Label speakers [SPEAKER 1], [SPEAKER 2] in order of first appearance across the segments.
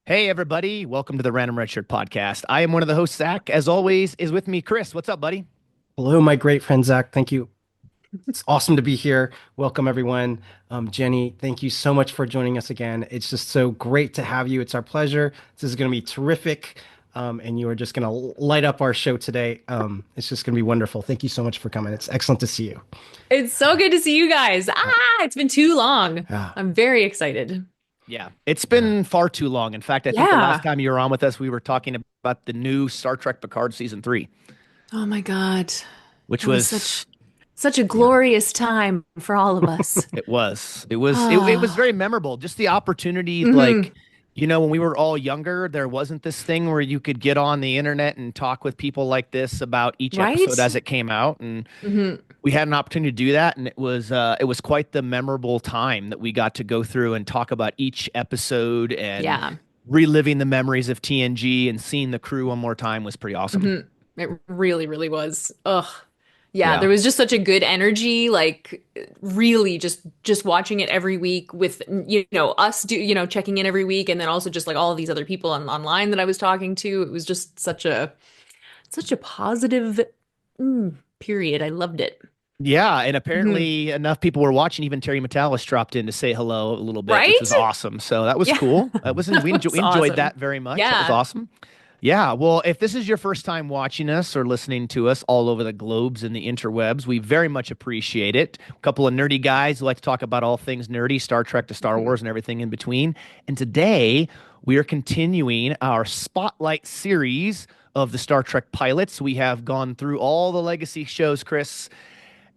[SPEAKER 1] Hey, everybody. Welcome to the Random Redshirt podcast. I am one of the hosts, Zach. As always, is with me, Chris. What's up, buddy?
[SPEAKER 2] Hello, my great friend Zach. Thank you. It's awesome to be here. Welcome, everyone. Jenny, thank you so much for joining us again. It's just so great to have you. It's our pleasure. This is going to be terrific. And you are just going to light up our show today. It's just going to be wonderful. Thank you so much for coming. It's excellent to see you.
[SPEAKER 3] It's so good to see you guys.
[SPEAKER 2] Yeah.
[SPEAKER 3] It's been too long.
[SPEAKER 2] Yeah.
[SPEAKER 3] I'm very excited.
[SPEAKER 1] Yeah, it's
[SPEAKER 2] Yeah.
[SPEAKER 1] been far too long. In fact, I think the last
[SPEAKER 3] Yeah.
[SPEAKER 1] time you were on with us, we were talking about the new Star Trek Picard season three,
[SPEAKER 3] Oh my God.
[SPEAKER 1] which
[SPEAKER 3] That was
[SPEAKER 1] was
[SPEAKER 3] such a
[SPEAKER 2] Yeah.
[SPEAKER 3] glorious time for all of us.
[SPEAKER 1] it was very memorable. Just the opportunity,
[SPEAKER 3] hmm
[SPEAKER 1] when we were all younger, there wasn't this thing where you could get on the internet and talk with people like this about each episode
[SPEAKER 3] Right?
[SPEAKER 1] as it came out, and
[SPEAKER 3] hmm
[SPEAKER 1] we had an opportunity to do that, and it was quite the memorable time that we got to go through and talk about each episode and
[SPEAKER 3] Yeah.
[SPEAKER 1] reliving the memories of TNG and seeing the crew one more time was pretty awesome.
[SPEAKER 3] hmm It really, really was. Ugh. Yeah,
[SPEAKER 1] Yeah.
[SPEAKER 3] there was just such a good energy, like really just watching it every week with us checking in every week and then also just like all of these other people online that I was talking to. It was just such a positive period. I loved it.
[SPEAKER 1] Yeah, and
[SPEAKER 3] Mhm.
[SPEAKER 1] apparently enough people were watching. Even Terry Metalis dropped in to say hello a little bit, which
[SPEAKER 3] Right?
[SPEAKER 1] was awesome. So that was
[SPEAKER 3] Yeah.
[SPEAKER 1] cool. That was we
[SPEAKER 3] That's
[SPEAKER 1] enjoyed
[SPEAKER 3] awesome.
[SPEAKER 1] that very much. That was
[SPEAKER 3] Yeah.
[SPEAKER 1] awesome. Yeah, well, if this is your first time watching us or listening to us all over the globes and the interwebs, we very much appreciate it. A couple of nerdy guys who like to talk about all things nerdy, Star Trek to Star
[SPEAKER 3] Mhm.
[SPEAKER 1] Wars and everything in between. And today we are continuing our spotlight series of the Star Trek pilots. We have gone through all the legacy shows, Chris,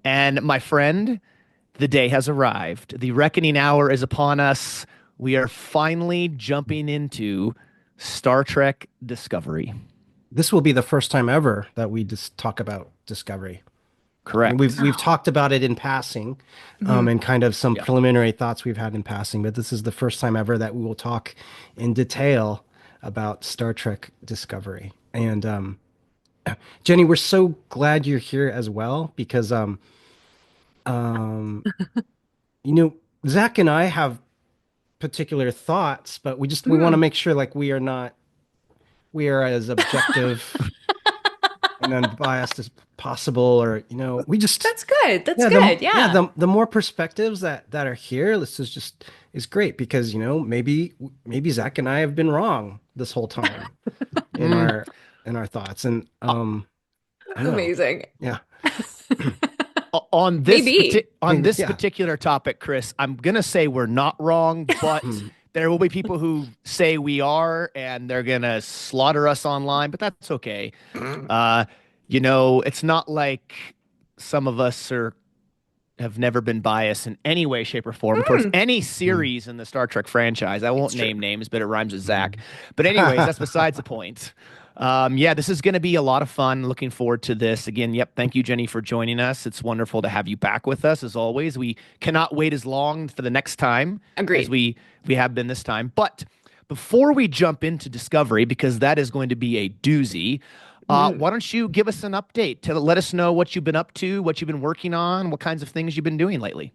[SPEAKER 1] and my friend, the day has arrived. The reckoning hour is upon us. We are finally jumping into Star Trek Discovery.
[SPEAKER 2] This will be the first time ever that we just talk about Discovery. I mean, we've
[SPEAKER 1] Correct.
[SPEAKER 2] we've
[SPEAKER 3] Wow.
[SPEAKER 2] talked about it in passing,
[SPEAKER 3] Mhm.
[SPEAKER 2] and kind of some
[SPEAKER 1] Yeah.
[SPEAKER 2] preliminary thoughts we've had in passing, but this is the first time ever that we will talk in detail about Star Trek Discovery. And Jenny, we're so glad you're here as well because um, you know, Zach and I have particular thoughts, but we want to
[SPEAKER 3] Mm.
[SPEAKER 2] make sure like we are as objective and unbiased as possible, or we just
[SPEAKER 3] That's good. That's
[SPEAKER 2] yeah, the
[SPEAKER 3] good.
[SPEAKER 2] yeah,
[SPEAKER 3] Yeah.
[SPEAKER 2] the more perspectives that are here, this is great because maybe Zach and I have been wrong this whole time in
[SPEAKER 1] Mm.
[SPEAKER 2] our thoughts, and
[SPEAKER 1] Uh,
[SPEAKER 2] I don't know.
[SPEAKER 3] Amazing.
[SPEAKER 2] Yeah.
[SPEAKER 1] on this
[SPEAKER 3] Maybe.
[SPEAKER 1] on this
[SPEAKER 2] Yeah.
[SPEAKER 1] particular topic, Chris, I'm gonna say we're not wrong, but there will be people who say we are, and they're gonna slaughter us online. But that's okay. Uh, it's not like some of us are have never been biased in any way, shape, or form towards
[SPEAKER 3] Mm.
[SPEAKER 1] any series in the Star Trek franchise. I
[SPEAKER 3] It's
[SPEAKER 1] won't
[SPEAKER 3] true.
[SPEAKER 1] name names, but it rhymes with Zach. But anyways, that's besides the point. Yeah, this is going to be a lot of fun. Looking forward to this. Again, yep, thank you, Jenny, for joining us. It's wonderful to have you back with us as always. We cannot wait as long for the next time as
[SPEAKER 3] Agreed.
[SPEAKER 1] we have been this time. But before we jump into Discovery, because that is going to be a doozy,
[SPEAKER 3] Mhm.
[SPEAKER 1] why don't you give us an update to let us know what you've been up to, what you've been working on, what kinds of things you've been doing lately?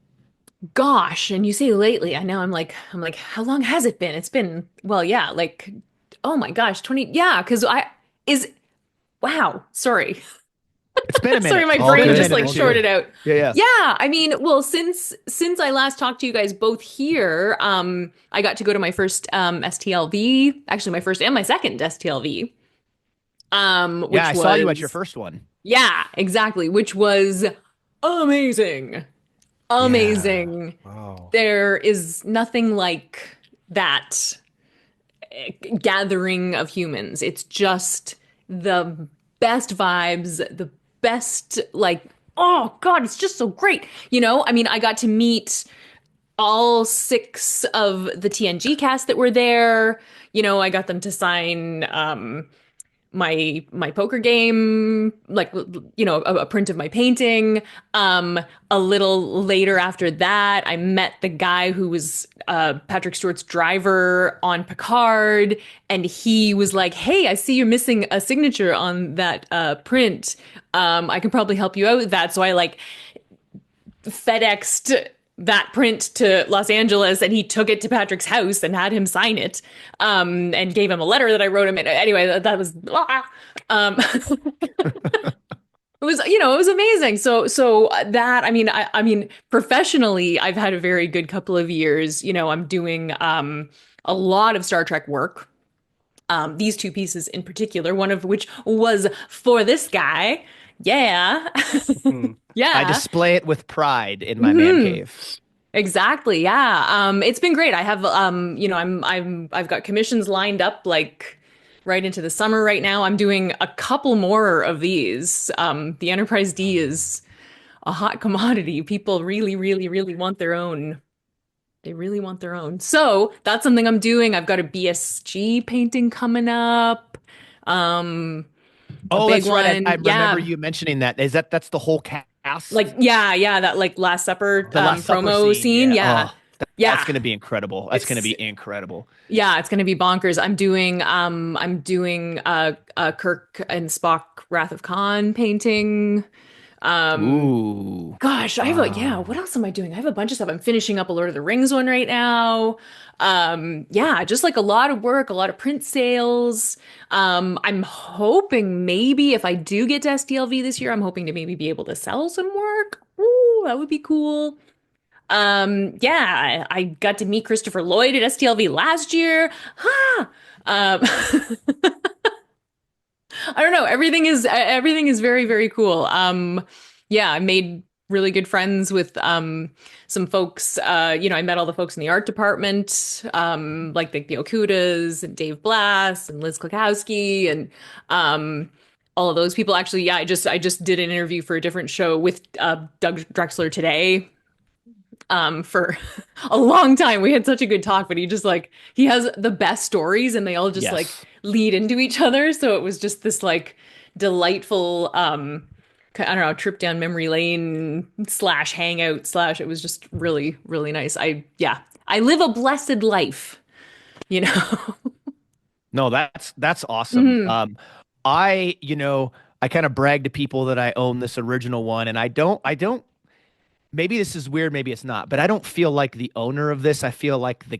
[SPEAKER 3] Gosh, and you say lately, I know I'm like, how long has it been? It's been, well, yeah, like, oh my gosh, 20, yeah, because is, wow, sorry.
[SPEAKER 1] It's been a
[SPEAKER 3] Sorry,
[SPEAKER 1] minute.
[SPEAKER 3] my
[SPEAKER 1] It's
[SPEAKER 2] All
[SPEAKER 1] been
[SPEAKER 3] brain
[SPEAKER 1] a
[SPEAKER 3] just
[SPEAKER 2] good,
[SPEAKER 1] minute or
[SPEAKER 3] like
[SPEAKER 2] all
[SPEAKER 1] two.
[SPEAKER 3] shorted
[SPEAKER 2] good.
[SPEAKER 3] out.
[SPEAKER 1] Yeah, yeah.
[SPEAKER 3] Yeah, I mean, well, since I last talked to you guys both here, I got to go to my first STLV, actually my first and my second STLV,
[SPEAKER 1] Yeah,
[SPEAKER 3] which
[SPEAKER 1] I saw you at your
[SPEAKER 3] was
[SPEAKER 1] first one.
[SPEAKER 3] yeah, exactly, which was amazing.
[SPEAKER 2] Yeah.
[SPEAKER 3] Amazing.
[SPEAKER 2] Wow.
[SPEAKER 3] There is nothing like that gathering of humans. It's just the best vibes, the best, like, oh God, it's just so great. I mean, I got to meet all six of the TNG cast that were there. I got them to sign my poker game, like a print of my painting. A little later after that, I met the guy who was Patrick Stewart's driver on Picard, and he was like, "Hey, I see you're missing a signature on that print. I can probably help you out with that." So I like FedExed that print to Los Angeles, and he took it to Patrick's house and had him sign it, and gave him a letter that I wrote him. And anyway, that was it was, it was amazing. So that, I mean, professionally, I've had a very good couple of years. I'm doing a lot of Star Trek work. These two pieces in particular, one of which was for this guy. Yeah.
[SPEAKER 2] Hmm.
[SPEAKER 1] I
[SPEAKER 3] Yeah.
[SPEAKER 1] display it with pride in my man
[SPEAKER 3] hmm
[SPEAKER 1] cave.
[SPEAKER 3] Exactly. Yeah. It's been great. I have I've got commissions lined up like right into the summer right now. I'm doing a couple more of these. The Enterprise D is a hot commodity. People really, really, really want their own. They really want their own. So that's something I'm doing. I've got a BSG painting coming up. Um, a
[SPEAKER 1] Oh,
[SPEAKER 3] big
[SPEAKER 1] that's right. I
[SPEAKER 3] one.
[SPEAKER 1] remember
[SPEAKER 3] Yeah.
[SPEAKER 1] you mentioning that. That's the whole cast?
[SPEAKER 3] Like, yeah, that like Last Supper
[SPEAKER 1] The Last Supper
[SPEAKER 3] promo
[SPEAKER 1] scene.
[SPEAKER 3] scene.
[SPEAKER 1] Yeah.
[SPEAKER 3] Yeah.
[SPEAKER 1] Oh, that's
[SPEAKER 3] Yeah.
[SPEAKER 1] going to be incredible. That's going to
[SPEAKER 3] It's
[SPEAKER 1] be incredible.
[SPEAKER 3] Yeah, it's gonna be bonkers. I'm doing a Kirk and Spock Wrath of Khan painting. Um
[SPEAKER 1] Ooh.
[SPEAKER 3] Gosh, what
[SPEAKER 2] Wow.
[SPEAKER 3] else am I doing? I have a bunch of stuff. I'm finishing up a Lord of the Rings one right now. Yeah, just like a lot of work, a lot of print sales. I'm hoping maybe if I do get to STLV this year, I'm hoping to maybe be able to sell some work. Ooh, that would be cool. Yeah, I got to meet Christopher Lloyd at STLV last year. Ha! Um, I don't know. Everything is very, very cool. Yeah, I made really good friends with some folks. I met all the folks in the art department, like the Okudas and Dave Blass and Liz Klukowski and all of those people. Actually, yeah, I just did an interview for a different show with Doug Drexler today for a long time. We had such a good talk, but he has the best stories and they all just like
[SPEAKER 1] Yes.
[SPEAKER 3] lead into each other. So it was just this like delightful I don't know, trip down memory lane slash hangout slash it was just really, really nice. I live a blessed life, you know.
[SPEAKER 1] No, that's awesome.
[SPEAKER 3] hmm
[SPEAKER 1] I kind of brag to people that I own this original one, and I don't, maybe this is weird, maybe it's not, but I don't feel like the owner of this. I feel like the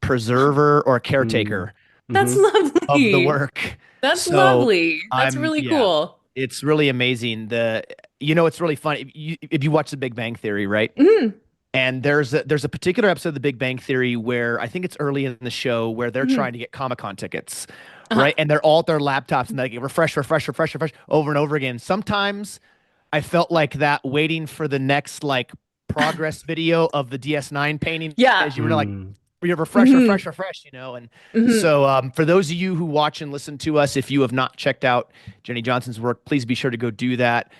[SPEAKER 1] preserver or
[SPEAKER 2] Mm.
[SPEAKER 1] caretaker
[SPEAKER 3] That's
[SPEAKER 2] Hmm.
[SPEAKER 1] of the
[SPEAKER 3] lovely.
[SPEAKER 1] work.
[SPEAKER 3] That's
[SPEAKER 1] So
[SPEAKER 3] lovely. That's really
[SPEAKER 1] yeah,
[SPEAKER 3] cool.
[SPEAKER 1] it's really amazing. It's really funny. If you watch The Big Bang Theory, right?
[SPEAKER 3] hmm
[SPEAKER 1] And there's a particular episode of The Big Bang Theory where I think it's early in the show where they're
[SPEAKER 3] hmm
[SPEAKER 1] trying to get Comic-Con tickets,
[SPEAKER 3] Uh-huh.
[SPEAKER 1] right? And they're all at their laptops and they get refresh, refresh, refresh, refresh over and over again. Sometimes I felt like that waiting for the next like progress video of the DS9 painting
[SPEAKER 3] Yeah.
[SPEAKER 1] as you were like
[SPEAKER 2] Mm.
[SPEAKER 1] you refresh,
[SPEAKER 3] hmm
[SPEAKER 1] refresh, refresh. And
[SPEAKER 3] hmm
[SPEAKER 1] so for those of you who watch and listen to us, if you have not checked out Jenny Johnson's work, please be sure to go do that.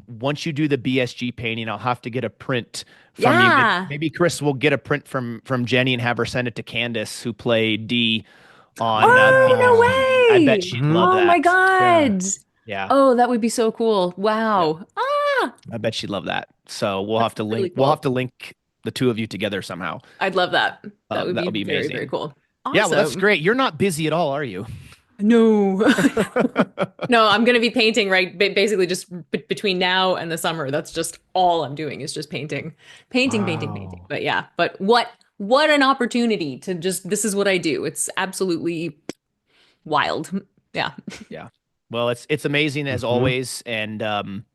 [SPEAKER 1] Once you do the BSG painting, I'll have to get a print from you. Maybe,
[SPEAKER 3] Yeah.
[SPEAKER 1] maybe Chris will get a print from Jenny and have her send it to Candace, who played D on
[SPEAKER 2] Wow.
[SPEAKER 1] BSG. I
[SPEAKER 3] Oh, no
[SPEAKER 1] bet
[SPEAKER 3] way.
[SPEAKER 1] she'd love
[SPEAKER 2] Hmm.
[SPEAKER 3] Oh my
[SPEAKER 1] that.
[SPEAKER 2] Yeah.
[SPEAKER 3] God.
[SPEAKER 1] Yeah,
[SPEAKER 3] Oh, that would be so cool.
[SPEAKER 1] yeah,
[SPEAKER 3] Wow. Ah,
[SPEAKER 1] I bet she'd love that. So we'll have
[SPEAKER 3] that's
[SPEAKER 1] to
[SPEAKER 3] really
[SPEAKER 1] link. We'll have
[SPEAKER 3] cool.
[SPEAKER 1] to link the two of you together somehow.
[SPEAKER 3] I'd love that. That would
[SPEAKER 1] That
[SPEAKER 3] be
[SPEAKER 1] would be
[SPEAKER 3] very, very
[SPEAKER 1] amazing.
[SPEAKER 3] cool.
[SPEAKER 1] Yeah, well, that's
[SPEAKER 3] Awesome.
[SPEAKER 1] great. You're not busy at all, are you?
[SPEAKER 3] No. No, I'm going to be painting right basically just between now and the summer. That's just all I'm doing is just painting. Painting, painting, painting.
[SPEAKER 2] Wow.
[SPEAKER 3] But yeah, but what an opportunity to just this is what I do. It's absolutely wild. Yeah.
[SPEAKER 1] Yeah. Well, it's amazing as
[SPEAKER 2] Hmm.
[SPEAKER 1] always, and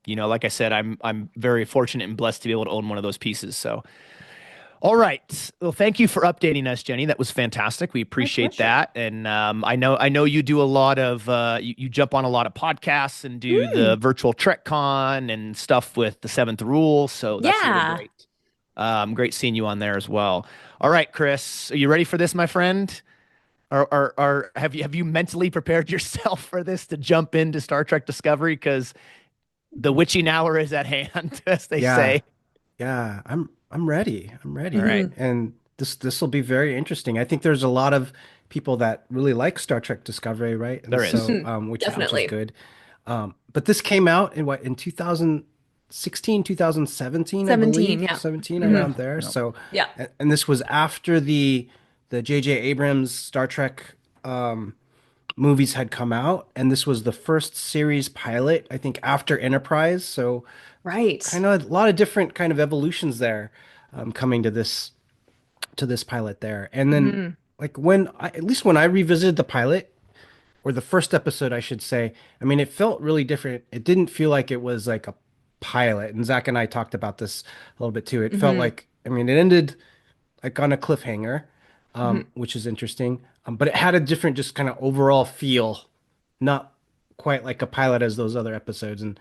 [SPEAKER 1] like I said, I'm very fortunate and blessed to be able to own one of those pieces. So, all right. Well, thank you for updating us, Jenny. That was fantastic. We
[SPEAKER 3] My
[SPEAKER 1] appreciate
[SPEAKER 3] pleasure.
[SPEAKER 1] that. And I know you do a lot of you jump on a lot of podcasts and do the
[SPEAKER 3] Mm,
[SPEAKER 1] virtual Trek Con and stuff with the Seventh Rule. So that's really
[SPEAKER 3] yeah.
[SPEAKER 1] great. Great seeing you on there as well. All right, Chris, are you ready for this, my friend? Or have you mentally prepared yourself for this to jump into Star Trek Discovery? Because the witching hour is at hand, as they
[SPEAKER 2] Yeah.
[SPEAKER 1] say.
[SPEAKER 2] Yeah. I'm ready. I'm
[SPEAKER 1] All
[SPEAKER 2] ready.
[SPEAKER 1] right.
[SPEAKER 3] hmm
[SPEAKER 2] And this will be very interesting. I think there's a lot of people that really like Star Trek Discovery, right? And
[SPEAKER 1] There is.
[SPEAKER 2] so which is
[SPEAKER 3] Definitely.
[SPEAKER 2] good. But this came out in 2016, 2017, I
[SPEAKER 3] 17,
[SPEAKER 2] believe,
[SPEAKER 3] yeah.
[SPEAKER 2] 17
[SPEAKER 3] hmm
[SPEAKER 2] around there.
[SPEAKER 1] Yeah.
[SPEAKER 2] So
[SPEAKER 3] Yeah.
[SPEAKER 2] and this was after the J.J. Abrams Star Trek movies had come out, and this was the first series pilot, I think, after Enterprise. So
[SPEAKER 3] Right.
[SPEAKER 2] kind of a lot of different kind of evolutions there. coming to this pilot there. And then
[SPEAKER 3] Hmm.
[SPEAKER 2] like when I, at least when I revisited the pilot or the first episode, I should say, I mean, it felt really different. It didn't feel like it was like a pilot. And Zach and I talked about this a little bit too. It felt
[SPEAKER 3] Hmm.
[SPEAKER 2] like, I mean, it ended like on a cliffhanger,
[SPEAKER 3] Hmm.
[SPEAKER 2] which is interesting. But it had a different, just kind of overall feel, not quite like a pilot as those other episodes. And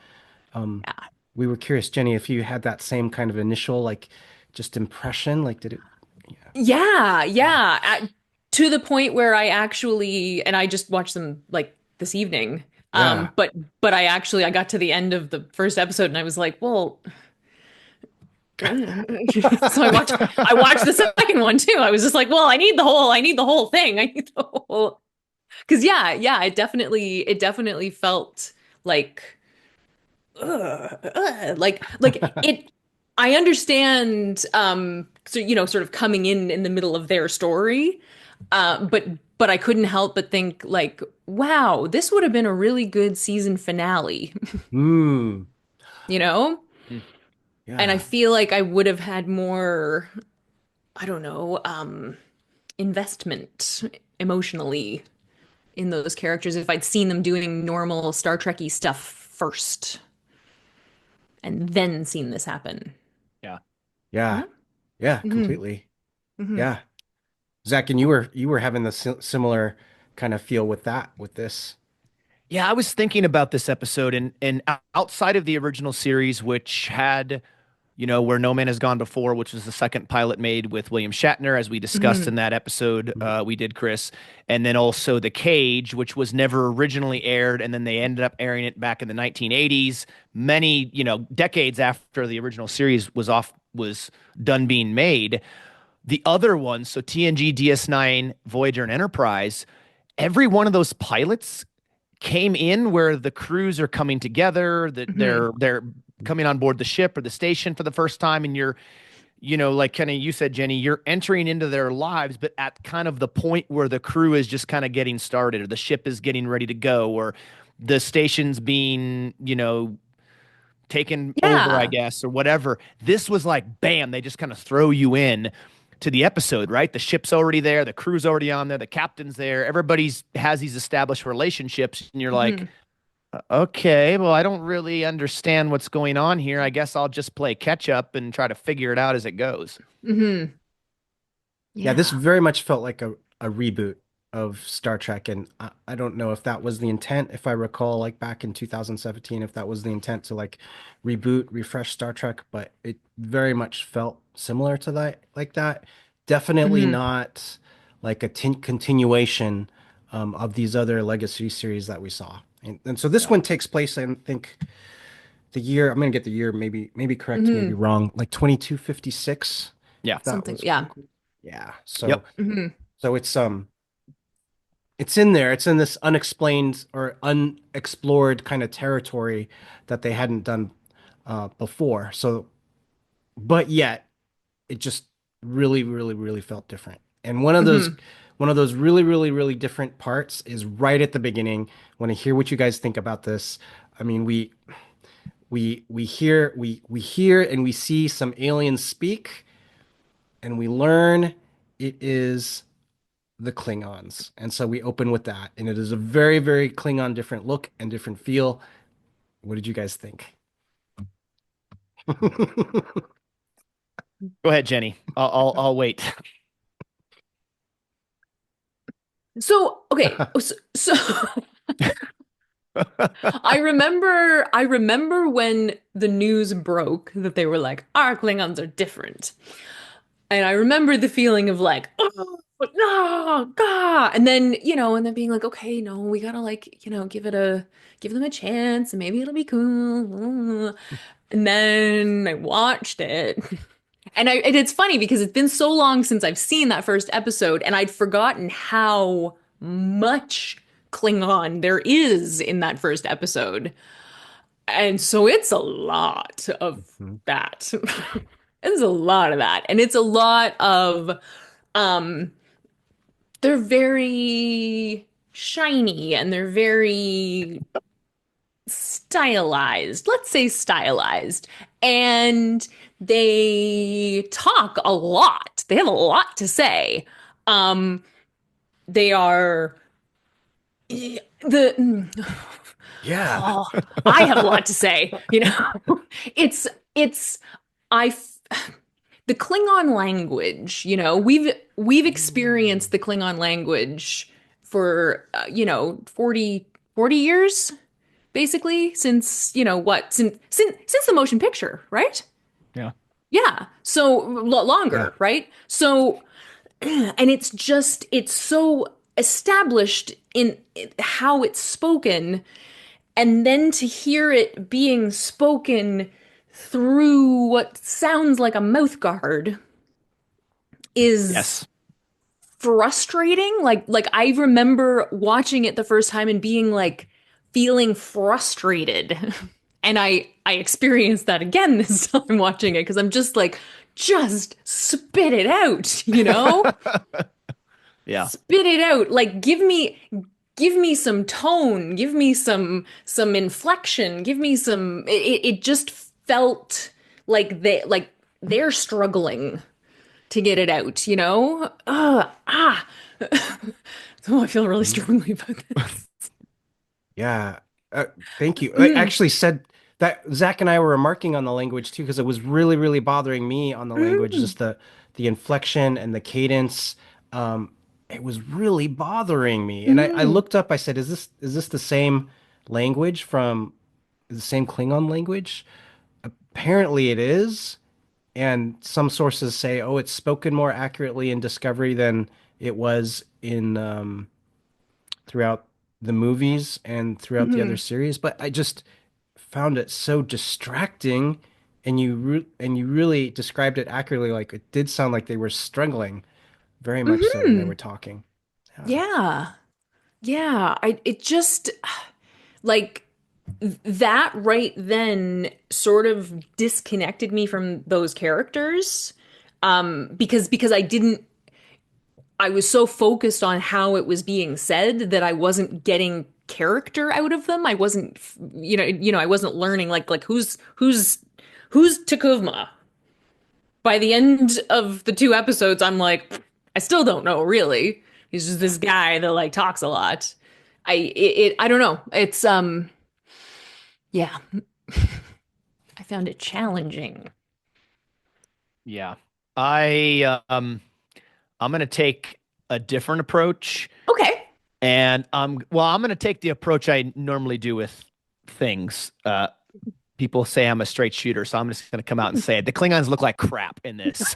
[SPEAKER 2] we were curious, Jenny, if you had that same kind of initial, like, just impression. Like, did it? Yeah.
[SPEAKER 3] Yeah, yeah. To the point where I actually, and I just watched them like this evening.
[SPEAKER 2] Yeah.
[SPEAKER 3] But I got to the end of the first episode and I was like, well, so I watched the second one too. I was just like, well, I need the whole thing. I need the whole, because yeah, it definitely felt like like it. I understand, so sort of coming in the middle of their story, but I couldn't help but think like, wow, this would have been a really good season finale,
[SPEAKER 2] Hmm.
[SPEAKER 3] you know? And I
[SPEAKER 2] Yeah.
[SPEAKER 3] feel like I would have had more, I don't know, investment emotionally in those characters if I'd seen them doing normal Star Trekky stuff first and then seen this happen.
[SPEAKER 1] Yeah.
[SPEAKER 2] Yeah.
[SPEAKER 3] Yeah.
[SPEAKER 2] Yeah.
[SPEAKER 3] Hmm.
[SPEAKER 2] Completely.
[SPEAKER 3] Hmm.
[SPEAKER 2] Yeah. Zach, and you were having the similar kind of feel with that with this.
[SPEAKER 1] Yeah, I was thinking about this episode and outside of the original series, which had, Where No Man Has Gone Before, which was the second pilot made with William Shatner, as we discussed in
[SPEAKER 3] Hmm.
[SPEAKER 1] that episode we did, Chris. And then also The Cage, which was never originally aired, and then they ended up airing it back in the 1980s, many, decades after the original series was done being made. The other ones, so TNG, DS9, Voyager, and Enterprise, every one of those pilots came in where the crews are coming together, that
[SPEAKER 3] Hmm.
[SPEAKER 1] they're coming on board the ship or the station for the first time, and you're, like kind of you said, Jenny, you're entering into their lives, but at kind of the point where the crew is just kind of getting started, or the ship is getting ready to go, or the station's being, taken over, I
[SPEAKER 3] Yeah.
[SPEAKER 1] guess, or whatever. This was like, bam, they just kind of throw you in to the episode, right? The ship's already there, the crew's already on there, the captain's there, everybody's has these established relationships, and you're like,
[SPEAKER 3] Hmm.
[SPEAKER 1] okay, well, I don't really understand what's going on here. I guess I'll just play catch up and try to figure it out as it goes.
[SPEAKER 3] Hmm.
[SPEAKER 2] Yeah, this
[SPEAKER 3] Yeah.
[SPEAKER 2] very much felt like a reboot of Star Trek, and I don't know if that was the intent, if I recall, like back in 2017, if that was the intent to like reboot, refresh Star Trek, but it very much felt similar to that, like that. Definitely
[SPEAKER 3] Hmm.
[SPEAKER 2] not like a continuation of these other legacy series that we saw. And so this
[SPEAKER 1] Yeah.
[SPEAKER 2] one takes place, I think, the year, I'm gonna get the year, maybe correct, maybe
[SPEAKER 3] Hmm.
[SPEAKER 2] wrong, like 2256,
[SPEAKER 1] Yeah.
[SPEAKER 2] if that
[SPEAKER 3] Something.
[SPEAKER 2] was
[SPEAKER 3] Yeah.
[SPEAKER 2] correct. Yeah.
[SPEAKER 1] Yep.
[SPEAKER 3] Hmm.
[SPEAKER 2] So it's in there. It's in this unexplained or unexplored kind of territory that they hadn't done before. So, but yet it just really, really, really felt different. And
[SPEAKER 3] Hmm.
[SPEAKER 2] one of those really, really, really different parts is right at the beginning. Want to hear what you guys think about this. I mean, we hear and we see some aliens speak, and we learn it is the Klingons. And so we open with that. And it is a very, very Klingon different look and different feel. What did you guys think?
[SPEAKER 1] Go ahead, Jenny. I'll wait.
[SPEAKER 3] So, okay. So I remember when the news broke that they were like, our Klingons are different. And I remember the feeling of like, oh, no, God. And then, and then being like, okay, no, we gotta like, give them a chance and maybe it'll be cool. And then I watched it. And it's funny because it's been so long since I've seen that first episode, and I'd forgotten how much Klingon there is in that first episode. And so it's a lot of
[SPEAKER 2] Mhm.
[SPEAKER 3] that. It's a lot of that. And it's a lot of um they're very shiny and they're very stylized. Let's say stylized. And they talk a lot. They have a lot to say. Um, they are the
[SPEAKER 2] Yeah.
[SPEAKER 3] oh, I have a lot to say, you know. It's it's I f- the Klingon language, you know, we've experienced the Klingon language for 40 years basically since, what, since the motion picture, right?
[SPEAKER 1] Yeah.
[SPEAKER 3] Yeah. So
[SPEAKER 2] Yeah.
[SPEAKER 3] longer, right? So and it's so established in how it's spoken, and then to hear it being spoken through what sounds like a mouth guard is
[SPEAKER 1] Yes.
[SPEAKER 3] frustrating. Like I remember watching it the first time and being like feeling frustrated. And I experienced that again this time watching it because I'm just like, just spit it out, you know?
[SPEAKER 1] Yeah.
[SPEAKER 3] Spit it out. Like give me some tone, give me some inflection, give me some it just felt like they're struggling to get it out, you know? Oh, I feel really
[SPEAKER 2] Mhm.
[SPEAKER 3] strongly about this.
[SPEAKER 2] Yeah. Thank you. I
[SPEAKER 3] Mm,
[SPEAKER 2] actually said that Zach and I were remarking on the language too, because it was really, really bothering me on the language,
[SPEAKER 3] mm,
[SPEAKER 2] just the inflection and the cadence. Um, it was really bothering me. And I
[SPEAKER 3] mm,
[SPEAKER 2] looked up, I said, is this the same language from the same Klingon language? Apparently it is. And some sources say, oh, it's spoken more accurately in Discovery than it was in throughout the movies and throughout the other
[SPEAKER 3] mm.
[SPEAKER 2] series, but I just found it so distracting, and you really described it accurately. Like it did sound like they were struggling very much so when they were
[SPEAKER 3] Mhm.
[SPEAKER 2] talking. Yeah.
[SPEAKER 3] Yeah. Yeah. It just like that right then sort of disconnected me from those characters. Because I was so focused on how it was being said that I wasn't getting character out of them. I wasn't, I wasn't learning like who's Takuvma. By the end of the two episodes, I'm like, I still don't know really. He's just this guy that like talks a lot. I don't know. It's yeah, I found it challenging.
[SPEAKER 1] Yeah. I'm gonna take a different approach,
[SPEAKER 3] Okay.
[SPEAKER 1] and I'm gonna take the approach I normally do with things. People say I'm a straight shooter, so I'm just gonna come out and say it. The Klingons look like crap in this.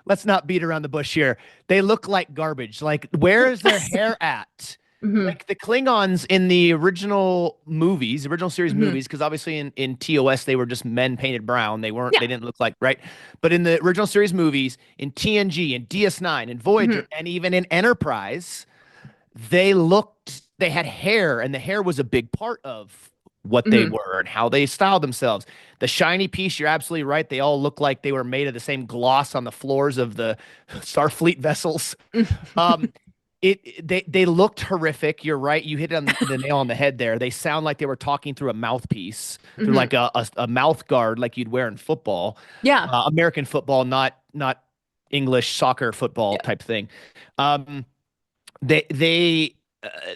[SPEAKER 1] Let's not beat around the bush here. They look like garbage. Like, where is their hair at?
[SPEAKER 3] Hmm.
[SPEAKER 1] Like the Klingons in the original series
[SPEAKER 3] Hmm.
[SPEAKER 1] movies, because obviously in TOS they were just men painted brown.
[SPEAKER 3] Yeah.
[SPEAKER 1] They didn't look like, right. But in the original series movies, in TNG and DS9 and Voyager,
[SPEAKER 3] Hmm.
[SPEAKER 1] and even in Enterprise, they had hair, and the hair was a big part of what they
[SPEAKER 3] Hmm.
[SPEAKER 1] were and how they styled themselves. The shiny piece, you're absolutely right. They all look like they were made of the same gloss on the floors of the Starfleet vessels. Um, they looked horrific. You're right. You hit it on the nail on the head there. They sound like they were talking through a mouthpiece, through
[SPEAKER 3] Hmm.
[SPEAKER 1] like a mouth guard, like you'd wear in football,
[SPEAKER 3] Yeah.
[SPEAKER 1] American football, not English soccer football
[SPEAKER 3] Yeah.
[SPEAKER 1] type thing. Um, they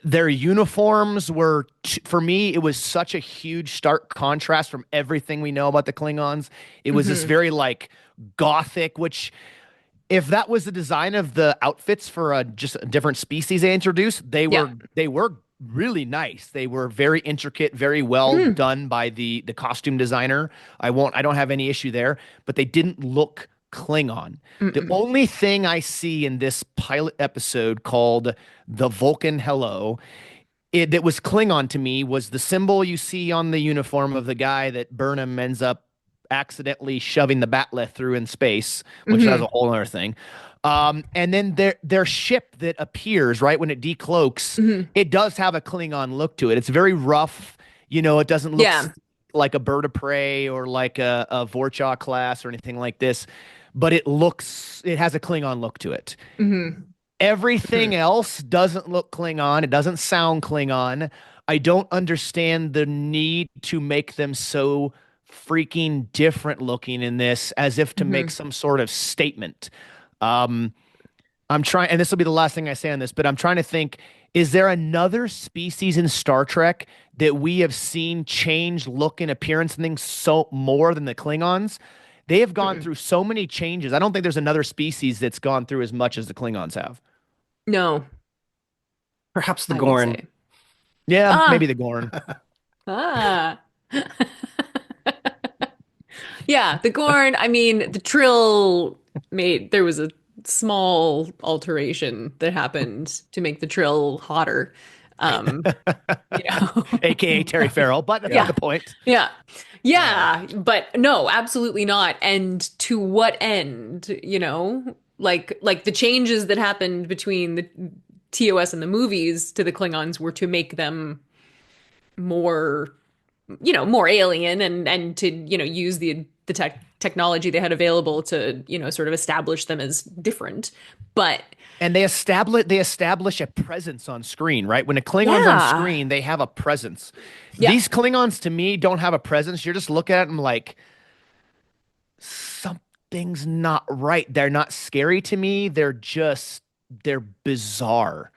[SPEAKER 1] their uniforms were for me, it was such a huge stark contrast from everything we know about the Klingons. It was this
[SPEAKER 3] Hmm.
[SPEAKER 1] very like gothic, which if that was the design of the outfits for just a different species they introduced,
[SPEAKER 3] Yeah.
[SPEAKER 1] they were really nice. They were very intricate, very well
[SPEAKER 3] Mm.
[SPEAKER 1] done by the costume designer. I don't have any issue there, but they didn't look Klingon. The
[SPEAKER 3] Mm-mm.
[SPEAKER 1] only thing I see in this pilot episode called the Vulcan Hello that was Klingon to me was the symbol you see on the uniform of the guy that Burnham ends up accidentally shoving the bat'leth through in space, which that's a
[SPEAKER 3] Hmm.
[SPEAKER 1] whole other thing. And then their ship that appears right when it decloaks,
[SPEAKER 3] Hmm.
[SPEAKER 1] it does have a Klingon look to it. It's very rough. It doesn't look
[SPEAKER 3] Yeah.
[SPEAKER 1] like a bird of prey or like a Vorcha class or anything like this, but it has a Klingon look to it.
[SPEAKER 3] Hmm.
[SPEAKER 1] Everything else doesn't look Klingon. It doesn't sound Klingon. I don't understand the need to make them so freaking different looking in this, as if to make
[SPEAKER 3] Hmm.
[SPEAKER 1] some sort of statement. Um, I'm trying, and this will be the last thing I say on this, but I'm trying to think, is there another species in Star Trek that we have seen change look and appearance and things so more than the Klingons? They have gone
[SPEAKER 3] Mm-mm.
[SPEAKER 1] through so many changes. I don't think there's another species that's gone through as much as the Klingons have.
[SPEAKER 3] No,
[SPEAKER 2] Perhaps the
[SPEAKER 3] I would
[SPEAKER 2] Gorn.
[SPEAKER 3] say.
[SPEAKER 1] Yeah, maybe
[SPEAKER 3] Ah,
[SPEAKER 1] the Gorn.
[SPEAKER 3] ah. Yeah, the Gorn, I mean, the Trill made there was a small alteration that happened to make the Trill hotter. You
[SPEAKER 1] AKA
[SPEAKER 3] know.
[SPEAKER 1] Terry Farrell, but that's not
[SPEAKER 3] Yeah.
[SPEAKER 1] the point.
[SPEAKER 3] Yeah.
[SPEAKER 2] Yeah.
[SPEAKER 3] Yeah, but no, absolutely not. And to what end, Like the changes that happened between the TOS and the movies to the Klingons were to make them more, more alien and to, use the technology they had available to, sort of establish them as different. But
[SPEAKER 1] And they establish a presence on screen, right? When a Klingon's on
[SPEAKER 3] yeah.
[SPEAKER 1] screen, they have a presence.
[SPEAKER 3] Yeah.
[SPEAKER 1] These Klingons to me don't have a presence. You're just looking at them like something's not right. They're not scary to me. They're bizarre.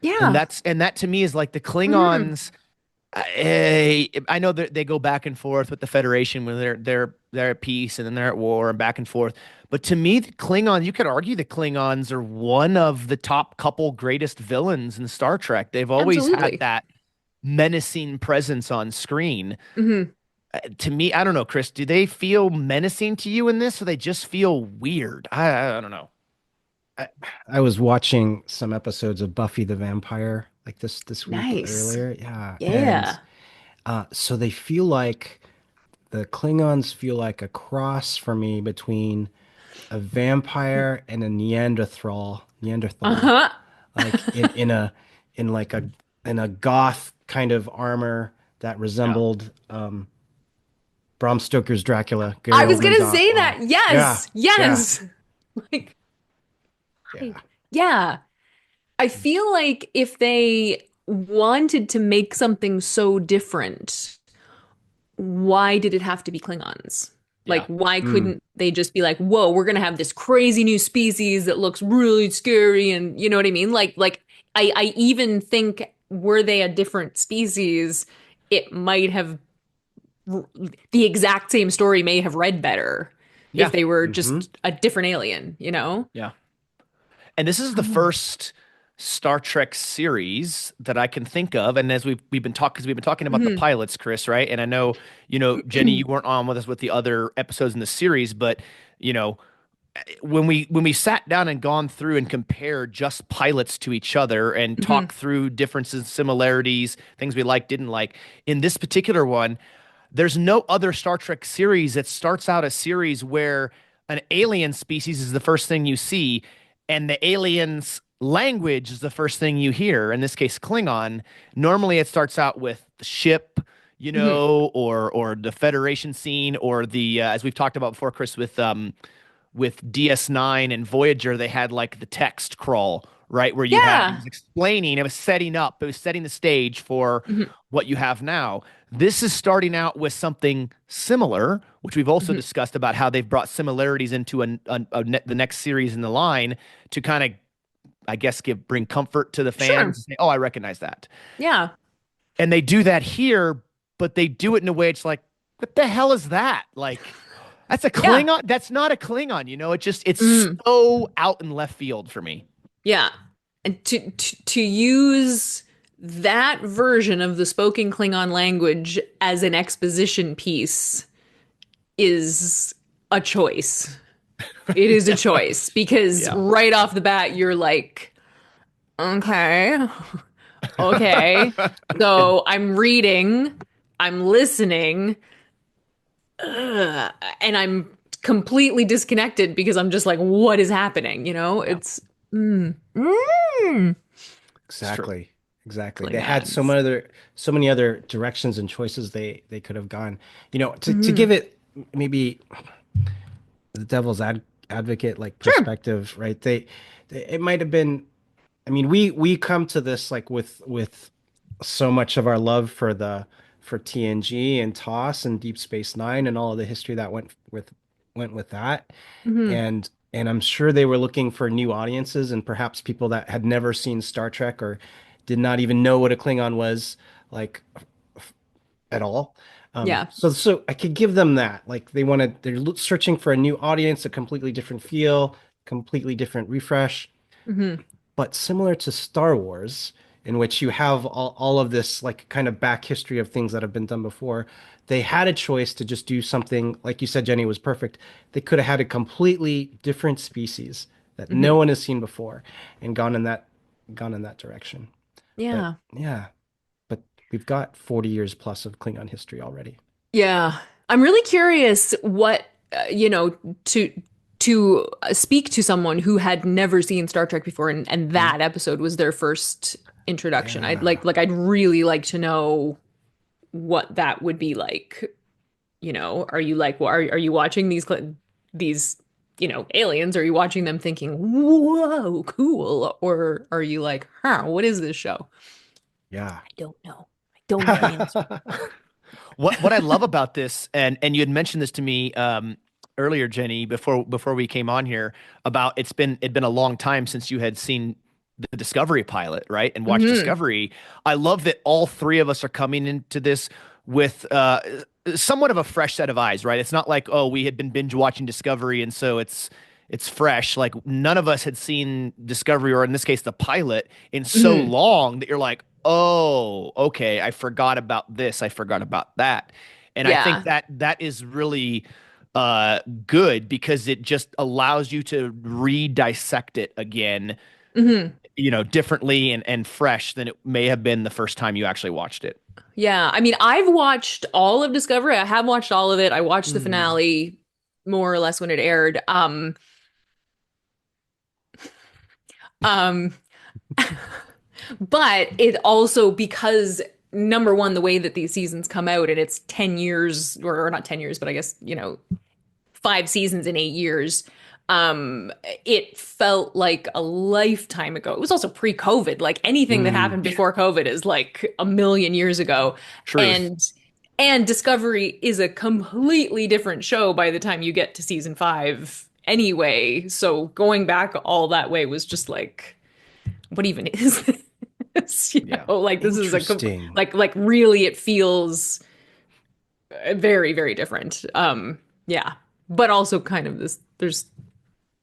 [SPEAKER 1] And
[SPEAKER 3] Yeah.
[SPEAKER 1] that to me is like the
[SPEAKER 3] Hmm.
[SPEAKER 1] Klingons. I know that they go back and forth with the Federation when they're at peace and then they're at war and back and forth. But to me, the Klingons, you could argue the Klingons are one of the top couple greatest villains in Star Trek. They've always had
[SPEAKER 3] Absolutely.
[SPEAKER 1] that menacing presence on screen.
[SPEAKER 3] Hmm.
[SPEAKER 1] To me, I don't know, Chris, do they feel menacing to you in this or they just feel weird? I don't know.
[SPEAKER 2] I, I was watching some episodes of Buffy the Vampire like this week
[SPEAKER 3] Nice.
[SPEAKER 2] earlier. Yeah. And
[SPEAKER 3] Yeah.
[SPEAKER 2] so they feel like the Klingons feel like a cross for me between a vampire and a Neanderthal,
[SPEAKER 3] Uh-huh.
[SPEAKER 2] like in like a in a goth kind of armor that
[SPEAKER 1] Yeah.
[SPEAKER 2] resembled Bram Stoker's Dracula, Gary
[SPEAKER 3] I was
[SPEAKER 2] Oldman's
[SPEAKER 3] gonna say that.
[SPEAKER 2] Yeah,
[SPEAKER 3] Yes.
[SPEAKER 2] yeah,
[SPEAKER 3] Yes. Like,
[SPEAKER 2] yeah.
[SPEAKER 3] yeah. I feel like if they wanted to make something so different, why did it have to be Klingons? Like,
[SPEAKER 1] Yeah.
[SPEAKER 3] why
[SPEAKER 2] Mm.
[SPEAKER 3] couldn't they just be like, whoa, we're gonna have this crazy new species that looks really scary and you know what I mean? Like I even think were they a different species, it might have the exact same story may have read better if
[SPEAKER 1] Yeah.
[SPEAKER 3] they were
[SPEAKER 2] Hmm.
[SPEAKER 3] just a different alien, you know?
[SPEAKER 1] Yeah. And this is the
[SPEAKER 3] Oh.
[SPEAKER 1] first Star Trek series that I can think of. And as we've been talking, because we've been talking about the
[SPEAKER 3] Mhm.
[SPEAKER 1] pilots, Chris, right? And I know, Jenny, you weren't on with us with the other episodes in the series, but you know, when we sat down and gone through and compared just pilots to each other and
[SPEAKER 3] Mhm.
[SPEAKER 1] talked through differences, similarities, things we liked, didn't like, in this particular one, there's no other Star Trek series that starts out a series where an alien species is the first thing you see, and the alien's language is the first thing you hear. In this case, Klingon. Normally, it starts out with the ship,
[SPEAKER 3] Mhm.
[SPEAKER 1] or the Federation scene, or the as we've talked about before, Chris, with DS9 and Voyager, they had like the text crawl, right? Where you had, it
[SPEAKER 3] Yeah.
[SPEAKER 1] was explaining, it was setting up, it was setting the stage for
[SPEAKER 3] Mhm.
[SPEAKER 1] what you have now. This is starting out with something similar, which we've also
[SPEAKER 3] Mhm.
[SPEAKER 1] discussed about how they've brought similarities into the next series in the line to kind of, I guess, bring comfort to the fans
[SPEAKER 3] Sure.
[SPEAKER 1] and say, oh, I recognize that.
[SPEAKER 3] Yeah.
[SPEAKER 1] And they do that here, but they do it in a way it's like, what the hell is that? Like, that's a
[SPEAKER 3] Yeah.
[SPEAKER 1] Klingon. That's not a Klingon. It's
[SPEAKER 3] Mm.
[SPEAKER 1] so out in left field for me.
[SPEAKER 3] Yeah. And to use that version of the spoken Klingon language as an exposition piece is a choice. It is a
[SPEAKER 1] Yeah.
[SPEAKER 3] choice because
[SPEAKER 1] Yeah.
[SPEAKER 3] right off the bat, you're like, okay, okay. So I'm reading, I'm listening, and I'm completely disconnected because I'm just like, what is happening?
[SPEAKER 1] Yeah.
[SPEAKER 3] It's mm, mm,
[SPEAKER 1] It's true.
[SPEAKER 2] Exactly. Exactly. They had
[SPEAKER 3] Klingons.
[SPEAKER 2] so many other directions and choices they could have gone. To
[SPEAKER 3] Hmm.
[SPEAKER 2] give it maybe the devil's advocate like
[SPEAKER 3] Sure.
[SPEAKER 2] perspective, right? It might have been. I mean, we come to this like with so much of our love for for TNG and TOS and Deep Space Nine and all of the history that went with that.
[SPEAKER 3] Hmm.
[SPEAKER 2] And I'm sure they were looking for new audiences and perhaps people that had never seen Star Trek or did not even know what a Klingon was like at all.
[SPEAKER 3] Yeah.
[SPEAKER 2] So I could give them that. Like searching for a new audience, a completely different feel, completely different refresh.
[SPEAKER 3] Hmm.
[SPEAKER 2] But similar to Star Wars, in which you have all of this like kind of back history of things that have been done before, they had a choice to just do something, like you said, Jenny, was perfect. They could have had a completely different species that no
[SPEAKER 3] Hmm.
[SPEAKER 2] one has seen before and gone in that direction. But
[SPEAKER 3] Yeah.
[SPEAKER 2] yeah, but we've got 40 years plus of Klingon history already.
[SPEAKER 3] Yeah. I'm really curious what, to speak to someone who had never seen Star Trek before and
[SPEAKER 2] Mhm.
[SPEAKER 3] that episode was their first introduction. I'd
[SPEAKER 2] Yeah.
[SPEAKER 3] I'd really like to know what that would be like. Are you like, well, are you watching these, aliens? Are you watching them thinking, whoa, cool? Or are you like, huh, what is this show?
[SPEAKER 2] Yeah.
[SPEAKER 3] I don't know. I don't know the answer.
[SPEAKER 1] What I love about this, and you had mentioned this to me earlier, Jenny, before we came on here, about it'd been a long time since you had seen the Discovery pilot, right? And watched
[SPEAKER 3] Hmm.
[SPEAKER 1] Discovery. I love that all three of us are coming into this with somewhat of a fresh set of eyes, right? It's not like, oh, we had been binge watching Discovery and so it's fresh. Like none of us had seen Discovery, or in this case, the pilot, in so
[SPEAKER 3] Hmm.
[SPEAKER 1] long that you're like, oh, okay, I forgot about this, I forgot about that. And I think
[SPEAKER 3] Yeah.
[SPEAKER 1] that is really good because it just allows you to re-dissect it again,
[SPEAKER 3] Hmm.
[SPEAKER 1] differently and fresh than it may have been the first time you actually watched it.
[SPEAKER 3] Yeah. I mean, I've watched all of Discovery. I have watched all of it. I watched the
[SPEAKER 2] Mm.
[SPEAKER 3] finale more or less when it aired. Um, but it also, because number one, the way that these seasons come out, and it's 10 years, or not 10 years, but I guess, 5 seasons in 8 years. Um, it felt like a lifetime ago. It was also pre-COVID. Like anything that
[SPEAKER 2] Mm.
[SPEAKER 3] happened before COVID is like a million years ago.
[SPEAKER 1] Truth.
[SPEAKER 3] And Discovery is a completely different show by the time you get to season 5 anyway. So going back all that way was just like, what even is this?
[SPEAKER 1] Yeah.
[SPEAKER 3] Like this is
[SPEAKER 2] Interesting.
[SPEAKER 3] like really it feels very, very different. Yeah. But also kind of this, there's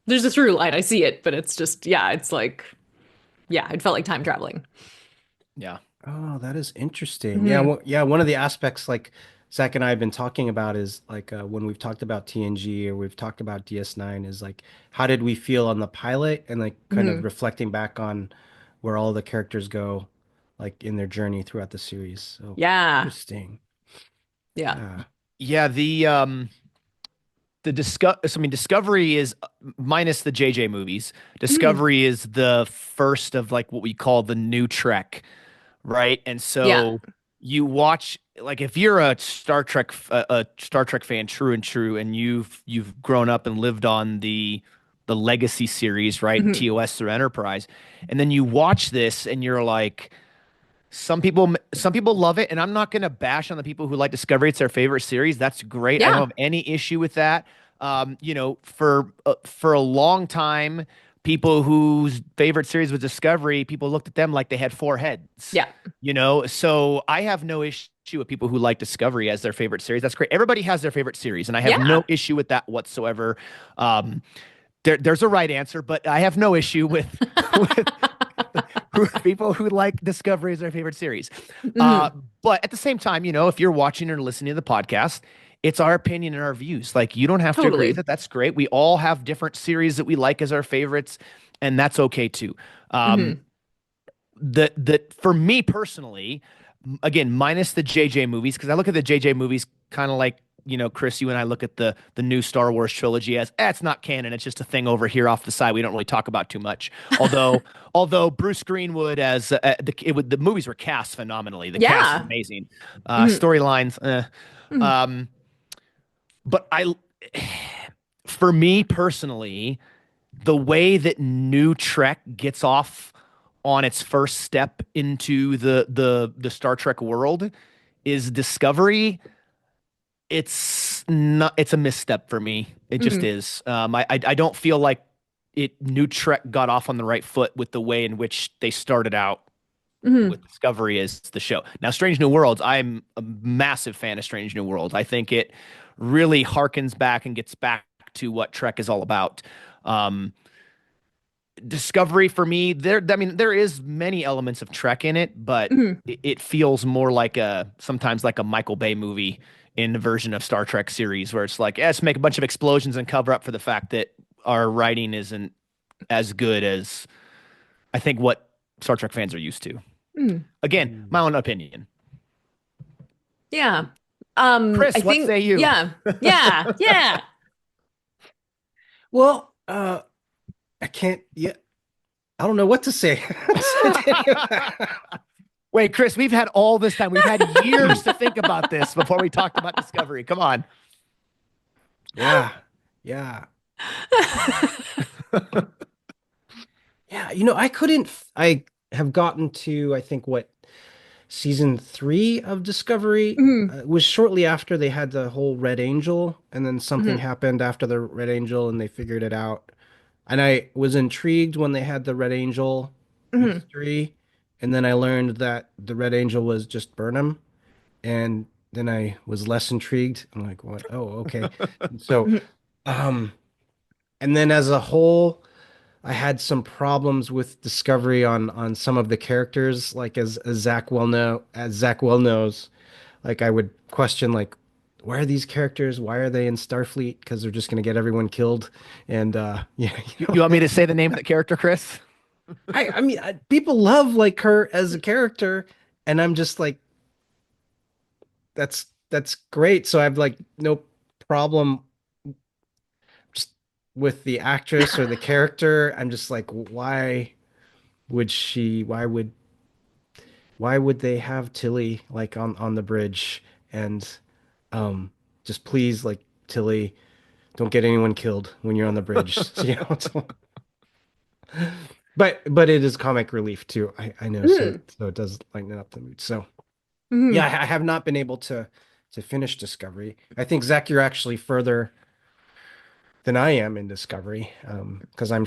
[SPEAKER 3] a through line. I see it, but it's just, yeah, it's like, yeah, it felt like time traveling.
[SPEAKER 1] Yeah.
[SPEAKER 2] Oh, that is interesting. Yeah,
[SPEAKER 3] Hmm.
[SPEAKER 2] yeah. One of the aspects, like Zach and I have been talking about, is like when we've talked about TNG or we've talked about DS9, is like how did we feel on the pilot, and like kind of
[SPEAKER 3] Hmm.
[SPEAKER 2] reflecting back on where all the characters go, like in their journey throughout the series. So
[SPEAKER 3] Yeah.
[SPEAKER 2] interesting.
[SPEAKER 3] Yeah.
[SPEAKER 2] Yeah.
[SPEAKER 1] Yeah, Discovery is minus the JJ movies.
[SPEAKER 3] Hmm.
[SPEAKER 1] Discovery is the first of like what we call the new Trek, right? And
[SPEAKER 3] Yeah.
[SPEAKER 1] so you watch, like, if you're a Star Trek fan, true and true, and you've grown up and lived on the Legacy series, right?
[SPEAKER 3] Hmm.
[SPEAKER 1] TOS through Enterprise, and then you watch this and you're like, some people love it, and I'm not going to bash on the people who like Discovery. It's their favorite series. That's great. I don't
[SPEAKER 3] Yeah.
[SPEAKER 1] have any issue with that. For a long time, people whose favorite series was Discovery, people looked at them like they had four heads.
[SPEAKER 3] Yeah.
[SPEAKER 1] So I have no issue with people who like Discovery as their favorite series. That's great. Everybody has their favorite series, and I have
[SPEAKER 3] Yeah.
[SPEAKER 1] no issue with that whatsoever. Um, there's a right answer, but I have no issue with with people who like Discovery as their favorite series. Uh,
[SPEAKER 3] Hmm.
[SPEAKER 1] but at the same time, if you're watching or listening to the podcast, it's our opinion and our views. Like, you don't have to agree with
[SPEAKER 3] Totally.
[SPEAKER 1] it. That's great. We all have different series that we like as our favorites, and that's okay too. Um,
[SPEAKER 3] Hmm.
[SPEAKER 1] that for me personally, again, minus the JJ movies, because I look at the JJ movies kind of like, Chris, you and I look at the new Star Wars trilogy as, it's not canon, it's just a thing over here off the side we don't really talk about too much. Although Bruce Greenwood as the movies were cast phenomenally, the cast is
[SPEAKER 3] Yeah.
[SPEAKER 1] amazing,
[SPEAKER 3] Hmm.
[SPEAKER 1] storylines,
[SPEAKER 3] Hmm.
[SPEAKER 1] um, but for me personally, the way that new Trek gets off on its first step into the Star Trek world is Discovery. It's not. It's a misstep for me. It just
[SPEAKER 3] Mhm.
[SPEAKER 1] is. I don't feel like New Trek got off on the right foot with the way in which they started out with
[SPEAKER 3] Mhm.
[SPEAKER 1] Discovery as the show. Now, Strange New Worlds, I'm a massive fan of Strange New Worlds. I think it really harkens back and gets back to what Trek is all about. Um, Discovery for me, I mean, there is many elements of Trek in it, but
[SPEAKER 3] Mhm.
[SPEAKER 1] it feels more like sometimes like a Michael Bay movie in the version of Star Trek series where it's like, yeah, let's make a bunch of explosions and cover up for the fact that our writing isn't as good as I think what Star Trek fans are used to.
[SPEAKER 3] Mhm.
[SPEAKER 1] Again, my
[SPEAKER 2] Mm.
[SPEAKER 1] own opinion.
[SPEAKER 3] Yeah. I
[SPEAKER 1] Chris, what
[SPEAKER 3] think,
[SPEAKER 1] say you?
[SPEAKER 3] yeah. Yeah. Yeah.
[SPEAKER 2] Well, I can't. Yeah, I don't know what to say.
[SPEAKER 1] Wait, Chris, we've had all this time. We've had years to think about this before we talked about Discovery. Come on.
[SPEAKER 2] Yeah, yeah, yeah. I couldn't. I have gotten to, I think, what season three of Discovery
[SPEAKER 3] Mhm.
[SPEAKER 2] was shortly after they had the whole Red Angel, and then something
[SPEAKER 3] Mhm.
[SPEAKER 2] happened after the Red Angel, and they figured it out. And I was intrigued when they had the Red Angel
[SPEAKER 3] Mhm.
[SPEAKER 2] mystery, and then I learned that the Red Angel was just Burnham, and then I was less intrigued. I'm like, what? Oh, okay. So,
[SPEAKER 3] Mhm.
[SPEAKER 2] um, and then as a whole, I had some problems with Discovery on some of the characters, like as Zach well knows, like I would question like, why are these characters? Why are they in Starfleet? Because they're just gonna get everyone killed. And yeah,
[SPEAKER 1] You want me to say the name of the character, Chris?
[SPEAKER 2] people love like her as a character, and I'm just like, that's great. So I have like no problem just with the actress or the character. I'm just like, would she? Why would they have Tilly like on the bridge? And um, just please like Tilly, don't get anyone killed when you're on the bridge. So, but it is comic relief too. I know, so
[SPEAKER 3] Mhm.
[SPEAKER 2] so it does lighten up the mood. So yeah,
[SPEAKER 3] Mhm.
[SPEAKER 2] I have not been able to finish Discovery. I think Zach, you're actually further than I am in Discovery, because I'm
[SPEAKER 1] Yeah,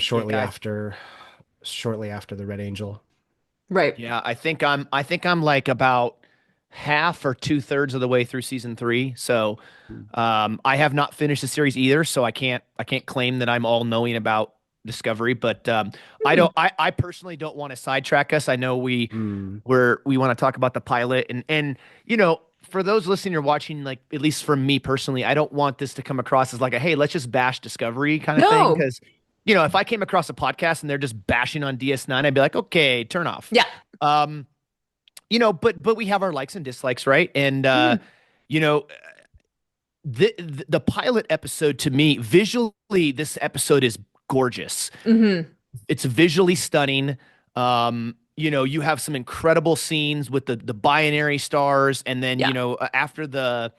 [SPEAKER 2] shortly after the Red Angel.
[SPEAKER 3] Right.
[SPEAKER 1] yeah. I think I'm like about half or two-thirds of the way through season three. So I have not finished the series either, so I can't claim that I'm all knowing about Discovery, but I
[SPEAKER 3] Mhm.
[SPEAKER 1] don't I personally don't want to sidetrack us. I know
[SPEAKER 2] Mm,
[SPEAKER 1] we want to talk about the pilot and for those listening or watching, like at least for me personally, I don't want this to come across as like a hey, let's just bash Discovery kind of thing.
[SPEAKER 3] No.
[SPEAKER 1] Because if I came across a podcast and they're just bashing on DS9, I'd be like, okay, turn off.
[SPEAKER 3] Yeah.
[SPEAKER 1] Um, but we have our likes and dislikes, right? And
[SPEAKER 3] Mhm.
[SPEAKER 1] you know, the pilot episode to me, visually, this episode is gorgeous.
[SPEAKER 3] Mhm.
[SPEAKER 1] It's visually stunning. You have some incredible scenes with the binary stars, and then
[SPEAKER 3] Yeah.
[SPEAKER 1] after the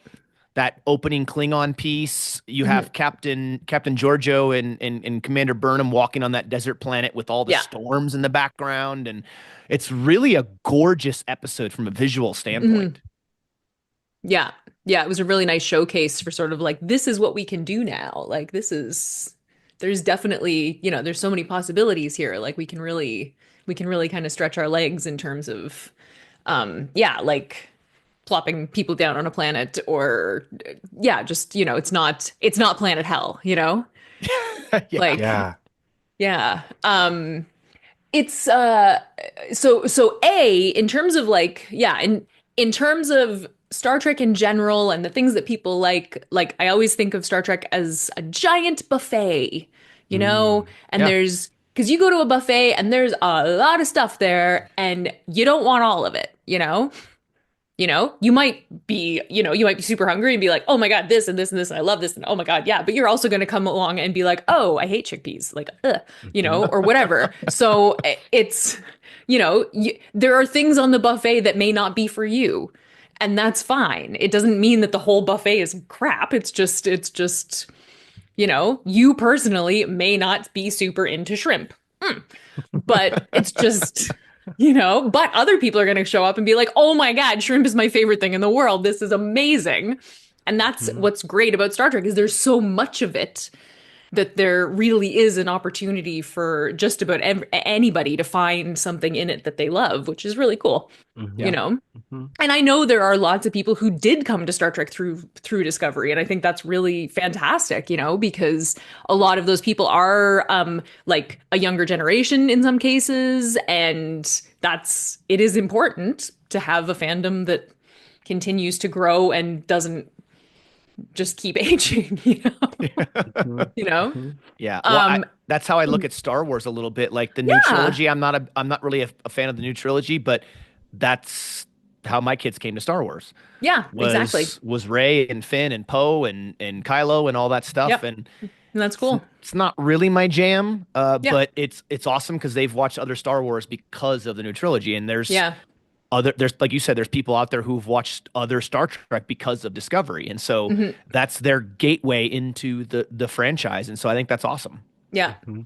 [SPEAKER 1] that opening Klingon piece, you
[SPEAKER 3] Mhm.
[SPEAKER 1] have Captain Giorgio and Commander Burnham walking on that desert planet with all the
[SPEAKER 3] Yeah.
[SPEAKER 1] storms in the background, and it's really a gorgeous episode from a visual
[SPEAKER 3] Mhm.
[SPEAKER 1] standpoint.
[SPEAKER 3] Yeah. Yeah, it was a really nice showcase for sort of like this is what we can do now. Like there's definitely, there's so many possibilities here. Like we can really kind of stretch our legs in terms of yeah, like plopping people down on a planet or yeah, just, it's not planet hell.
[SPEAKER 1] Yeah.
[SPEAKER 3] Like
[SPEAKER 2] yeah.
[SPEAKER 3] yeah. It's so in terms of like yeah in terms of Star Trek in general and the things that people like I always think of Star Trek as a giant buffet,
[SPEAKER 2] Mm,
[SPEAKER 3] and
[SPEAKER 1] Yeah.
[SPEAKER 3] there's because you go to a buffet and there's a lot of stuff there and you don't want all of it. You might be super hungry and be like, oh my God, this and this and this, and I love this, and oh my God, yeah. But you're also going to come along and be like, oh, I hate chickpeas, like,
[SPEAKER 2] mhm.
[SPEAKER 3] or whatever. So there are things on the buffet that may not be for you, and that's fine. It doesn't mean that the whole buffet is crap. It's just, you personally may not be super into shrimp, but it's just. but other people are going to show up and be like, oh my God, shrimp is my favorite thing in the world. This is amazing. And that's
[SPEAKER 2] Mhm.
[SPEAKER 3] what's great about Star Trek is there's so much of it that there really is an opportunity for just about anybody to find something in it that they love, which is really cool, you
[SPEAKER 2] Mhm.
[SPEAKER 1] Yeah.
[SPEAKER 3] know?
[SPEAKER 2] Mhm.
[SPEAKER 3] And I know there are lots of people who did come to Star Trek through Discovery, and I think that's really fantastic, because a lot of those people are like a younger generation in some cases, and it is important to have a fandom that continues to grow and doesn't just keep aging,
[SPEAKER 2] Mhm.
[SPEAKER 3] you know?
[SPEAKER 2] Mhm.
[SPEAKER 1] Yeah. Well,
[SPEAKER 3] Um,
[SPEAKER 1] that's how I look at Star Wars a little bit. Like the new
[SPEAKER 3] yeah,
[SPEAKER 1] trilogy, I'm not really a fan of the new trilogy, but that's how my kids came to Star Wars.
[SPEAKER 3] yeah, exactly.
[SPEAKER 1] Was Rey and Finn and Poe and Kylo and all that stuff.
[SPEAKER 3] Yep,
[SPEAKER 1] And
[SPEAKER 3] and that's cool.
[SPEAKER 1] it's not really my jam,
[SPEAKER 3] Yeah,
[SPEAKER 1] but it's awesome because they've watched other Star Wars because of the new trilogy. And
[SPEAKER 3] yeah.
[SPEAKER 1] there's like you said, there's people out there who've watched other Star Trek because of Discovery, and so
[SPEAKER 3] Hmm.
[SPEAKER 1] that's their gateway into the franchise. And so I think that's awesome.
[SPEAKER 3] Yeah.
[SPEAKER 2] Mhm.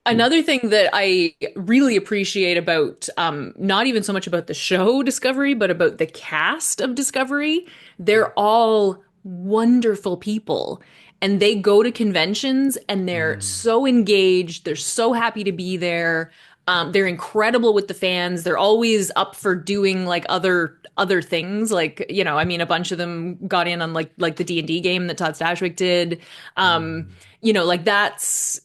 [SPEAKER 3] Another thing that I really appreciate about not even so much about the show Discovery, but about the cast of Discovery, they're all wonderful people. And they go to conventions and they're
[SPEAKER 2] Mhm.
[SPEAKER 3] so engaged. They're so happy to be there. They're incredible with the fans. They're always up for doing like other things. Like, I mean, a bunch of them got in on like the D&D game that Todd Stashwick did. Um,
[SPEAKER 2] Mhm.
[SPEAKER 3] like that's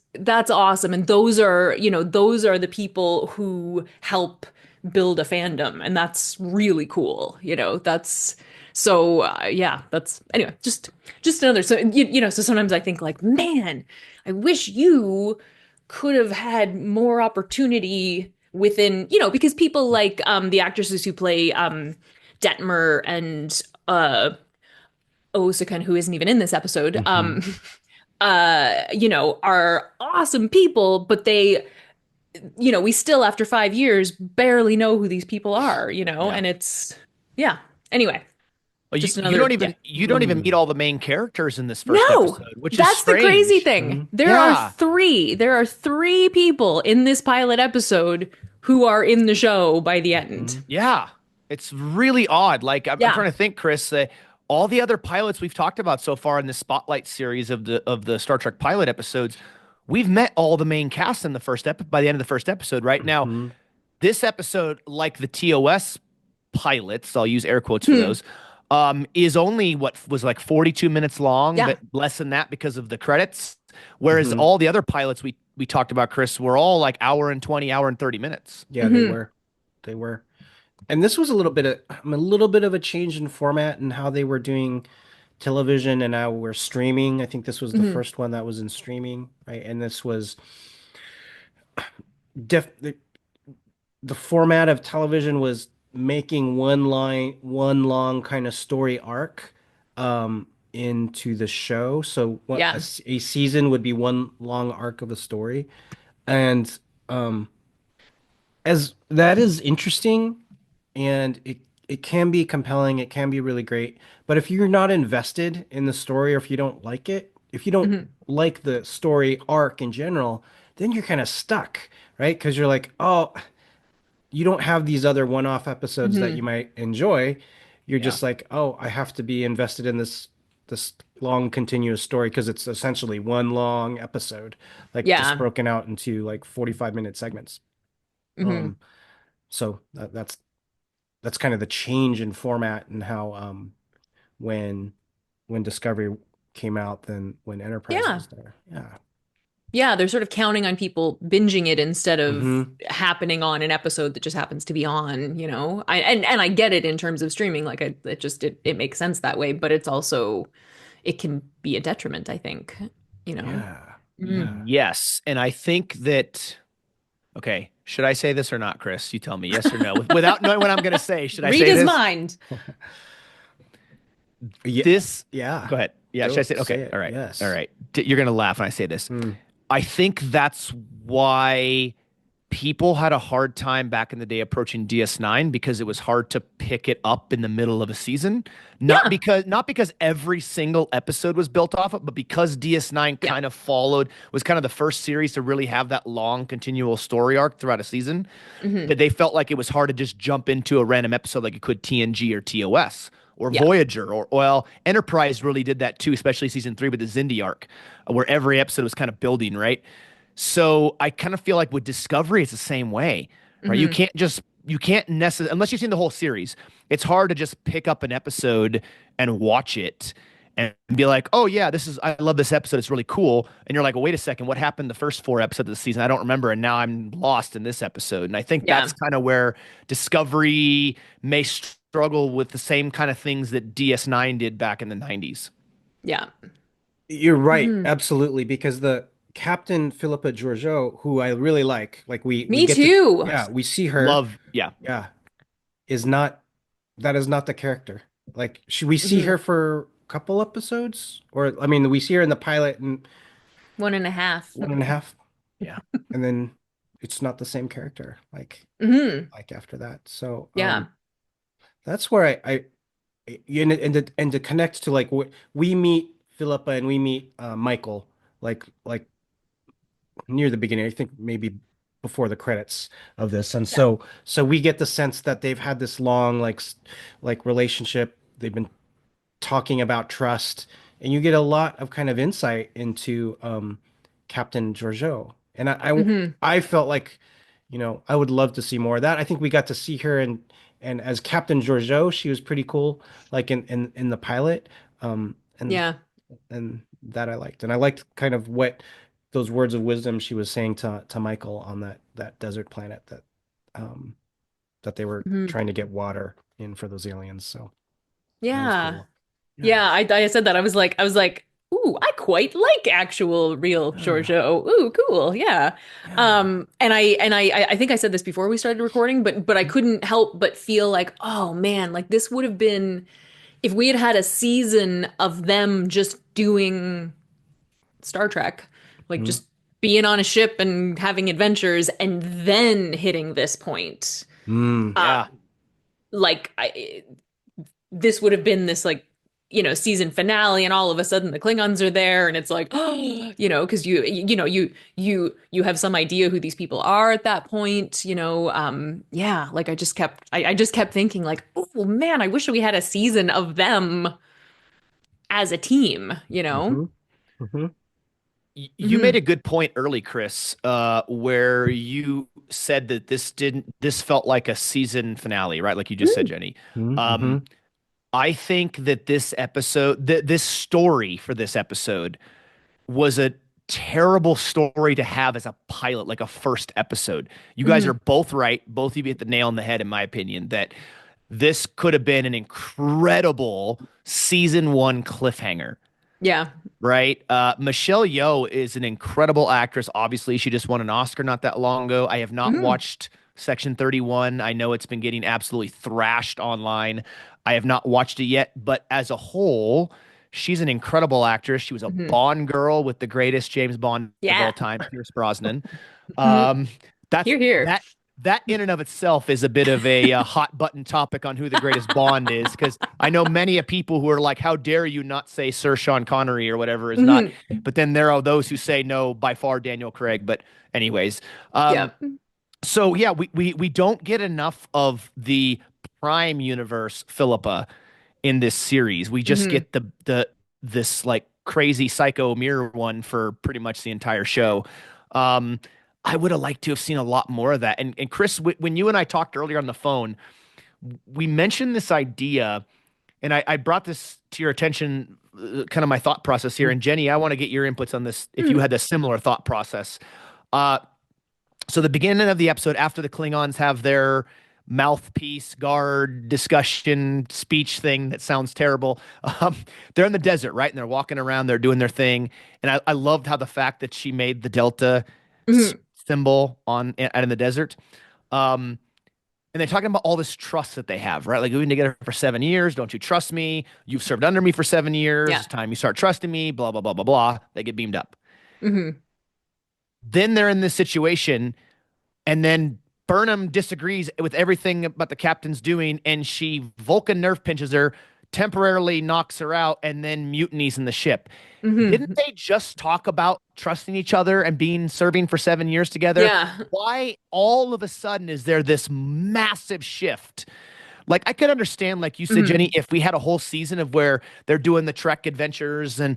[SPEAKER 3] awesome. And those are the people who help build a fandom, and that's really cool. That's so yeah, that's anyway, just another so so sometimes I think like, man, I wish you could have had more opportunity within, because people like the actresses who play Detmer and Osakan, who isn't even in this episode,
[SPEAKER 2] Mhm.
[SPEAKER 3] are awesome people, but we still, after 5 years, barely know who these people are,
[SPEAKER 1] Yeah.
[SPEAKER 3] and it's, yeah. Anyway,
[SPEAKER 1] Well,
[SPEAKER 3] just another pretty.
[SPEAKER 1] you don't even meet all the main characters in this first
[SPEAKER 3] No,
[SPEAKER 1] episode, which is
[SPEAKER 3] that's the crazy
[SPEAKER 1] strange.
[SPEAKER 3] thing.
[SPEAKER 2] Mhm.
[SPEAKER 1] Yeah.
[SPEAKER 3] There are three people in this pilot episode who are in the show by the end.
[SPEAKER 2] Mhm.
[SPEAKER 1] Yeah, it's really odd. Like I'm
[SPEAKER 3] Yeah.
[SPEAKER 1] trying to think, Chris. All the other pilots we've talked about so far in the Spotlight series of the Star Trek pilot episodes, we've met all the main cast in the by the end of the first episode. Right now,
[SPEAKER 2] Mhm.
[SPEAKER 1] this episode, like the TOS pilots, I'll use air quotes for
[SPEAKER 3] Hmm.
[SPEAKER 1] those, is only what was like 42 minutes long,
[SPEAKER 3] Yeah.
[SPEAKER 1] but less than that because of the credits. Whereas
[SPEAKER 2] Mhm.
[SPEAKER 1] all the other pilots we talked about, Chris, were all like hour and 20, hour and 30 minutes.
[SPEAKER 2] Yeah, they
[SPEAKER 3] Hmm.
[SPEAKER 2] were. They were. And this was a little bit of a change in format and how they were doing television and now we're streaming. I think this was the
[SPEAKER 3] Hmm.
[SPEAKER 2] first one that was in streaming, right? And this was def the format of television was making one long kind of story arc into the show. So what
[SPEAKER 3] Yeah.
[SPEAKER 2] a season would be one long arc of a story. And um as that is interesting and it can be compelling, it can be really great. But if you're not invested in the story or if you don't like it, if you don't
[SPEAKER 3] Hmm.
[SPEAKER 2] like the story arc in general, then you're kind of stuck, right? Because you're like, oh, you don't have these other one-off episodes that
[SPEAKER 3] Hmm.
[SPEAKER 2] you might enjoy. You're
[SPEAKER 1] Yeah.
[SPEAKER 2] just like, oh, I have to be invested in this long continuous story because it's essentially one long episode, like just
[SPEAKER 3] Yeah.
[SPEAKER 2] broken out into like 45-minute segments.
[SPEAKER 3] Hmm.
[SPEAKER 2] Um, so that's kind of the change in format and how when when Discovery came out than when Enterprise
[SPEAKER 3] Yeah.
[SPEAKER 2] was there. Yeah.
[SPEAKER 3] Yeah, they're sort of counting on people binging it instead of
[SPEAKER 2] Hmm.
[SPEAKER 3] happening on an episode that just happens to be on. And I get it in terms of streaming, like it makes sense that way, but it's also it can be a detriment, I think, you know.
[SPEAKER 2] Yeah.
[SPEAKER 3] Mm.
[SPEAKER 2] Yeah.
[SPEAKER 1] Yes, and I think that okay, should I say this or not, Chris? You tell me, yes or no. Without knowing what I'm going to say, should I
[SPEAKER 3] Read
[SPEAKER 1] say
[SPEAKER 3] his
[SPEAKER 1] this?
[SPEAKER 3] mind.
[SPEAKER 2] Yeah.
[SPEAKER 1] This,
[SPEAKER 2] Yeah.
[SPEAKER 1] go ahead. Yeah, should I
[SPEAKER 2] Go
[SPEAKER 1] say it?
[SPEAKER 2] say
[SPEAKER 1] Okay,
[SPEAKER 2] it.
[SPEAKER 1] all right, all
[SPEAKER 2] Yes.
[SPEAKER 1] right. You're going to laugh when I say this.
[SPEAKER 2] Hmm.
[SPEAKER 1] I think that's why people had a hard time back in the day approaching DS9 because it was hard to pick it up in the middle of a season.
[SPEAKER 3] Yeah.
[SPEAKER 1] Not because every single episode was built off it, but because DS9
[SPEAKER 3] Yeah.
[SPEAKER 1] kind of was kind of the first series to really have that long continual story arc throughout a season.
[SPEAKER 3] Hmm.
[SPEAKER 1] That they felt like it was hard to just jump into a random episode like it could TNG or TOS or
[SPEAKER 3] Yeah.
[SPEAKER 1] Voyager or well, Enterprise really did that too, especially season 3 with the Xindi arc, where every episode was kind of building, right? So I kind of feel like with Discovery, it's the same way, right?
[SPEAKER 3] Hmm.
[SPEAKER 1] You can't necessarily, unless you've seen the whole series, it's hard to just pick up an episode and watch it and be like, oh yeah, I love this episode. It's really cool. And you're like, well, wait a second, what happened the first 4 episodes of the season? I don't remember. And now I'm lost in this episode. And I think
[SPEAKER 3] Yeah.
[SPEAKER 1] that's kind of where Discovery may struggle with the same kind of things that DS9 did back in the 90s.
[SPEAKER 3] Yeah.
[SPEAKER 2] You're right,
[SPEAKER 3] Hmm.
[SPEAKER 2] absolutely, because the Captain Philippa Georgiou, who I really like we
[SPEAKER 3] Me
[SPEAKER 2] get to,
[SPEAKER 3] too.
[SPEAKER 2] yeah, we see her,
[SPEAKER 1] Love, yeah.
[SPEAKER 2] yeah, is not that is not the character. Like we see
[SPEAKER 3] Hmm.
[SPEAKER 2] her for a couple episodes, or I mean, we see her in the pilot and
[SPEAKER 3] One and a half.
[SPEAKER 2] one and a half,
[SPEAKER 1] Yeah.
[SPEAKER 2] and then it's not the same character
[SPEAKER 3] Hmm.
[SPEAKER 2] like after that. So
[SPEAKER 3] Yeah.
[SPEAKER 2] that's where and to connect to like what we meet Philippa and we meet Michael like near the beginning, I think maybe before the credits of this. And
[SPEAKER 3] Yeah.
[SPEAKER 2] so we get the sense that they've had this long like relationship. They've been talking about trust, and you get a lot of kind of insight into Captain Georgiou. And
[SPEAKER 3] Hmm.
[SPEAKER 2] I felt like, I would love to see more of that. I think we got to see her and as Captain Georgiou, she was pretty cool, like in the pilot. Um, and
[SPEAKER 3] Yeah.
[SPEAKER 2] and that I liked. And I liked kind of what those words of wisdom she was saying to Michael on that desert planet that they were
[SPEAKER 3] Hmm.
[SPEAKER 2] trying to get water in for those aliens. So that was
[SPEAKER 3] Yeah.
[SPEAKER 2] cool. Yeah.
[SPEAKER 3] Yeah. I said that. I was like, ooh, I quite like actual real
[SPEAKER 2] Yeah.
[SPEAKER 3] Giorgio. Ooh, cool. Yeah.
[SPEAKER 2] Yeah.
[SPEAKER 3] I think I said this before we started recording, but I couldn't help but feel like, oh man, like this would have been if we had had a season of them just doing Star Trek, like
[SPEAKER 2] Mhm.
[SPEAKER 3] just being on a ship and having adventures and then hitting this point.
[SPEAKER 2] Mm.
[SPEAKER 3] Uh,
[SPEAKER 1] Yeah.
[SPEAKER 3] like this would have been this like season finale and all of a sudden the Klingons are there and it's like because you have some idea who these people are at that point, yeah, like I just kept thinking like, oh man, I wish we had a season of them as a team.
[SPEAKER 2] Hmm. Hmm.
[SPEAKER 1] You made
[SPEAKER 3] Hmm.
[SPEAKER 1] a good point early, Chris, where you said that this felt like a season finale, right? Like you just said, Jenny. Um,
[SPEAKER 2] Hmm.
[SPEAKER 1] I think that this story for this episode was a terrible story to have as a pilot, like a first episode. You guys are
[SPEAKER 3] Hmm.
[SPEAKER 1] both right. Both of you hit the nail on the head, in my opinion, that this could have been an incredible season 1 cliffhanger.
[SPEAKER 3] Yeah.
[SPEAKER 1] Right. Michelle Yeoh is an incredible actress. Obviously, she just won an Oscar not that long ago. I have not
[SPEAKER 3] Hmm.
[SPEAKER 1] watched Section 31. I know it's been getting absolutely thrashed online. I have not watched it yet, but as a whole, she's an incredible actress. She was a
[SPEAKER 3] Hmm.
[SPEAKER 1] Bond girl with the greatest James Bond of
[SPEAKER 3] Yeah.
[SPEAKER 1] all time, Pierce Brosnan.
[SPEAKER 3] Hmm.
[SPEAKER 1] Um, that's
[SPEAKER 3] Here, here.
[SPEAKER 1] that in and of itself is a bit of a hot button topic on who the greatest Bond is, because I know many of people who are like, "How dare you not say Sir Sean Connery or whatever is not,"
[SPEAKER 3] Hmm.
[SPEAKER 1] but then there are those who say no, by far Daniel Craig. But anyways,
[SPEAKER 3] Yeah.
[SPEAKER 1] so yeah, we don't get enough of the Prime universe Philippa in this series. We just
[SPEAKER 3] Hmm.
[SPEAKER 1] get the this like crazy psycho mirror one for pretty much the entire show. Um, I would have liked to have seen a lot more of that. And Chris, when you and I talked earlier on the phone, we mentioned this idea, and I brought this to your attention, kind of my thought process here. And Jenny, I want to get your inputs on this if you
[SPEAKER 3] Hmm.
[SPEAKER 1] had a similar thought process. Uh, so the beginning of the episode, after the Klingons have their mouthpiece guard discussion speech thing that sounds terrible, they're in the desert, right? And they're walking around, they're doing their thing. And I loved how the fact that she made the Delta
[SPEAKER 3] Hmm.
[SPEAKER 1] symbol out in the desert. Um, and they're talking about all this trust that they have, right? Like, we've been together for 7 years. Don't you trust me? You've served under me for 7 years.
[SPEAKER 3] Yeah.
[SPEAKER 1] It's time you start trusting me, blah, blah, blah, blah, blah. They get beamed up.
[SPEAKER 3] Hmm.
[SPEAKER 1] Then they're in this situation, And then Burnham disagrees with everything about the captain's doing, and she Vulcan nerve pinches her, temporarily knocks her out, and then mutinies in the ship. Didn't
[SPEAKER 3] Hmm.
[SPEAKER 1] they just talk about trusting each other and being serving for 7 years together?
[SPEAKER 3] Yeah.
[SPEAKER 1] Why all of a sudden is there this massive shift? Like I could understand, like you said,
[SPEAKER 3] Hmm.
[SPEAKER 1] Jenny, if we had a whole season of where they're doing the Trek adventures and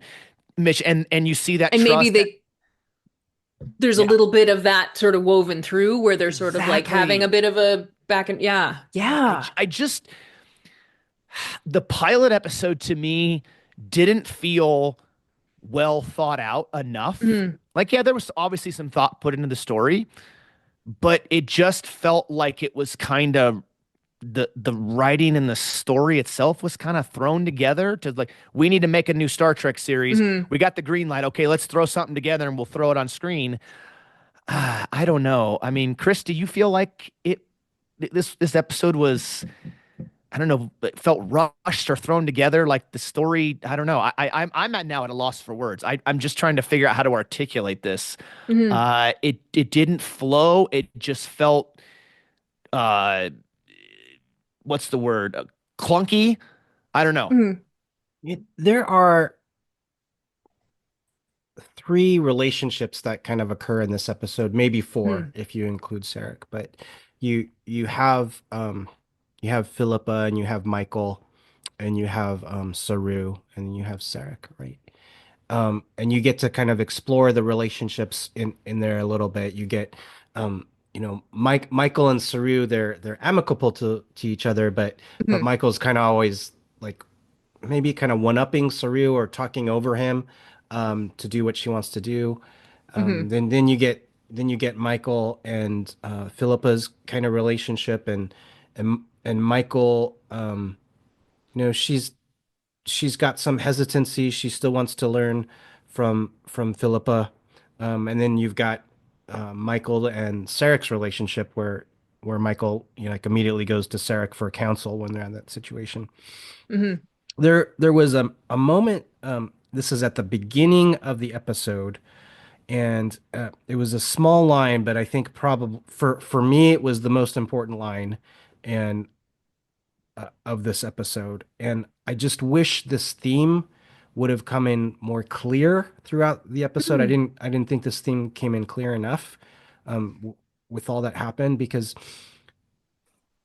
[SPEAKER 1] mission, and you see that
[SPEAKER 3] And maybe
[SPEAKER 1] trust.
[SPEAKER 3] there's a
[SPEAKER 1] Yeah,
[SPEAKER 3] little bit of that sort of woven through where they're sort of like having a
[SPEAKER 1] exactly.
[SPEAKER 3] bit of a back and yeah.
[SPEAKER 1] Yeah,
[SPEAKER 3] Yeah.
[SPEAKER 1] I just the pilot episode to me didn't feel well thought out enough.
[SPEAKER 3] Hmm.
[SPEAKER 1] Like, yeah, there was obviously some thought put into the story, but it just felt like it was kind of the writing and the story itself was kind of thrown together to like we need to make a new Star Trek series.
[SPEAKER 3] Hmm.
[SPEAKER 1] We got the green light. Okay, let's throw something together and we'll throw it on screen. I don't know. I mean, Chris, do you feel like this episode was I don't know, it felt rushed or thrown together like the story. I don't know. I'm at now at a loss for words. I'm just trying to figure out how to articulate this.
[SPEAKER 3] Hmm.
[SPEAKER 1] It didn't flow. It just felt uh, what's the word? Clunky. I don't know.
[SPEAKER 3] Hmm.
[SPEAKER 2] There are three relationships that kind of occur in this episode, maybe four
[SPEAKER 3] Hmm.
[SPEAKER 2] if you include Sarek. But you have Philippa and you have Michael and you have Saru and you have Sarek, right? And you get to kind of explore the relationships in there a little bit. You get Michael and Saru, they're amicable to each other, but
[SPEAKER 3] Hmm.
[SPEAKER 2] Michael's kind of always like maybe kind of one-upping Saru or talking over him to do what she wants to do.
[SPEAKER 3] Hmm.
[SPEAKER 2] Then you get Michael and Philippa's kind of relationship and Michael she's got some hesitancy. She still wants to learn from Philippa. And then you've got Michael and Sarek's relationship where Michael like immediately goes to Sarek for counsel when they're in that situation.
[SPEAKER 3] Hmm.
[SPEAKER 2] There was a moment. This is at the beginning of the episode, and it was a small line, but I think probably for me it was the most important line, and of this episode. And I just wish this theme would have come in more clear throughout the episode.
[SPEAKER 3] Hmm.
[SPEAKER 2] I didn't think this theme came in clear enough with all that happened because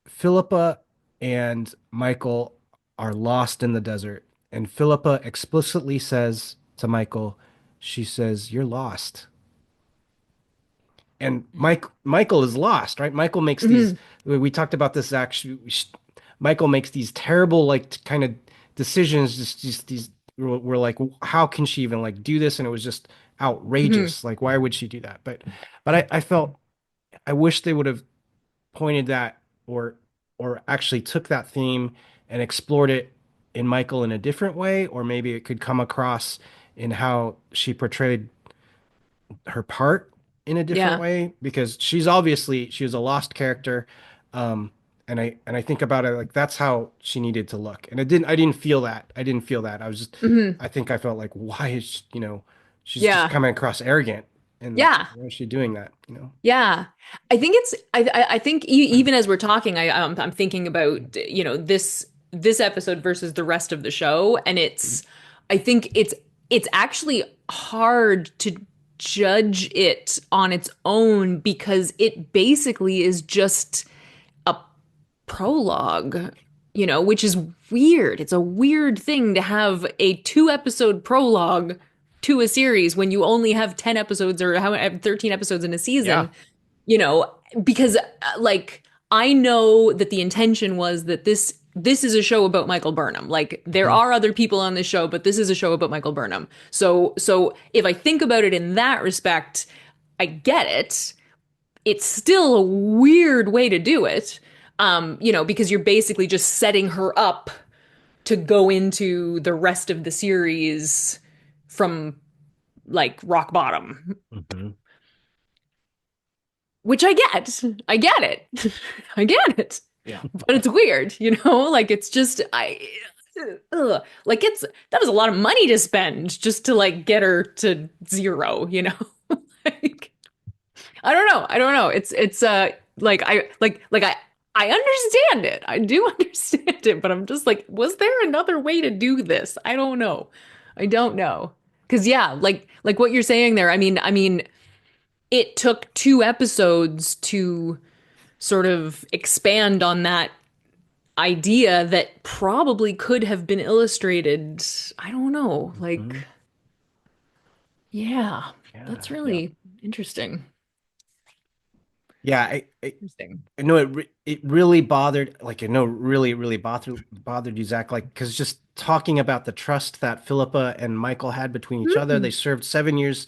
[SPEAKER 2] Philippa and Michael are lost in the desert. And Philippa explicitly says to Michael, she says, "You're lost." And Michael is lost, right? Michael makes these,
[SPEAKER 3] Hmm.
[SPEAKER 2] we talked about this actually. Michael makes these terrible, like, kind of decisions, just these, we're like, how can she even like do this? And it was just
[SPEAKER 3] Hmm.
[SPEAKER 2] outrageous. Like, why would she do that? But I felt, I wish they would have pointed that or actually took that theme and explored it in Michael in a different way, or maybe it could come across in how she portrayed her part in a different
[SPEAKER 3] Yeah.
[SPEAKER 2] way because she was a lost character. Um, and I think about it like that's how she needed to look. And I didn't feel that. I didn't feel that.
[SPEAKER 3] Hmm.
[SPEAKER 2] I think I felt like why is she's just
[SPEAKER 3] Yeah.
[SPEAKER 2] coming across arrogant and like
[SPEAKER 3] Yeah.
[SPEAKER 2] why is she doing that?
[SPEAKER 3] Yeah, I think it's. I think even as we're talking, I'm thinking about this episode versus the rest of the show, and I think it's actually hard to judge it on its own because it basically is just a prologue, which is weird. It's a weird thing to have a 2 episode prologue to a series when you only have 10 episodes or 13 episodes in a
[SPEAKER 1] Yeah.
[SPEAKER 3] season, you know, because like I know that the intention was that this is a show about Michael Burnham. Like there
[SPEAKER 2] Mhm.
[SPEAKER 3] are other people on this show, but this is a show about Michael Burnham. So if I think about it in that respect, I get it. It's still a weird way to do it. Because you're basically just setting her up to go into the rest of the series from like rock bottom,
[SPEAKER 2] Mhm.
[SPEAKER 3] which I get. I get it. I get it.
[SPEAKER 2] Yeah.
[SPEAKER 3] But it's weird, like it's just like that was a lot of money to spend just to like get her to zero. Like don't know. I don't know. It's like I understand it. I do understand it, but I'm just like, was there another way to do this? I don't know. I don't know. 'Cause yeah, like what you're saying there. I mean, it took 2 episodes to sort of expand on that idea that probably could have been illustrated. I don't know.
[SPEAKER 2] Mhm.
[SPEAKER 3] Yeah,
[SPEAKER 2] Yeah.
[SPEAKER 3] that's really interesting.
[SPEAKER 2] Yeah,
[SPEAKER 3] Interesting.
[SPEAKER 2] I know it really bothered, like, I know really bothered you, Zach, like, because just talking about the trust that Philippa and Michael had between each other.
[SPEAKER 3] Mhm.
[SPEAKER 2] They served 7 years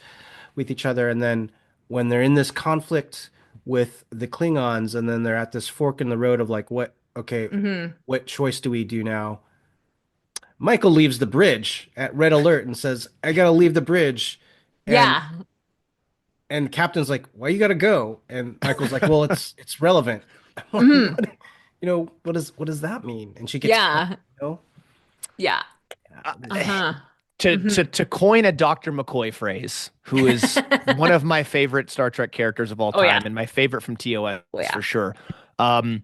[SPEAKER 2] with each other, and then when they're in this conflict with the Klingons, and then they're at this fork in the road of like, okay,
[SPEAKER 3] Hmm.
[SPEAKER 2] what choice do we do now? Michael leaves the bridge at red alert and says, I gotta leave the bridge. And
[SPEAKER 3] Yeah.
[SPEAKER 2] Captain's like, why you gotta go? And Michael's like, well, it's relevant. I'm like,
[SPEAKER 3] Hmm.
[SPEAKER 2] what, what does that mean? And she gets quiet,
[SPEAKER 3] Yeah.
[SPEAKER 2] you know?
[SPEAKER 3] Yeah.
[SPEAKER 2] Yeah,
[SPEAKER 1] Uh,
[SPEAKER 2] it was,
[SPEAKER 3] Uh-huh.
[SPEAKER 1] to
[SPEAKER 3] Hmm.
[SPEAKER 1] to coin a Dr. McCoy phrase, who is one of my favorite Star Trek characters of all
[SPEAKER 3] Oh yeah.
[SPEAKER 1] time and my favorite from TOS
[SPEAKER 3] Oh yeah.
[SPEAKER 1] for sure. Um,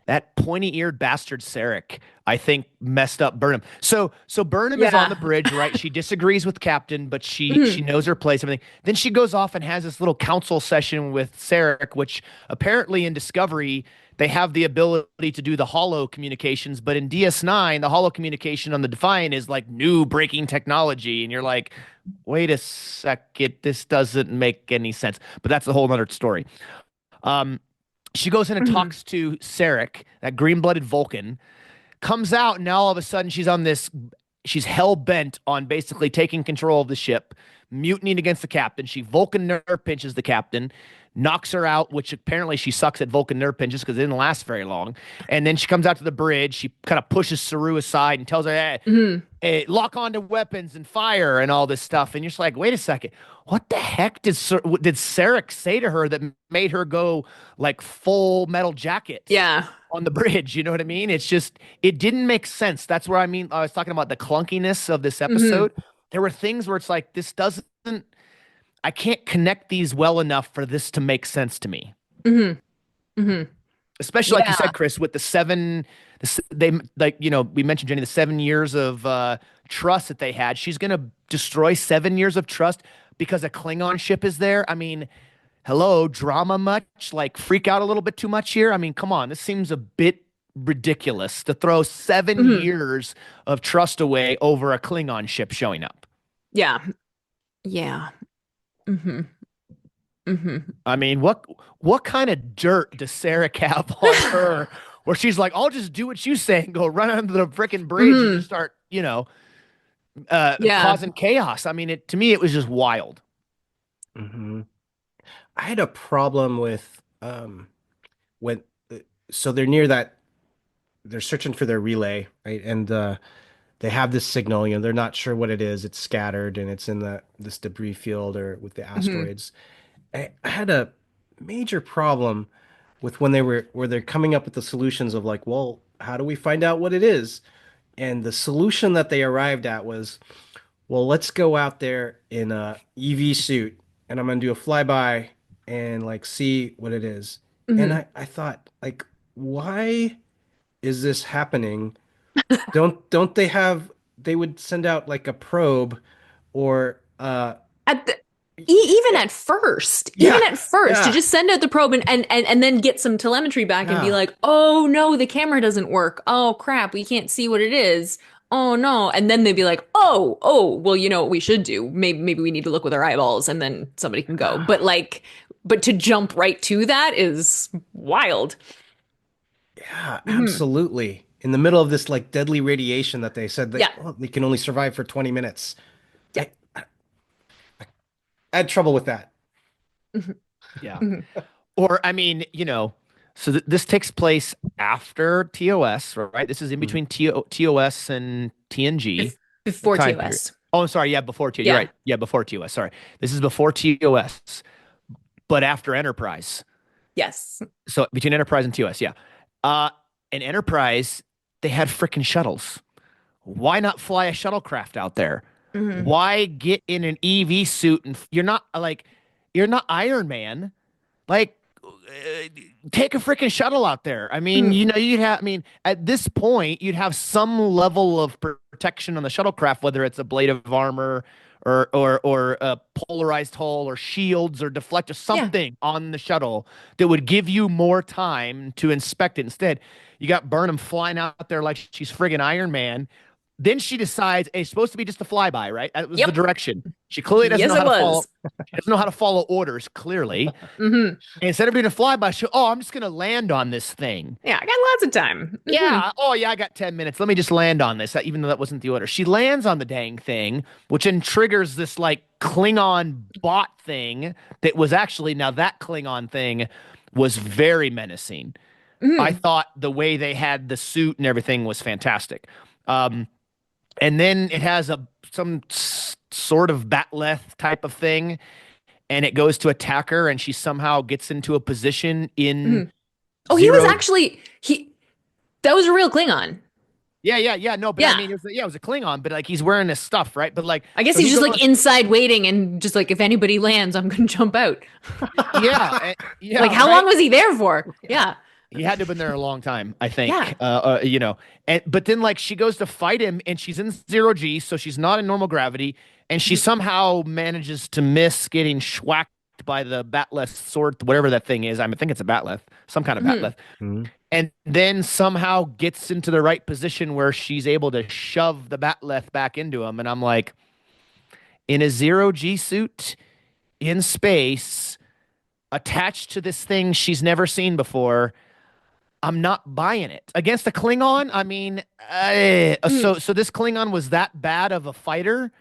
[SPEAKER 1] that pointy-eared bastard Sarek, I think, messed up Burnham. So Burnham is on the
[SPEAKER 3] Yeah.
[SPEAKER 1] bridge, right? She disagrees with Captain, but she
[SPEAKER 3] Hmm.
[SPEAKER 1] knows her place, everything. Then she goes off and has this little council session with Sarek, which apparently in Discovery they have the ability to do the hollow communications, but in DS9, the hollow communication on the Defiant is like new breaking technology, and you're like, wait a second, this doesn't make any sense. But that's a whole other story. Um, she goes in and
[SPEAKER 3] Hmm.
[SPEAKER 1] talks to Sarek, that green-blooded Vulcan, comes out, and now all of a sudden she's hell bent on basically taking control of the ship, mutinying against the captain. She Vulcan nerve pinches the captain, knocks her out, which apparently she sucks at Vulcan nerve pinches because it didn't last very long. And then she comes out to the bridge. She kind of pushes Saru aside and tells her,
[SPEAKER 3] Hmm.
[SPEAKER 1] hey, lock onto weapons and fire and all this stuff. And you're just like, wait a second, what the heck did Sarek say to her that made her go like full metal jacket
[SPEAKER 3] Yeah.
[SPEAKER 1] on the bridge? You know what I mean? It's just it didn't make sense. That's where I was talking about the clunkiness of this
[SPEAKER 3] Hmm.
[SPEAKER 1] episode. There were things where it's like this doesn't. I can't connect these well enough for this to make sense to me.
[SPEAKER 3] Hmm. Hmm.
[SPEAKER 1] Especially like you
[SPEAKER 3] Yeah.
[SPEAKER 1] said, Chris, with they like we mentioned Jenny, the 7 years of trust that they had. She's gonna destroy 7 years of trust because a Klingon ship is there. I mean, hello, drama much? Like freak out a little bit too much here? I mean, come on, this seems a bit ridiculous to throw seven
[SPEAKER 3] Hmm.
[SPEAKER 1] years of trust away over a Klingon ship showing up.
[SPEAKER 3] Yeah. Yeah. Hmm. Hmm.
[SPEAKER 1] I mean, what kind of dirt does Sarah have on her where she's like, I'll just do what you say and go run under the freaking bridge and just
[SPEAKER 3] Hmm.
[SPEAKER 1] start,
[SPEAKER 3] Yeah.
[SPEAKER 1] causing chaos. I mean, to me, it was just wild.
[SPEAKER 2] mhm. I had a problem with when so they're near that they're searching for their relay, right? And they have this signal, they're not sure what it is. It's scattered and it's in this debris field or with the
[SPEAKER 3] Hmm.
[SPEAKER 2] asteroids. I had a major problem with when where they're coming up with the solutions of like, well, how do we find out what it is? And the solution that they arrived at was, well, let's go out there in a EV suit and I'm gonna do a flyby and like see what it is. And
[SPEAKER 3] Hmm.
[SPEAKER 2] I thought, like, why is this happening? Don't they would send out like a probe or
[SPEAKER 3] At the even
[SPEAKER 2] eh,
[SPEAKER 3] at first, even
[SPEAKER 2] yeah,
[SPEAKER 3] at first, to
[SPEAKER 2] yeah,
[SPEAKER 3] just send out the probe and then get some telemetry back and be
[SPEAKER 2] yeah.
[SPEAKER 3] like, oh no, the camera doesn't work. Oh crap, we can't see what it is. Oh no. And then they'd be like, oh, well, you know what we should do? Maybe we need to look with our eyeballs and then somebody can go. But to jump right to that is wild.
[SPEAKER 2] Yeah,
[SPEAKER 3] Hmm.
[SPEAKER 2] absolutely. In the middle of this like deadly radiation that they said
[SPEAKER 3] Yeah.
[SPEAKER 2] they can only survive for 20 minutes.
[SPEAKER 3] Yeah.
[SPEAKER 2] I had trouble with that.
[SPEAKER 3] Hmm.
[SPEAKER 1] Yeah.
[SPEAKER 3] Hmm.
[SPEAKER 1] Or, I mean, so this takes place after TOS, right? This is in
[SPEAKER 2] Mm.
[SPEAKER 1] between TOS and TNG. What
[SPEAKER 3] Before
[SPEAKER 1] time period?
[SPEAKER 3] TOS.
[SPEAKER 1] Oh, I'm sorry. Yeah, before TOS. You're
[SPEAKER 3] Yeah.
[SPEAKER 1] right. Yeah, before TOS. Sorry. This is before TOS, but after Enterprise.
[SPEAKER 3] Yes.
[SPEAKER 1] So between Enterprise and TOS, yeah. Uh, in Enterprise, they had freaking shuttles. Why not fly a shuttlecraft out there?
[SPEAKER 3] Hmm.
[SPEAKER 1] Why get in an EV suit and you're not Iron Man. like take a freaking shuttle out there. I mean,
[SPEAKER 3] Mm,
[SPEAKER 1] you'd have, I mean, at this point, you'd have some level of protection on the shuttlecraft, whether it's a blade of armor or a polarized hull or shields or deflectors,
[SPEAKER 3] yeah.
[SPEAKER 1] something on the shuttle that would give you more time to inspect it. Instead, you got Burnham flying out there like she's friggin' Iron Man. Then she decides it's supposed to be just a flyby, right? That was the
[SPEAKER 3] Yep.
[SPEAKER 1] direction. She clearly doesn't
[SPEAKER 3] Yes,
[SPEAKER 1] know
[SPEAKER 3] it
[SPEAKER 1] how to follow.
[SPEAKER 3] was.
[SPEAKER 1] She doesn't know how to follow orders, clearly.
[SPEAKER 3] Hmm.
[SPEAKER 1] And instead of being a flyby, I'm just going to land on this thing.
[SPEAKER 3] Yeah, I got lots of time.
[SPEAKER 1] Yeah. Oh, yeah, I got 10 minutes. Let me just land on this, even though that wasn't the order. She lands on the dang thing, which then triggers this like Klingon bot thing that was actually, now that Klingon thing was very menacing. I
[SPEAKER 3] Hmm.
[SPEAKER 1] thought the way they had the suit and everything was fantastic. Um, and then it has sort of batleth type of thing, and it goes to attack her, and she somehow gets into a position
[SPEAKER 3] Hmm.
[SPEAKER 1] in
[SPEAKER 3] Oh, he was
[SPEAKER 1] zero.
[SPEAKER 3] actually he. That was a real Klingon.
[SPEAKER 1] Yeah, yeah, yeah. No, but I
[SPEAKER 3] Yeah.
[SPEAKER 1] mean, it was a Klingon, but like he's wearing this stuff, right? But like,
[SPEAKER 3] I guess
[SPEAKER 1] so
[SPEAKER 3] he's
[SPEAKER 1] he
[SPEAKER 3] just like
[SPEAKER 1] goes,
[SPEAKER 3] inside waiting and just like if anybody lands, I'm gonna jump out.
[SPEAKER 1] yeah,
[SPEAKER 3] Like
[SPEAKER 1] yeah,
[SPEAKER 3] how long
[SPEAKER 1] right.
[SPEAKER 3] was he there for? Yeah.
[SPEAKER 1] He had to have been there a long time, I
[SPEAKER 3] Yeah.
[SPEAKER 1] think. And but then like she goes to fight him, and she's in zero G, so she's not in normal gravity, and she
[SPEAKER 3] Mhm.
[SPEAKER 1] somehow manages to miss getting schwacked by the batleth sword, whatever that thing is. I think it's a batleth, some kind of
[SPEAKER 3] Mhm.
[SPEAKER 1] batleth,
[SPEAKER 2] Mhm.
[SPEAKER 1] and then somehow gets into the right position where she's able to shove the batleth back into him. And I'm like, in a zero G suit in space, attached to this thing she's never seen before. I'm not buying it against a Klingon. I mean,
[SPEAKER 3] Mhm.
[SPEAKER 1] so this Klingon was that bad of a fighter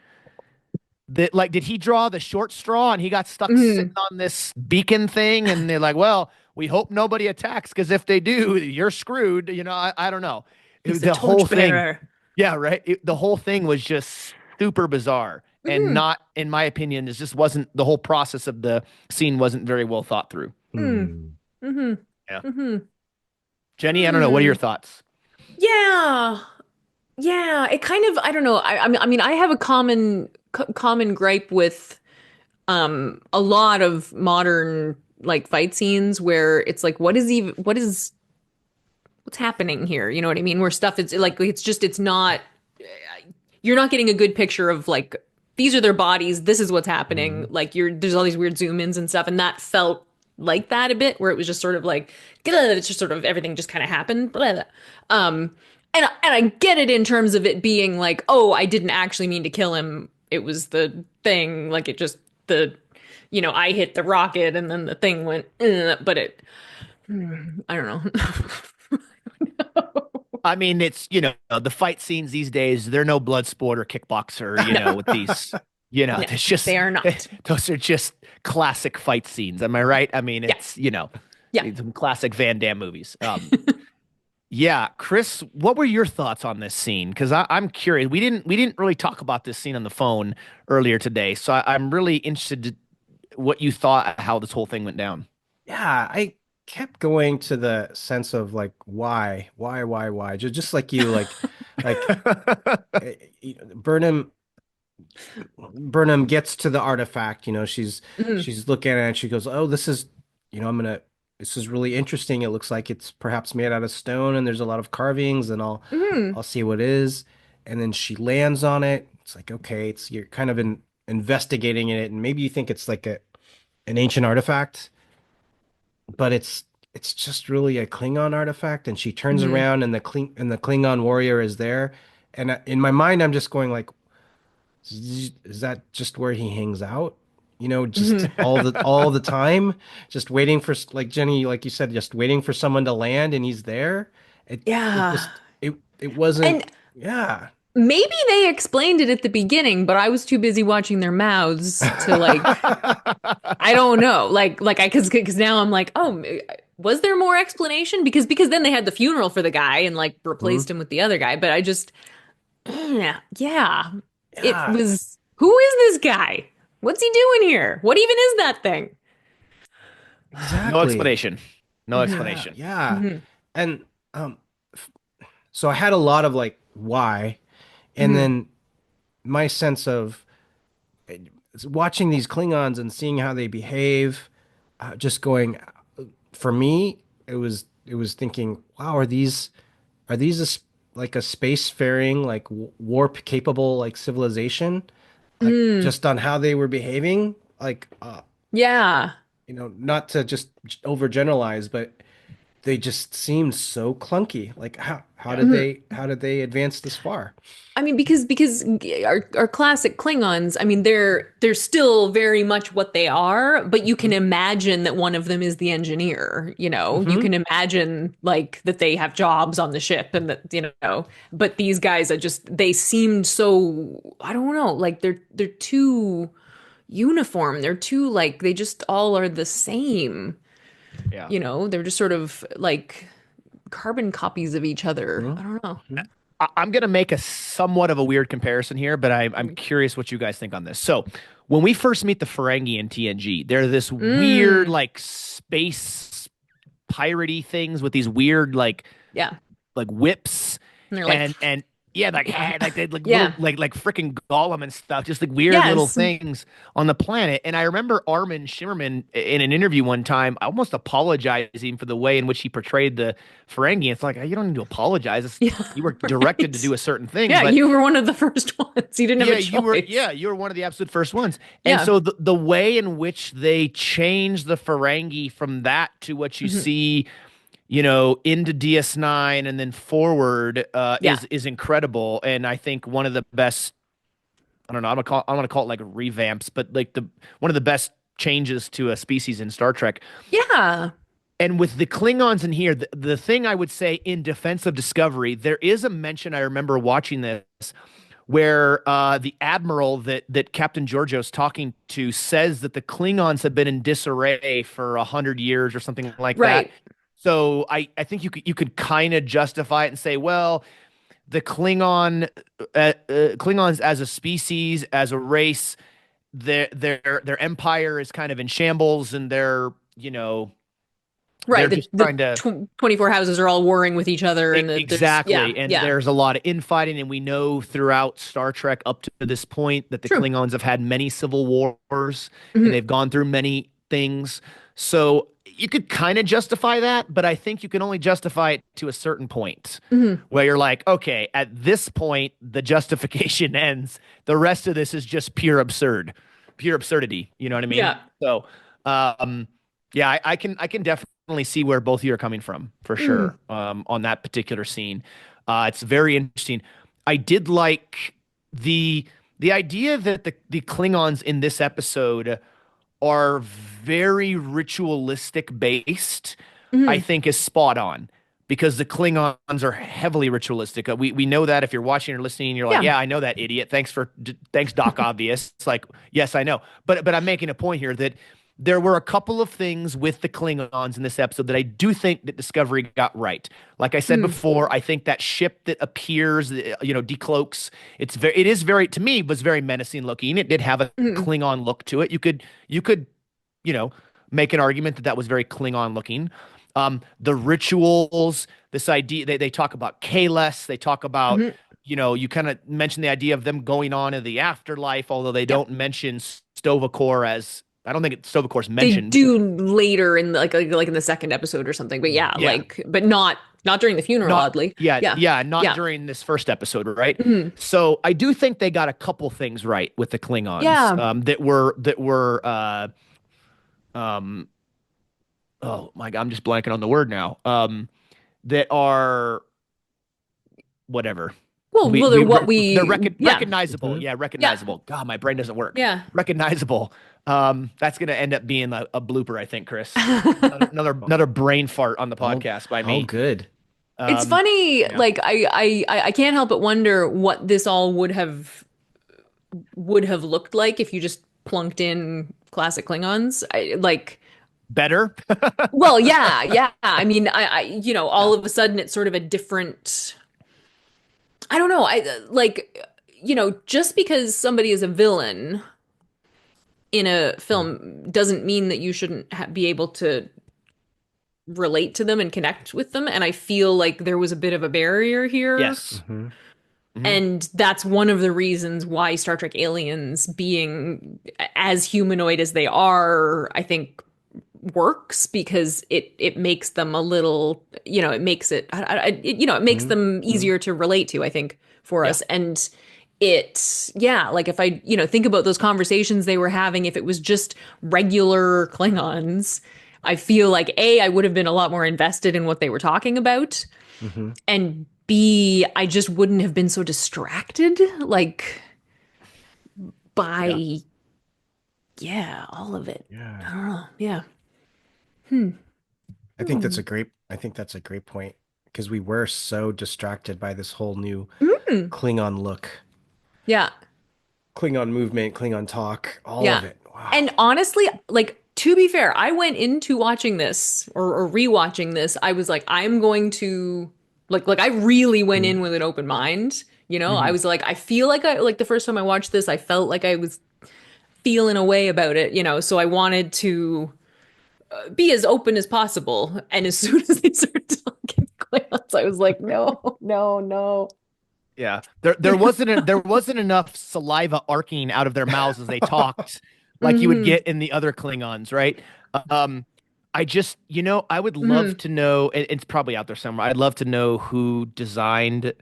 [SPEAKER 1] that like did he draw the short straw and he got stuck sitting
[SPEAKER 3] Mhm.
[SPEAKER 1] on this beacon thing and they're like, well, we hope nobody attacks because if they do, you're screwed. I don't know.
[SPEAKER 3] He's a
[SPEAKER 1] The whole thing,
[SPEAKER 3] torchbearer.
[SPEAKER 1] yeah, right. The whole thing was just super bizarre and
[SPEAKER 3] Mhm.
[SPEAKER 1] not, in my opinion, it just wasn't the whole process of the scene wasn't very well thought through.
[SPEAKER 3] Mhm.
[SPEAKER 2] Hmm.
[SPEAKER 3] Mhm.
[SPEAKER 1] Yeah,
[SPEAKER 3] Mhm.
[SPEAKER 1] Jenny, I don't know. What are your
[SPEAKER 3] Hmm.
[SPEAKER 1] thoughts?
[SPEAKER 3] Yeah. Yeah, it kind of I don't know. I mean I have a common gripe with a lot of modern like fight scenes where it's like what's happening here? You know what I mean? Where stuff is like it's not you're not getting a good picture of like these are their bodies, this is what's happening.
[SPEAKER 2] Mhm.
[SPEAKER 3] Like there's all these weird zoom ins and stuff, and that felt like that a bit, where it was just sort of like it's just sort of everything just kind of happened. Um, and I get it in terms of it being like, oh, I didn't actually mean to kill him. It was the thing, like it just the I hit the rocket and then the thing went, but I don't know.
[SPEAKER 1] I mean, it's, the fight scenes these days, they're no blood sport or kickboxer,
[SPEAKER 3] No,
[SPEAKER 1] with these,
[SPEAKER 3] no,
[SPEAKER 1] it's just,
[SPEAKER 3] they are not.
[SPEAKER 1] those are just classic fight scenes. Am I right? I mean,
[SPEAKER 3] Yeah,
[SPEAKER 1] it's,
[SPEAKER 3] yeah.
[SPEAKER 1] some classic Van Damme movies. Yeah, Chris, what were your thoughts on this scene? Because I'm curious. We didn't really talk about this scene on the phone earlier today, so I'm really interested what you thought how this whole thing went down.
[SPEAKER 2] Yeah, I kept going to the sense of like why? Just like you, like eh, Burnham Burnham gets to the artifact,
[SPEAKER 3] Mhm.
[SPEAKER 2] she's looking at it and she goes, "Oh, this is, I'm gonna this is really interesting. It looks like it's perhaps made out of stone and there's a lot of carvings and I'll
[SPEAKER 3] Mhm.
[SPEAKER 2] see what it is." And then she lands on it. It's like, okay, you're kind of investigating it and maybe you think it's like an ancient artifact, but it's just really a Klingon artifact. And she turns
[SPEAKER 3] Mhm.
[SPEAKER 2] around and the Klingon warrior is there. And in my mind, I'm just going like, is that just where he hangs out? Just
[SPEAKER 3] Mhm.
[SPEAKER 2] all the time, just waiting for like Jenny, like you said, just waiting for someone to land and he's there. It
[SPEAKER 3] Yeah.
[SPEAKER 2] just it wasn't.
[SPEAKER 3] And
[SPEAKER 2] Yeah.
[SPEAKER 3] maybe they explained it at the beginning, but I was too busy watching their mouths to like I don't know. Like I cuz now I'm like, "Oh, was there more explanation?" Because then they had the funeral for the guy and like
[SPEAKER 2] Hmm.
[SPEAKER 3] replaced him with the other guy, but I just yeah, yeah. It
[SPEAKER 2] Yeah.
[SPEAKER 3] was who is this guy? What's he doing here? What even is that thing?
[SPEAKER 1] No
[SPEAKER 2] Exactly.
[SPEAKER 1] explanation. No
[SPEAKER 3] Hmm.
[SPEAKER 2] Yeah.
[SPEAKER 1] explanation.
[SPEAKER 2] Yeah.
[SPEAKER 3] Hmm.
[SPEAKER 2] And um, so I had a lot of like why, and
[SPEAKER 3] Hmm.
[SPEAKER 2] then my sense of watching these Klingons and seeing how they behave. just going, for me, it was thinking, wow, are these like a spacefaring, like warp capable like civilization? Like
[SPEAKER 3] Mm,
[SPEAKER 2] just on how they were behaving, like
[SPEAKER 3] yeah.
[SPEAKER 2] not to just overgeneralize, but they just seemed so clunky. Like
[SPEAKER 3] Mhm.
[SPEAKER 2] how did they advance this far?
[SPEAKER 3] I mean, because our classic Klingons, I mean, they're still very much what they are, but you can
[SPEAKER 2] Hmm.
[SPEAKER 3] imagine that one of them is the engineer, you know. You
[SPEAKER 2] Hmm.
[SPEAKER 3] can imagine like that they have jobs on the ship and that, you know, but these guys are just they seemed so I don't know, like they're too uniform. They're too like they just all are the same,
[SPEAKER 1] Yeah.
[SPEAKER 3] you know. They're just sort of like carbon copies of each other.
[SPEAKER 2] Hmm.
[SPEAKER 3] I don't know.
[SPEAKER 1] I'm going to make a somewhat of a weird comparison here, but I'm curious what you guys think on this. So, when we first meet the Ferengi in TNG, they're this weird,
[SPEAKER 3] Mm,
[SPEAKER 1] like, space piratey things with these weird,
[SPEAKER 3] yeah.
[SPEAKER 1] whips
[SPEAKER 3] And they're like,
[SPEAKER 1] and yeah, like
[SPEAKER 3] yeah.
[SPEAKER 1] hey, like they like little
[SPEAKER 3] Yeah.
[SPEAKER 1] like freaking Gollum and stuff, just like weird little
[SPEAKER 3] Yes.
[SPEAKER 1] things on the planet. And I remember Armin Shimmerman in an interview one time almost apologizing for the way in which he portrayed the Ferengi. It's like you don't need to apologize.
[SPEAKER 3] Yeah.
[SPEAKER 1] You were directed to
[SPEAKER 3] Right.
[SPEAKER 1] do a certain thing,
[SPEAKER 3] Yeah,
[SPEAKER 1] but
[SPEAKER 3] you were one of the first ones. You didn't have a choice.
[SPEAKER 1] you were one of the absolute first ones. And
[SPEAKER 3] Yeah.
[SPEAKER 1] so the way in which they changed the Ferengi from that to what you
[SPEAKER 3] Mhm.
[SPEAKER 1] see into DS9 and then forward
[SPEAKER 3] Yeah.
[SPEAKER 1] is incredible. And I think one of the best, I don't know, I want to call it like revamps, but like the one of the best changes to a species in Star Trek.
[SPEAKER 3] Yeah.
[SPEAKER 1] And with the Klingons in here, the thing I would say in defense of Discovery, there is a mention I remember watching this where the admiral that Captain Georgiou's talking to says that the Klingons have been in disarray for 100 years or something like that.
[SPEAKER 3] Right.
[SPEAKER 1] So I think you could kind of justify it and say, well, the Klingons as a species, as a race, their empire is kind of in shambles, and they're
[SPEAKER 3] Right.
[SPEAKER 1] just
[SPEAKER 3] The
[SPEAKER 1] trying to
[SPEAKER 3] 24 houses are all warring with each other and there's yeah,
[SPEAKER 1] exactly. And
[SPEAKER 3] yeah.
[SPEAKER 1] there's a lot of infighting, and we know throughout Star Trek up to this point that the
[SPEAKER 3] True.
[SPEAKER 1] Klingons have had many civil wars and
[SPEAKER 3] Mhm.
[SPEAKER 1] they've gone through many things. So you could kind of justify that, but I think you can only justify it to a certain point
[SPEAKER 3] Mhm.
[SPEAKER 1] where you're like, okay, at this point, the justification ends. The rest of this is just pure absurdity. You know what I mean?
[SPEAKER 3] Yeah.
[SPEAKER 1] So, um, yeah, I can definitely see where both of you are coming from for
[SPEAKER 3] Mm.
[SPEAKER 1] sure on that particular scene. It's very interesting. I did like the the idea that the Klingons in this episode are very ritualistic based. I
[SPEAKER 3] Mhm.
[SPEAKER 1] think is spot on because the Klingons are heavily ritualistic. We know that if you're watching or listening, you're like,
[SPEAKER 3] Yeah.
[SPEAKER 1] yeah, I know that idiot. Thanks Doc Obvious. It's like, yes, I know. But I'm making a point here that there were a couple of things with the Klingons in this episode that I do think that Discovery got right. Like I said
[SPEAKER 3] Mm.
[SPEAKER 1] before, I think that ship that appears, decloaks. It is very to me was very menacing looking. It did have a
[SPEAKER 3] Mhm.
[SPEAKER 1] Klingon look to it. You could, you know, make an argument that that was very Klingon looking. The rituals, this idea they talk about Kahless, they talk about,
[SPEAKER 3] Mhm.
[SPEAKER 1] you kind of mention the idea of them going on in the afterlife, although they
[SPEAKER 3] Yeah.
[SPEAKER 1] don't mention Stovacor as I don't think Stovacor's
[SPEAKER 3] They
[SPEAKER 1] mentioned.
[SPEAKER 3] do later in like in the second episode or something. But yeah,
[SPEAKER 1] Yeah,
[SPEAKER 3] like but not during the funeral,
[SPEAKER 1] not
[SPEAKER 3] oddly.
[SPEAKER 1] yeah,
[SPEAKER 3] Yeah.
[SPEAKER 1] yeah, not
[SPEAKER 3] Yeah.
[SPEAKER 1] during this first episode, right?
[SPEAKER 3] Mhm.
[SPEAKER 1] So I do think they got a couple things right with the Klingons
[SPEAKER 3] Yeah.
[SPEAKER 1] that were um oh my God, I'm just blanking on the word now. That are whatever.
[SPEAKER 3] Well, they're what
[SPEAKER 1] They're
[SPEAKER 3] we yeah.
[SPEAKER 1] recognizable.
[SPEAKER 2] Hmm.
[SPEAKER 1] Yeah,
[SPEAKER 3] Yeah.
[SPEAKER 1] recognizable. God, my brain doesn't work.
[SPEAKER 3] Yeah.
[SPEAKER 1] Recognizable. That's gonna end up being a blooper, I think, Chris. Another brain fart on the
[SPEAKER 2] Oh,
[SPEAKER 1] podcast by
[SPEAKER 2] oh,
[SPEAKER 1] me.
[SPEAKER 2] good.
[SPEAKER 3] It's
[SPEAKER 1] Um,
[SPEAKER 3] funny,
[SPEAKER 1] yeah.
[SPEAKER 3] like I can't help but wonder what this all would have looked like if you just plunked in classic Klingons. I like
[SPEAKER 1] Better.
[SPEAKER 3] well, yeah, yeah. I mean,
[SPEAKER 1] Yeah.
[SPEAKER 3] all of a sudden it's sort of a different I don't know. Just because somebody is a villain in a film doesn't mean that you shouldn't be able to relate to them and connect with them. And I feel like there was a bit of a barrier here.
[SPEAKER 1] Yes.
[SPEAKER 2] Hmm.
[SPEAKER 1] Hmm.
[SPEAKER 3] And that's one of the reasons why Star Trek aliens being as humanoid as they are, I think works because it makes them a little, it makes it, it makes
[SPEAKER 2] Mhm.
[SPEAKER 3] them
[SPEAKER 2] Mhm.
[SPEAKER 3] easier to relate to, I think, for
[SPEAKER 1] Yeah.
[SPEAKER 3] us. And yeah, like if I, think about those conversations they were having, if it was just regular Klingons, I feel like A, I would have been a lot more invested in what they were talking about,
[SPEAKER 2] Mhm.
[SPEAKER 3] and B, I just wouldn't have been so distracted, like
[SPEAKER 1] Yeah.
[SPEAKER 3] by, yeah, all of it.
[SPEAKER 2] Yeah.
[SPEAKER 3] I don't know. Yeah. Hmm. Hmm.
[SPEAKER 2] I think that's a great point because we were so distracted by this whole new
[SPEAKER 3] Mm.
[SPEAKER 2] Klingon look,
[SPEAKER 3] Yeah.
[SPEAKER 2] Klingon movement, Klingon talk, all
[SPEAKER 3] Yeah.
[SPEAKER 2] of it. Wow.
[SPEAKER 3] And honestly, like to be fair, I went into watching this or rewatching this. I was like, I'm going to like I really went in
[SPEAKER 2] Mhm.
[SPEAKER 3] with an open mind. I
[SPEAKER 2] Mhm.
[SPEAKER 3] was like, I feel like I like the first time I watched this, I felt like I was feeling a way about it, so I wanted to be as open as possible. And as soon as they started talking Klingons, I was like, no, no, no.
[SPEAKER 1] Yeah. There wasn't enough saliva arcing out of their mouths as they talked like you would
[SPEAKER 3] Hmm.
[SPEAKER 1] get in the other Klingons, right? Um, I just, I would love
[SPEAKER 3] Hmm.
[SPEAKER 1] to know, it's probably out there somewhere. I'd love to know who designed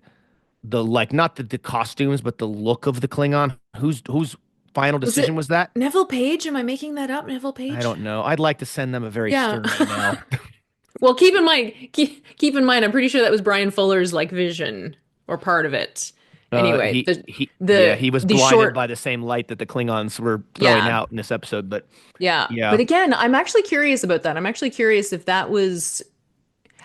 [SPEAKER 1] the like not the costumes, but the look of the Klingon. Whose final
[SPEAKER 3] Was
[SPEAKER 1] decision
[SPEAKER 3] it
[SPEAKER 1] was that?
[SPEAKER 3] Neville Page? Am I making that up? Neville
[SPEAKER 1] I
[SPEAKER 3] Page?
[SPEAKER 1] don't know. I'd like to send them a very
[SPEAKER 3] Yeah.
[SPEAKER 1] stern email.
[SPEAKER 3] Well, keep in mind, I'm pretty sure that was Brian Fuller's like vision or part of it. Anyway,
[SPEAKER 1] He yeah,
[SPEAKER 3] the
[SPEAKER 1] he was
[SPEAKER 3] the
[SPEAKER 1] blinded
[SPEAKER 3] short,
[SPEAKER 1] by the same light that the Klingons were throwing
[SPEAKER 3] yeah,
[SPEAKER 1] out in this episode, but
[SPEAKER 3] yeah.
[SPEAKER 1] yeah.
[SPEAKER 3] But again, I'm actually curious about that. I'm actually curious if that was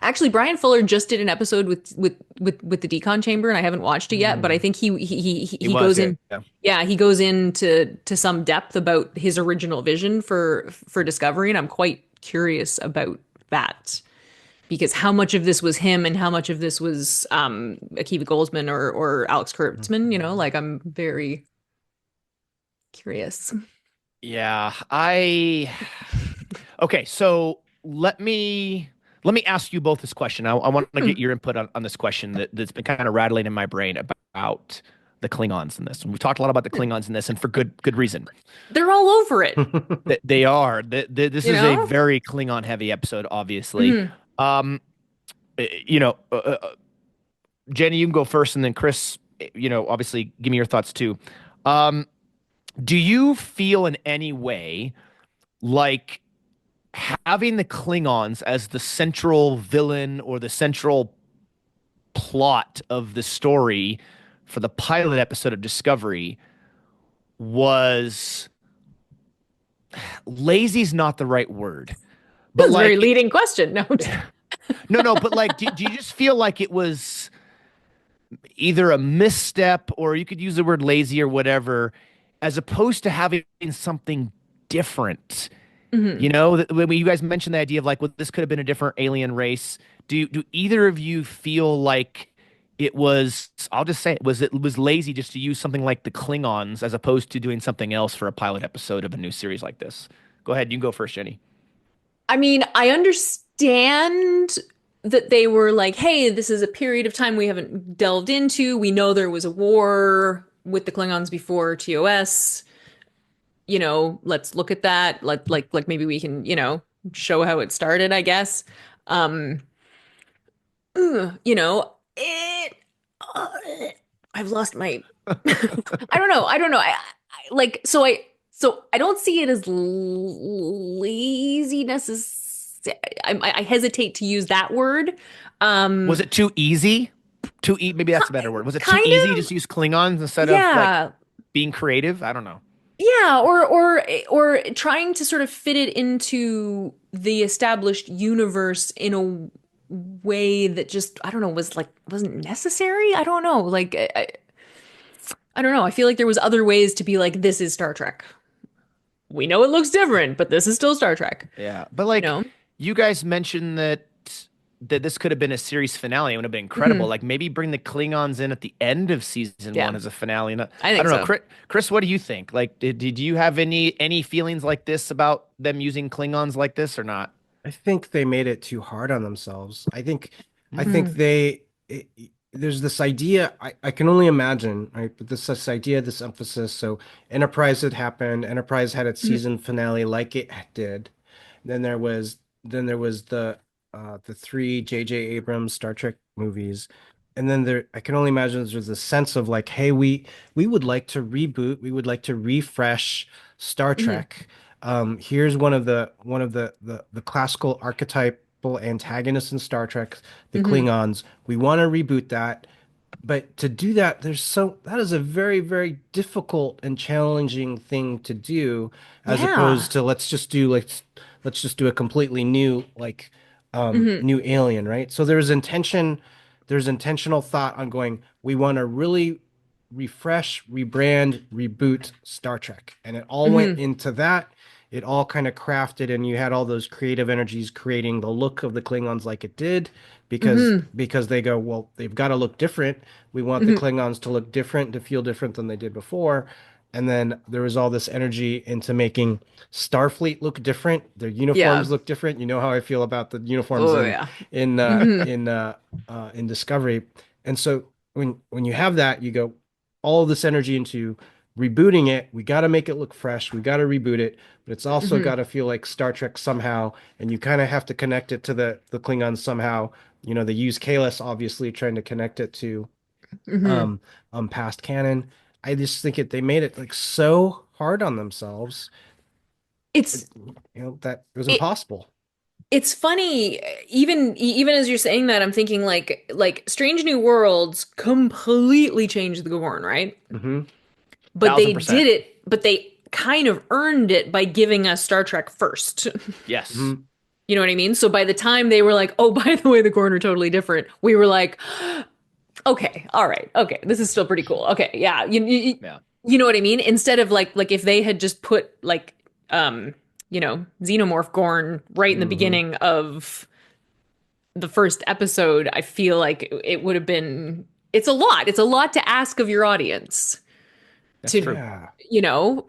[SPEAKER 3] actually Brian Fuller just did an episode with the decon chamber, and I haven't watched it yet. But I
[SPEAKER 2] Mm.
[SPEAKER 3] think he
[SPEAKER 1] He
[SPEAKER 3] he
[SPEAKER 1] was,
[SPEAKER 3] goes
[SPEAKER 1] yeah.
[SPEAKER 3] in,
[SPEAKER 1] Yeah.
[SPEAKER 3] yeah, he goes into to some depth about his original vision for Discovery, and I'm quite curious about that. Because how much of this was him and how much of this was Akiva Goldsman or Alex Kurtzman, like I'm very curious.
[SPEAKER 1] Yeah, okay, so let me ask you both this question. I want to
[SPEAKER 3] Hmm.
[SPEAKER 1] get your input on this question that's been kind of rattling in my brain about the Klingons in this. And we've talked a lot about the Klingons in this, and for good reason.
[SPEAKER 3] They're all over it,
[SPEAKER 1] That they are. This
[SPEAKER 3] you
[SPEAKER 1] is a
[SPEAKER 3] know?
[SPEAKER 1] very Klingon heavy episode, obviously.
[SPEAKER 3] Hmm.
[SPEAKER 1] Um, you know, Jenny, you can go first, and then Chris, obviously give me your thoughts too. Um, do you feel in any way like having the Klingons as the central villain or the central plot of the story for the pilot episode of Discovery was lazy is not the right word,
[SPEAKER 3] This
[SPEAKER 1] but
[SPEAKER 3] is a very
[SPEAKER 1] like
[SPEAKER 3] leading question. No.
[SPEAKER 1] no, but like do you just feel like it was either a misstep or you could use the word lazy or whatever as opposed to having something different.
[SPEAKER 3] Hmm.
[SPEAKER 1] When you guys mentioned the idea of like, well, this could have been a different alien race. Do either of you feel like it was? I'll just say it was lazy just to use something like the Klingons as opposed to doing something else for a pilot episode of a new series like this. Go ahead, you can go first, Jenny.
[SPEAKER 3] I mean, I understand that they were like, hey, this is a period of time we haven't delved into. We know there was a war with the Klingons before TOS. Let's look at that. Like maybe we can, show how it started, I guess. Um, it uh, I've lost my I don't know. Like so I don't see it as lazy necessarily. I hesitate to use that word.
[SPEAKER 1] Was
[SPEAKER 3] Um,
[SPEAKER 1] it too easy? Maybe that's a better word. Was it too
[SPEAKER 3] Kind
[SPEAKER 1] easy just
[SPEAKER 3] of,
[SPEAKER 1] to use Klingons instead of like
[SPEAKER 3] yeah.
[SPEAKER 1] being creative? I don't know.
[SPEAKER 3] Yeah, or trying to sort of fit it into the established universe in a way that just I don't know wasn't necessary. I don't know. Like I don't know. I feel like there was other ways to be like this is Star Trek. We know it looks different, but this is still Star Trek.
[SPEAKER 1] Yeah, but
[SPEAKER 3] You
[SPEAKER 1] like
[SPEAKER 3] know?
[SPEAKER 1] you guys mentioned that this could have been a series finale. It would have been incredible.
[SPEAKER 3] Mhm.
[SPEAKER 1] Like maybe bring the Klingons in at the end of season
[SPEAKER 3] Yeah,
[SPEAKER 1] one as a finale. And
[SPEAKER 3] I
[SPEAKER 1] I
[SPEAKER 3] think
[SPEAKER 1] don't know,
[SPEAKER 3] so.
[SPEAKER 1] Chris, what do you think? Like, did you have any feelings like this about them using Klingons like this or not?
[SPEAKER 2] I think they made it too hard on themselves. I think
[SPEAKER 3] Mm.
[SPEAKER 2] there's this idea, I can only imagine, right? But this idea, this emphasis. So Enterprise had happened, Enterprise had its
[SPEAKER 3] Mhm.
[SPEAKER 2] season finale like it did. Then there was the three J.J. Abrams Star Trek movies. And then there I can only imagine there's a sense of like, hey, we would like to reboot, we would like to refresh Star
[SPEAKER 3] Hmm.
[SPEAKER 2] Trek. Here's one of the classical archetypal antagonists in Star Trek, the
[SPEAKER 3] Hmm.
[SPEAKER 2] Klingons. We want to reboot that. But to do that, that is a very, very difficult and challenging thing to do, as
[SPEAKER 3] Yeah.
[SPEAKER 2] opposed to let's just do a completely new
[SPEAKER 3] Hmm.
[SPEAKER 2] new alien, right? So there's intentional thought on going, we want to really refresh, rebrand, reboot Star Trek. And it all went
[SPEAKER 3] Hmm.
[SPEAKER 2] into that. It all kind of crafted, and you had all those creative energies creating the look of the Klingons like it did,
[SPEAKER 3] Hmm.
[SPEAKER 2] because they go, well, they've got to look different. We want the
[SPEAKER 3] Hmm.
[SPEAKER 2] Klingons to look different, to feel different than they did before. And then there was all this energy into making Starfleet look different, their
[SPEAKER 3] Yeah.
[SPEAKER 2] uniforms look different. You know how I feel about the uniforms
[SPEAKER 3] Oh yeah.
[SPEAKER 2] in uh,
[SPEAKER 3] Hmm.
[SPEAKER 2] in uh, in Discovery. And so when you have that, you go all this energy into rebooting it. We got to make it look fresh. We got to reboot it, but it's also
[SPEAKER 3] Hmm.
[SPEAKER 2] got to feel like Star Trek somehow. And you kind of have to connect it to the Klingons somehow. You know, they use Kahless, obviously, trying to connect it to
[SPEAKER 3] Hmm.
[SPEAKER 2] um past canon. I just think they made it like so hard on themselves,
[SPEAKER 3] It's
[SPEAKER 2] that it was
[SPEAKER 3] it
[SPEAKER 2] impossible.
[SPEAKER 3] it's funny, even as you're saying that, I'm thinking like Strange New Worlds completely changed the Gorn, right?
[SPEAKER 2] Hmm.
[SPEAKER 3] But they
[SPEAKER 1] Thousand
[SPEAKER 3] did
[SPEAKER 1] percent.
[SPEAKER 3] it, but they kind of earned it by giving us Star Trek first.
[SPEAKER 1] Yes.
[SPEAKER 2] Hmm.
[SPEAKER 3] You know what I mean? So by the time they were like, "Oh, by the way, the Gorn are totally different," we were like, "Okay, all right, okay, this is still pretty cool." Okay, yeah,
[SPEAKER 1] Yeah.
[SPEAKER 3] you know what I mean? Instead of like if they had just put like xenomorph Gorn right in the
[SPEAKER 2] Hmm.
[SPEAKER 3] beginning of the first episode, I feel like it would have been. It's a lot. It's a lot to ask of your audience
[SPEAKER 1] That's
[SPEAKER 3] to
[SPEAKER 1] true.
[SPEAKER 2] Yeah.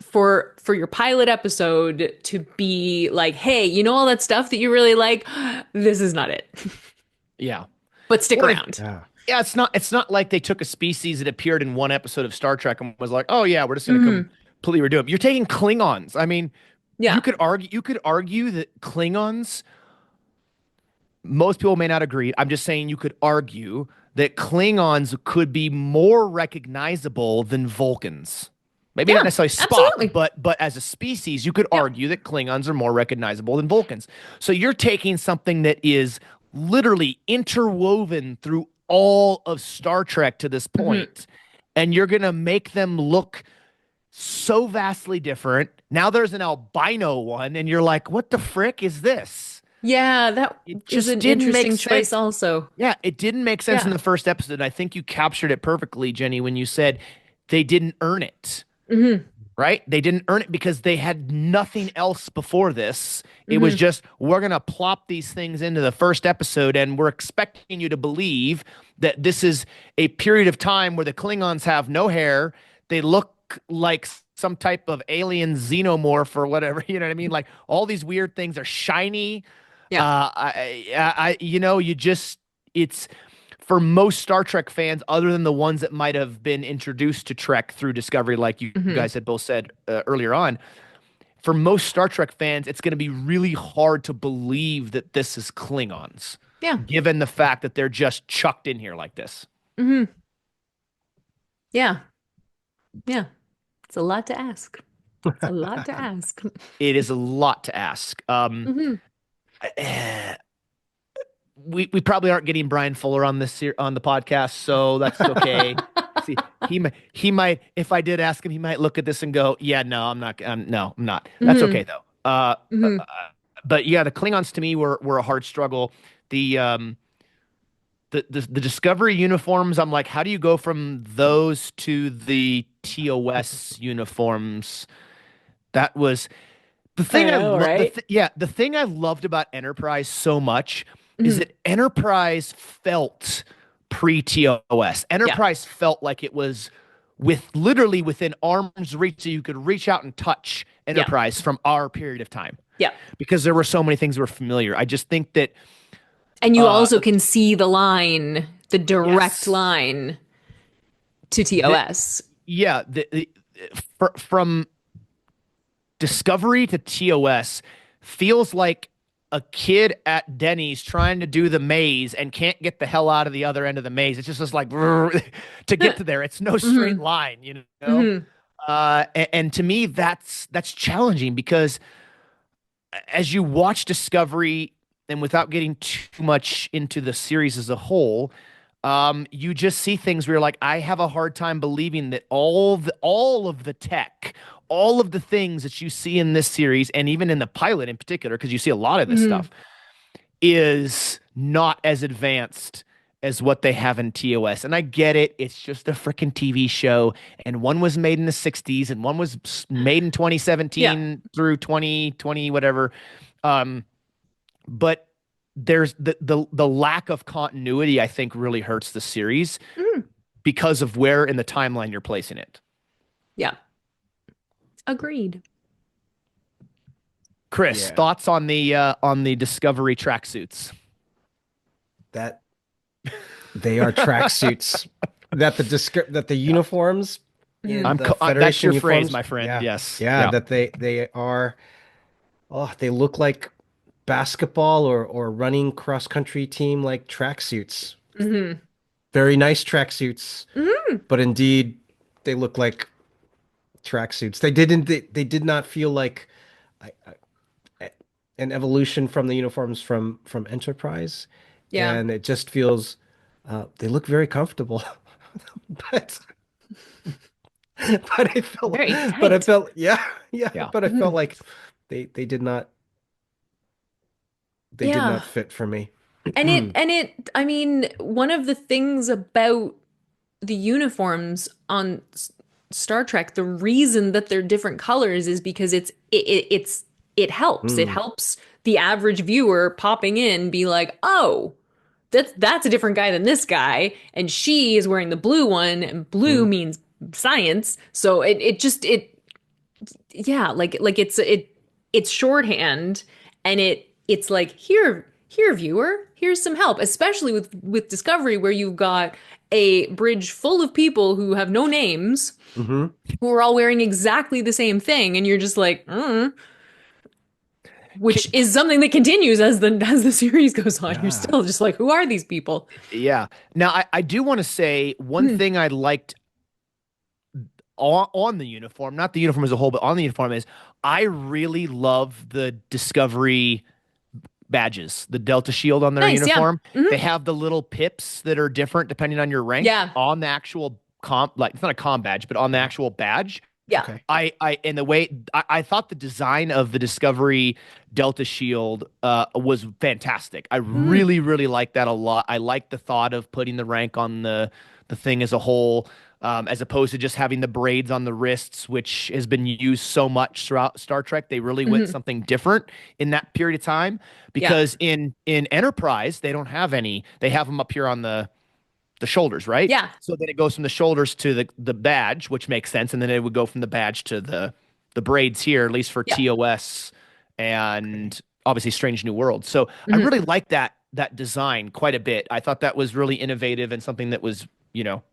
[SPEAKER 3] for your pilot episode to be like, hey, you know all that stuff that you really like, this is not it.
[SPEAKER 1] Yeah.
[SPEAKER 3] But stick
[SPEAKER 1] Well,
[SPEAKER 3] around.
[SPEAKER 2] Yeah.
[SPEAKER 1] yeah, it's not like they took a species that appeared in one episode of Star Trek and was like, "Oh yeah, we're just going to
[SPEAKER 3] Hmm.
[SPEAKER 1] completely redo it." You're taking Klingons. I mean,
[SPEAKER 3] Yeah.
[SPEAKER 1] you could argue that Klingons, most people may not agree. I'm just saying you could argue that Klingons could be more recognizable than Vulcans. Maybe not
[SPEAKER 3] Yeah,
[SPEAKER 1] necessarily Spock,
[SPEAKER 3] absolutely.
[SPEAKER 1] but as a species, you could
[SPEAKER 3] Yep.
[SPEAKER 1] argue that Klingons are more recognizable than Vulcans. So you're taking something that is literally interwoven through all of Star Trek to this
[SPEAKER 3] Hmm.
[SPEAKER 1] point, and you're going to make them look so vastly different. Now there's an albino one, and you're like, what the frick is this?
[SPEAKER 3] Yeah, that
[SPEAKER 1] It
[SPEAKER 3] is
[SPEAKER 1] just
[SPEAKER 3] an
[SPEAKER 1] didn't make
[SPEAKER 3] interesting choice
[SPEAKER 1] sense.
[SPEAKER 3] also.
[SPEAKER 1] Yeah, it didn't make sense in
[SPEAKER 3] Yeah.
[SPEAKER 1] the first episode. I think you captured it perfectly, Jenny, when you said they didn't earn it,
[SPEAKER 3] Hmm.
[SPEAKER 1] right? They didn't earn it because they had nothing else before this. It was
[SPEAKER 3] Hmm.
[SPEAKER 1] just, we're going to plop these things into the first episode, and we're expecting you to believe that this is a period of time where the Klingons have no hair. They look like some type of alien xenomorph or whatever. You know what I mean? Like all these weird things are shiny.
[SPEAKER 3] Yeah.
[SPEAKER 1] You just, it's for most Star Trek fans, other than the ones that might have been introduced to Trek through Discovery, like you
[SPEAKER 3] Hmm.
[SPEAKER 1] guys had both said earlier on, for most Star Trek fans, it's going to be really hard to believe that this is Klingons,
[SPEAKER 3] Yeah.
[SPEAKER 1] given the fact that they're just chucked in here like this.
[SPEAKER 3] Hmm. Yeah. Yeah. It's a lot to ask. It's a lot to ask.
[SPEAKER 1] It is a lot to ask.
[SPEAKER 3] Hmm.
[SPEAKER 1] We probably aren't getting Brian Fuller on on the podcast, so that's okay. See, he might if I did ask him, he might look at this and go, "Yeah, no, I'm not. No, I'm not." That's okay
[SPEAKER 3] Hmm.
[SPEAKER 1] though.
[SPEAKER 3] Hmm.
[SPEAKER 1] But yeah, the Klingons to me were a hard struggle. The the Discovery uniforms, I'm like, how do you go from those to the TOS uniforms? That was the
[SPEAKER 3] I
[SPEAKER 1] thing I
[SPEAKER 3] know,
[SPEAKER 1] love.
[SPEAKER 3] right?
[SPEAKER 1] Yeah, the thing I loved about Enterprise so much is
[SPEAKER 3] Hmm.
[SPEAKER 1] that Enterprise felt pre-TOS.
[SPEAKER 3] Yeah.
[SPEAKER 1] Enterprise felt like it was literally within arm's reach, so you could reach out and touch
[SPEAKER 3] Yeah.
[SPEAKER 1] Enterprise from our period of time
[SPEAKER 3] Yeah.
[SPEAKER 1] because there were so many things that were familiar. I just think that
[SPEAKER 3] And you
[SPEAKER 1] uh
[SPEAKER 3] also can see the line, the direct
[SPEAKER 1] yes,
[SPEAKER 3] line to
[SPEAKER 1] the
[SPEAKER 3] TOS.
[SPEAKER 1] yeah, from Discovery to TOS feels like a kid at Denny's trying to do the maze and can't get the hell out of the other end of the maze. It's just like to get to there. It's no straight
[SPEAKER 3] Hmm.
[SPEAKER 1] line, you know.
[SPEAKER 3] Hmm.
[SPEAKER 1] And to me, that's challenging because as you watch Discovery, and without getting too much into the series as a whole, you just see things where you're like, I have a hard time believing that all of the tech, all of the things that you see in this series, and even in the pilot in particular, because you see a lot of this
[SPEAKER 3] Hmm.
[SPEAKER 1] stuff, is not as advanced as what they have in TOS. And I get it. It's just a freaking TV show. And one was made in the 60s and one was made in
[SPEAKER 3] Yeah.
[SPEAKER 1] 2017 through 2020, whatever. Um, but there's the lack of continuity, I think, really hurts the series
[SPEAKER 3] Hmm.
[SPEAKER 1] because of where in the timeline you're placing it.
[SPEAKER 3] Yeah. Agreed.
[SPEAKER 1] Chris,
[SPEAKER 2] Yeah,
[SPEAKER 1] thoughts on the Discovery tracksuits?
[SPEAKER 2] that they are tracksuits. That the
[SPEAKER 3] Yeah.
[SPEAKER 2] uniforms
[SPEAKER 3] Hmm.
[SPEAKER 2] in the
[SPEAKER 1] That's
[SPEAKER 2] Federation
[SPEAKER 1] your phrase,
[SPEAKER 2] uniforms.
[SPEAKER 1] my friend.
[SPEAKER 2] Yeah,
[SPEAKER 1] Yes.
[SPEAKER 2] yeah,
[SPEAKER 1] Yeah.
[SPEAKER 2] that they are. Oh, they look like basketball or running cross country team like tracksuits.
[SPEAKER 3] Hmm.
[SPEAKER 2] Very nice tracksuits,
[SPEAKER 3] Hmm.
[SPEAKER 2] but indeed they look like tracksuits. They did not feel like an evolution from the uniforms from Enterprise,
[SPEAKER 3] Yeah.
[SPEAKER 2] and it just feels they look very comfortable, but
[SPEAKER 3] Very
[SPEAKER 2] but I
[SPEAKER 3] tight.
[SPEAKER 2] felt yeah, yeah,
[SPEAKER 1] Yeah.
[SPEAKER 2] but I felt
[SPEAKER 3] Hmm.
[SPEAKER 2] like they did not
[SPEAKER 3] Yeah.
[SPEAKER 2] fit for me.
[SPEAKER 3] And I mean, one of the things about the uniforms on Star Trek, the reason that they're different colors is because it helps. It
[SPEAKER 2] Mm,
[SPEAKER 3] helps the average viewer popping in be like, "Oh, that's a different guy than this guy," and she is wearing the blue one, and blue
[SPEAKER 2] mm,
[SPEAKER 3] means science. So it just it yeah, like it's shorthand, and it's like, here viewer, here's some help, especially with Discovery, where you've got a bridge full of people who have no names,
[SPEAKER 2] hmm.
[SPEAKER 3] who are all wearing exactly the same thing, and you're just like, which is something that continues as the series goes on. You're
[SPEAKER 2] Yeah.
[SPEAKER 3] still just like, who are these people?
[SPEAKER 1] Yeah. Now, I do want to say one
[SPEAKER 3] Hmm.
[SPEAKER 1] thing I liked on the uniform, not the uniform as a whole, but on the uniform is I really love the Discovery badges, the Delta Shield on their
[SPEAKER 3] Nice, yeah.
[SPEAKER 1] uniform. They
[SPEAKER 3] Hmm.
[SPEAKER 1] have the little pips that are different depending on your rank
[SPEAKER 3] Yeah.
[SPEAKER 1] on the actual comp, like it's not a com badge, but on the actual badge.
[SPEAKER 3] Yeah.
[SPEAKER 2] Okay.
[SPEAKER 1] And the way I thought the design of the Discovery Delta Shield was fantastic. I
[SPEAKER 3] Hmm.
[SPEAKER 1] really, really like that a lot. I like the thought of putting the rank on the thing as a whole, as opposed to just having the braids on the wrists, which has been used so much throughout Star Trek. They really went
[SPEAKER 3] Hmm.
[SPEAKER 1] something different in that period of time
[SPEAKER 3] Yeah.
[SPEAKER 1] because in Enterprise they don't have any. They have them up here on the shoulders, right?
[SPEAKER 3] Yeah.
[SPEAKER 1] So then it goes from the shoulders to the badge, which makes sense, and then it would go from the badge to the braids here, at least for
[SPEAKER 3] Yeah.
[SPEAKER 1] TOS
[SPEAKER 2] Okay.
[SPEAKER 1] and obviously Strange New World. So I
[SPEAKER 3] Hmm.
[SPEAKER 1] really like that design quite a bit. I thought that was really innovative and something that was,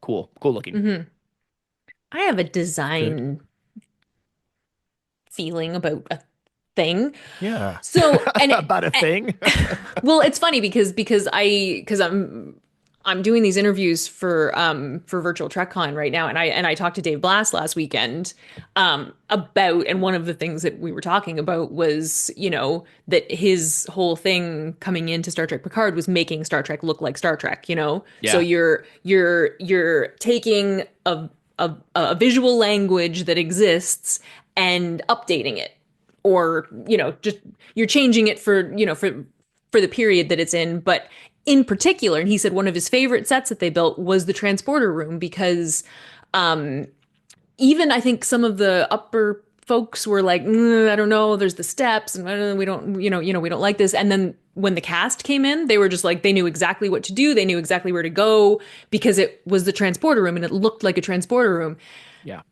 [SPEAKER 1] cool looking.
[SPEAKER 3] Hmm. I have a
[SPEAKER 2] Good.
[SPEAKER 3] design feeling about a thing.
[SPEAKER 2] Yeah.
[SPEAKER 3] So,
[SPEAKER 1] About a thing.
[SPEAKER 3] well, it's funny because I'm doing these interviews for Virtual TrekCon right now, and I talked to Dave Blass last weekend about, and one of the things that we were talking about was, that his whole thing coming into Star Trek Picard was making Star Trek look like Star Trek, so
[SPEAKER 1] Yeah.
[SPEAKER 3] you're taking a visual language that exists and updating it, or just you're changing it for the period that it's in. But in particular, and he said one of his favorite sets that they built was the transporter room, because um even I think some of the upper folks were like, I don't know, there's the steps, and we don't, we don't like this. And then when the cast came in, they were just like, they knew exactly what to do, they knew exactly where to go, because it was the transporter room and it looked like a transporter room.
[SPEAKER 1] Yeah.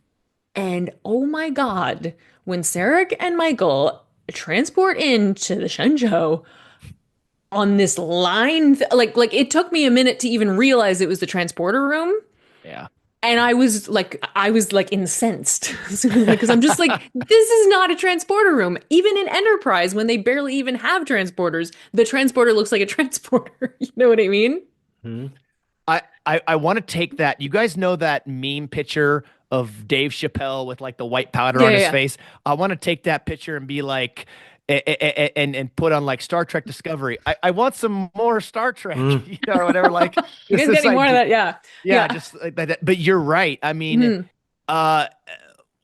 [SPEAKER 3] And oh my God, when Sarek and Michael transport into the Shenzhou on this line, like it took me a minute to even realize it was the transporter room.
[SPEAKER 1] Yeah.
[SPEAKER 3] And I was like incensed because I'm just like, this is not a transporter room. Even in Enterprise, when they barely even have transporters, the transporter looks like a transporter. You know what I mean?
[SPEAKER 2] Mhm.
[SPEAKER 1] I want to take that. You guys know that meme picture of Dave Chappelle with like the white powder
[SPEAKER 3] Yeah,
[SPEAKER 1] on
[SPEAKER 3] yeah,
[SPEAKER 1] his
[SPEAKER 3] yeah.
[SPEAKER 1] face? I want to take that picture and be like, and put on like Star Trek Discovery. I want some more Star Trek,
[SPEAKER 2] Mm.
[SPEAKER 1] or whatever. Like
[SPEAKER 3] You
[SPEAKER 1] just
[SPEAKER 3] guys get
[SPEAKER 1] this
[SPEAKER 3] any more of
[SPEAKER 1] idea.
[SPEAKER 3] that? Yeah,
[SPEAKER 1] Yeah,
[SPEAKER 3] yeah.
[SPEAKER 1] just like that. But you're right. I mean,
[SPEAKER 3] Hmm.
[SPEAKER 1] uh,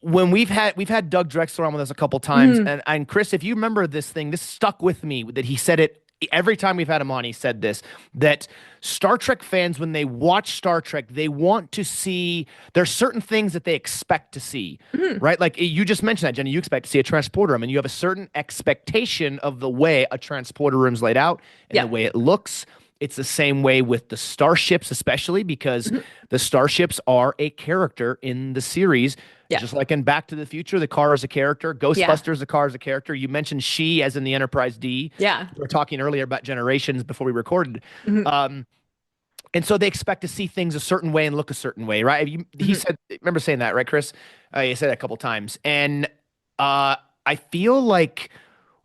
[SPEAKER 1] when we've had Doug Drexler on with us a couple times,
[SPEAKER 3] Hmm.
[SPEAKER 1] and Chris, if you remember this thing, this stuck with me that he said it every time we've had him on. He said this that Star Trek fans, when they watch Star Trek, they want to see there's certain things that they expect to see,
[SPEAKER 3] Hmm.
[SPEAKER 1] right? Like you just mentioned that, Jenny. You expect to see a transporter room, and you have a certain expectation of the way a transporter room's laid out and the
[SPEAKER 3] Yeah.
[SPEAKER 1] way it looks. It's the same way with the starships, especially because
[SPEAKER 3] Mhm.
[SPEAKER 1] the starships are a character in the series.
[SPEAKER 3] Yeah.
[SPEAKER 1] Just like in Back to the Future, the car is a character.
[SPEAKER 3] Yeah.
[SPEAKER 1] Ghostbusters, the car is a character. You mentioned she as in the Enterprise D.
[SPEAKER 3] Yeah.
[SPEAKER 1] We were talking earlier about generations before we recorded.
[SPEAKER 3] Hmm.
[SPEAKER 1] Um, and so they expect to see things a certain way and look a certain way, right? He
[SPEAKER 3] Hmm.
[SPEAKER 1] said, remember saying that, right, Chris? You said that a couple times. And I feel like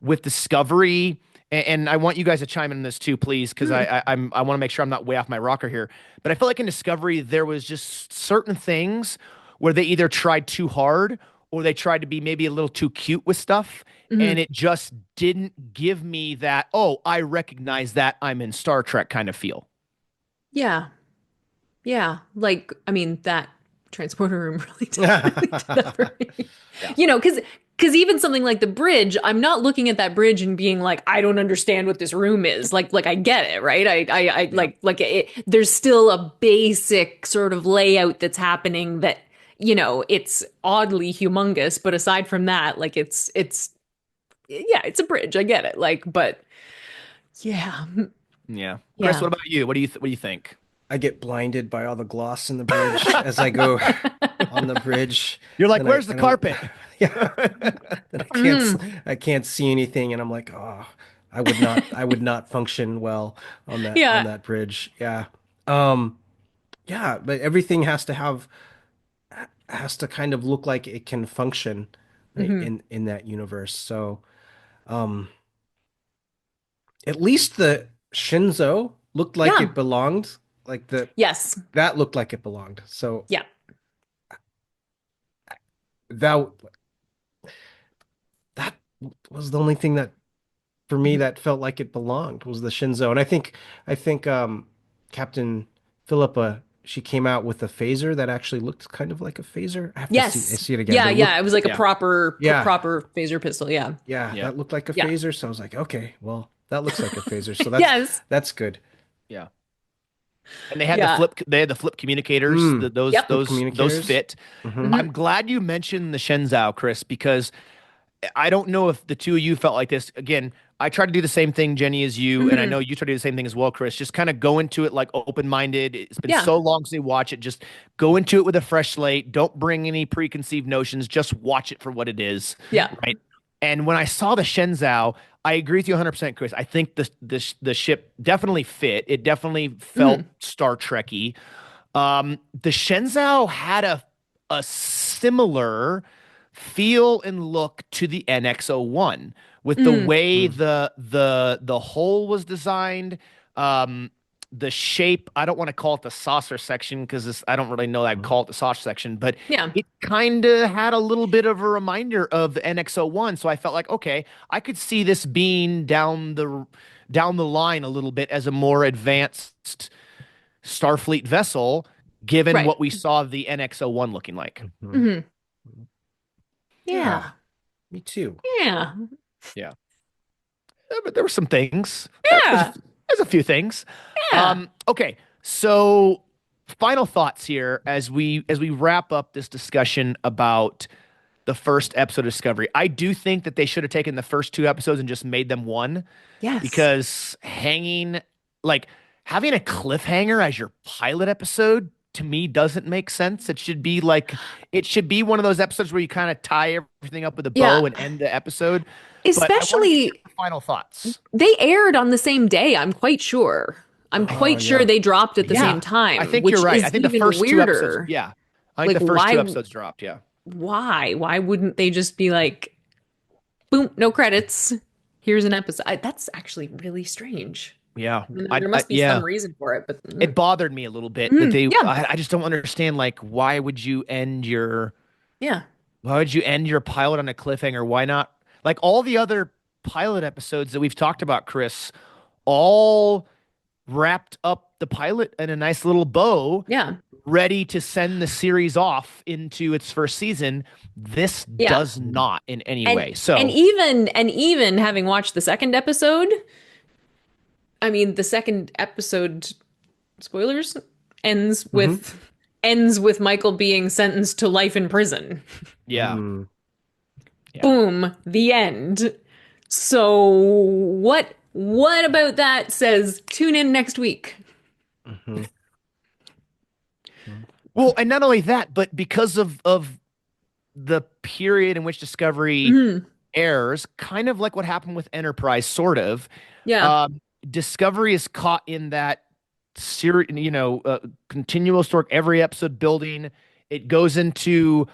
[SPEAKER 1] with Discovery, and I want you guys to chime in on this too, please, because
[SPEAKER 3] Hmm.
[SPEAKER 1] I want to make sure I'm not way off my rocker here. But I feel like in Discovery there was just certain things where they either tried too hard or they tried to be maybe a little too cute with stuff, and
[SPEAKER 3] Hmm.
[SPEAKER 1] it just didn't give me that, oh, I recognize that I'm in Star Trek kind of feel.
[SPEAKER 3] Yeah. Yeah. Like, I mean, that transporter room really did that for me.
[SPEAKER 1] Yeah.
[SPEAKER 3] You know, because even something like the bridge, I'm not looking at that bridge and being like, I don't understand what this room is. Like I get it, right? I
[SPEAKER 1] Yeah.
[SPEAKER 3] like it. There's still a basic sort of layout that's happening that, you know, it's oddly humongous, but aside from that, like yeah, it's a bridge. I get it. Like, but yeah,
[SPEAKER 1] Yeah. Chris,
[SPEAKER 3] yeah.
[SPEAKER 1] what about you? What do you think?
[SPEAKER 2] I get blinded by all the gloss in the bridge as I go on the bridge.
[SPEAKER 1] You're like,
[SPEAKER 2] Then I,
[SPEAKER 1] where's the
[SPEAKER 2] I don't,
[SPEAKER 1] carpet?
[SPEAKER 2] yeah, then
[SPEAKER 3] Mhm.
[SPEAKER 2] I can't see anything, and I'm like, oh, I would not function well on
[SPEAKER 3] Yeah.
[SPEAKER 2] that bridge. Yeah, um, yeah, but everything has to kind of look like it can function, right,
[SPEAKER 3] Hmm.
[SPEAKER 2] in that universe. So, um, at least the Shinzo looked like
[SPEAKER 3] Yeah.
[SPEAKER 2] it belonged, like the
[SPEAKER 3] Yes.
[SPEAKER 2] that looked like it belonged. So
[SPEAKER 3] Yeah.
[SPEAKER 2] that that was the only thing that for me
[SPEAKER 3] Mhm.
[SPEAKER 2] that felt like it belonged was the Shinzo. And I think Captain Philippa, she came out with a phaser that actually looked kind of like a phaser. I
[SPEAKER 3] Yes.
[SPEAKER 2] see it again,
[SPEAKER 3] Yeah,
[SPEAKER 2] but it
[SPEAKER 3] yeah.
[SPEAKER 2] looked
[SPEAKER 3] It was like a
[SPEAKER 1] Yeah.
[SPEAKER 2] yeah,
[SPEAKER 3] proper phaser pistol. Yeah.
[SPEAKER 2] yeah,
[SPEAKER 1] Yeah.
[SPEAKER 2] that looked like a
[SPEAKER 3] Yeah.
[SPEAKER 2] phaser. So I was like, okay, well, that looks like a phaser. So
[SPEAKER 3] Yes.
[SPEAKER 2] that's good.
[SPEAKER 1] Yeah. And
[SPEAKER 3] Yeah.
[SPEAKER 1] they had the flip communicators,
[SPEAKER 2] Mm.
[SPEAKER 3] Yep.
[SPEAKER 2] Flip
[SPEAKER 1] those
[SPEAKER 2] communicators.
[SPEAKER 1] fit.
[SPEAKER 2] Hmm.
[SPEAKER 3] Hmm.
[SPEAKER 1] I'm glad you mentioned the Shenzhou, Chris, because I don't know if the two of you felt like this. Again, I try to do the same thing, Jenny, as you, and I
[SPEAKER 3] Hmm.
[SPEAKER 1] know you try to do the same thing as well, Chris. Just kind of go into it like open-minded. It's been
[SPEAKER 3] Yeah.
[SPEAKER 1] so long since we watch it. Just go into it with a fresh slate. Don't bring any preconceived notions. Just watch it for what it is,
[SPEAKER 3] Yeah.
[SPEAKER 1] right? And when I saw the Shenzhou, I agree with you 100%, Chris. I think the ship definitely fit. It definitely felt
[SPEAKER 3] Hmm.
[SPEAKER 1] Star Trekky. The Shenzhou had a similar feel and look to the NX-01 with the
[SPEAKER 3] Mm.
[SPEAKER 1] way
[SPEAKER 2] Mm.
[SPEAKER 1] the hole was designed, um, the shape. I don't want to call it the saucer section because I don't really know that I'd call it the saucer section, but
[SPEAKER 3] Yeah.
[SPEAKER 1] it kind of had a little bit of a reminder of the NX-01. So I felt like, okay, I could see this being down the line a little bit as a more advanced Starfleet vessel, given
[SPEAKER 3] Right.
[SPEAKER 1] what we saw the NX-01 looking like.
[SPEAKER 2] Mhm.
[SPEAKER 3] Hmm.
[SPEAKER 2] Yeah,
[SPEAKER 3] Yeah.
[SPEAKER 2] me too.
[SPEAKER 3] Yeah.
[SPEAKER 1] Yeah. But there were some things.
[SPEAKER 3] Yeah.
[SPEAKER 1] There's a few things.
[SPEAKER 3] Yeah.
[SPEAKER 1] Okay, so final thoughts here as we wrap up this discussion about the first episode of Discovery. I do think that they should have taken the first two episodes and just made them one
[SPEAKER 3] Yes.
[SPEAKER 1] because like having a cliffhanger as your pilot episode to me doesn't make sense. It should be one of those episodes where you kind of tie everything up with a
[SPEAKER 3] Yeah.
[SPEAKER 1] bow and end the episode. But I want to get your
[SPEAKER 3] Especially
[SPEAKER 1] final thoughts.
[SPEAKER 3] they aired on the same day, I'm quite sure. I'm
[SPEAKER 2] Oh
[SPEAKER 3] quite sure
[SPEAKER 2] yeah.
[SPEAKER 3] they dropped at the
[SPEAKER 1] Yeah,
[SPEAKER 3] same
[SPEAKER 1] I
[SPEAKER 3] time,
[SPEAKER 1] think you're
[SPEAKER 3] which
[SPEAKER 1] right. I
[SPEAKER 3] is
[SPEAKER 1] think the
[SPEAKER 3] even
[SPEAKER 1] first two episodes,
[SPEAKER 3] weirder.
[SPEAKER 1] yeah. I think
[SPEAKER 3] Like
[SPEAKER 1] the first two
[SPEAKER 3] why
[SPEAKER 1] episodes dropped. Yeah.
[SPEAKER 3] why wouldn't they just be like, boom, no credits. Here's an episode. That's actually really strange.
[SPEAKER 1] Yeah.
[SPEAKER 3] I mean, there must be
[SPEAKER 1] Yeah.
[SPEAKER 3] some reason for it, but
[SPEAKER 1] It bothered me a little bit that
[SPEAKER 3] yeah,
[SPEAKER 1] I just don't understand, like,
[SPEAKER 3] yeah,
[SPEAKER 1] why would you end your pilot on a cliffhanger? Why not? Like all the other pilot episodes that we've talked about, Chris, all wrapped up the pilot in a nice little bow,
[SPEAKER 3] yeah,
[SPEAKER 1] ready to send the series off into its first season. This
[SPEAKER 3] yeah.
[SPEAKER 1] does not in any
[SPEAKER 3] And
[SPEAKER 1] way.
[SPEAKER 3] and
[SPEAKER 1] So,
[SPEAKER 3] even and even having watched the second episode, I mean, the second episode, spoilers, ends
[SPEAKER 2] Hmm.
[SPEAKER 3] with ends with Michael being sentenced to life in prison.
[SPEAKER 1] yeah.
[SPEAKER 2] Mm,
[SPEAKER 1] Yeah.
[SPEAKER 3] Boom, the end. So what about that says tune in next week?
[SPEAKER 2] hmm.
[SPEAKER 1] Well, and not only that, but because of the period in which Discovery
[SPEAKER 3] Mhm.
[SPEAKER 1] airs, kind of like what happened with Enterprise, sort of.
[SPEAKER 3] Yeah.
[SPEAKER 1] Um, Discovery is caught in that series, continual story, every episode building. It goes into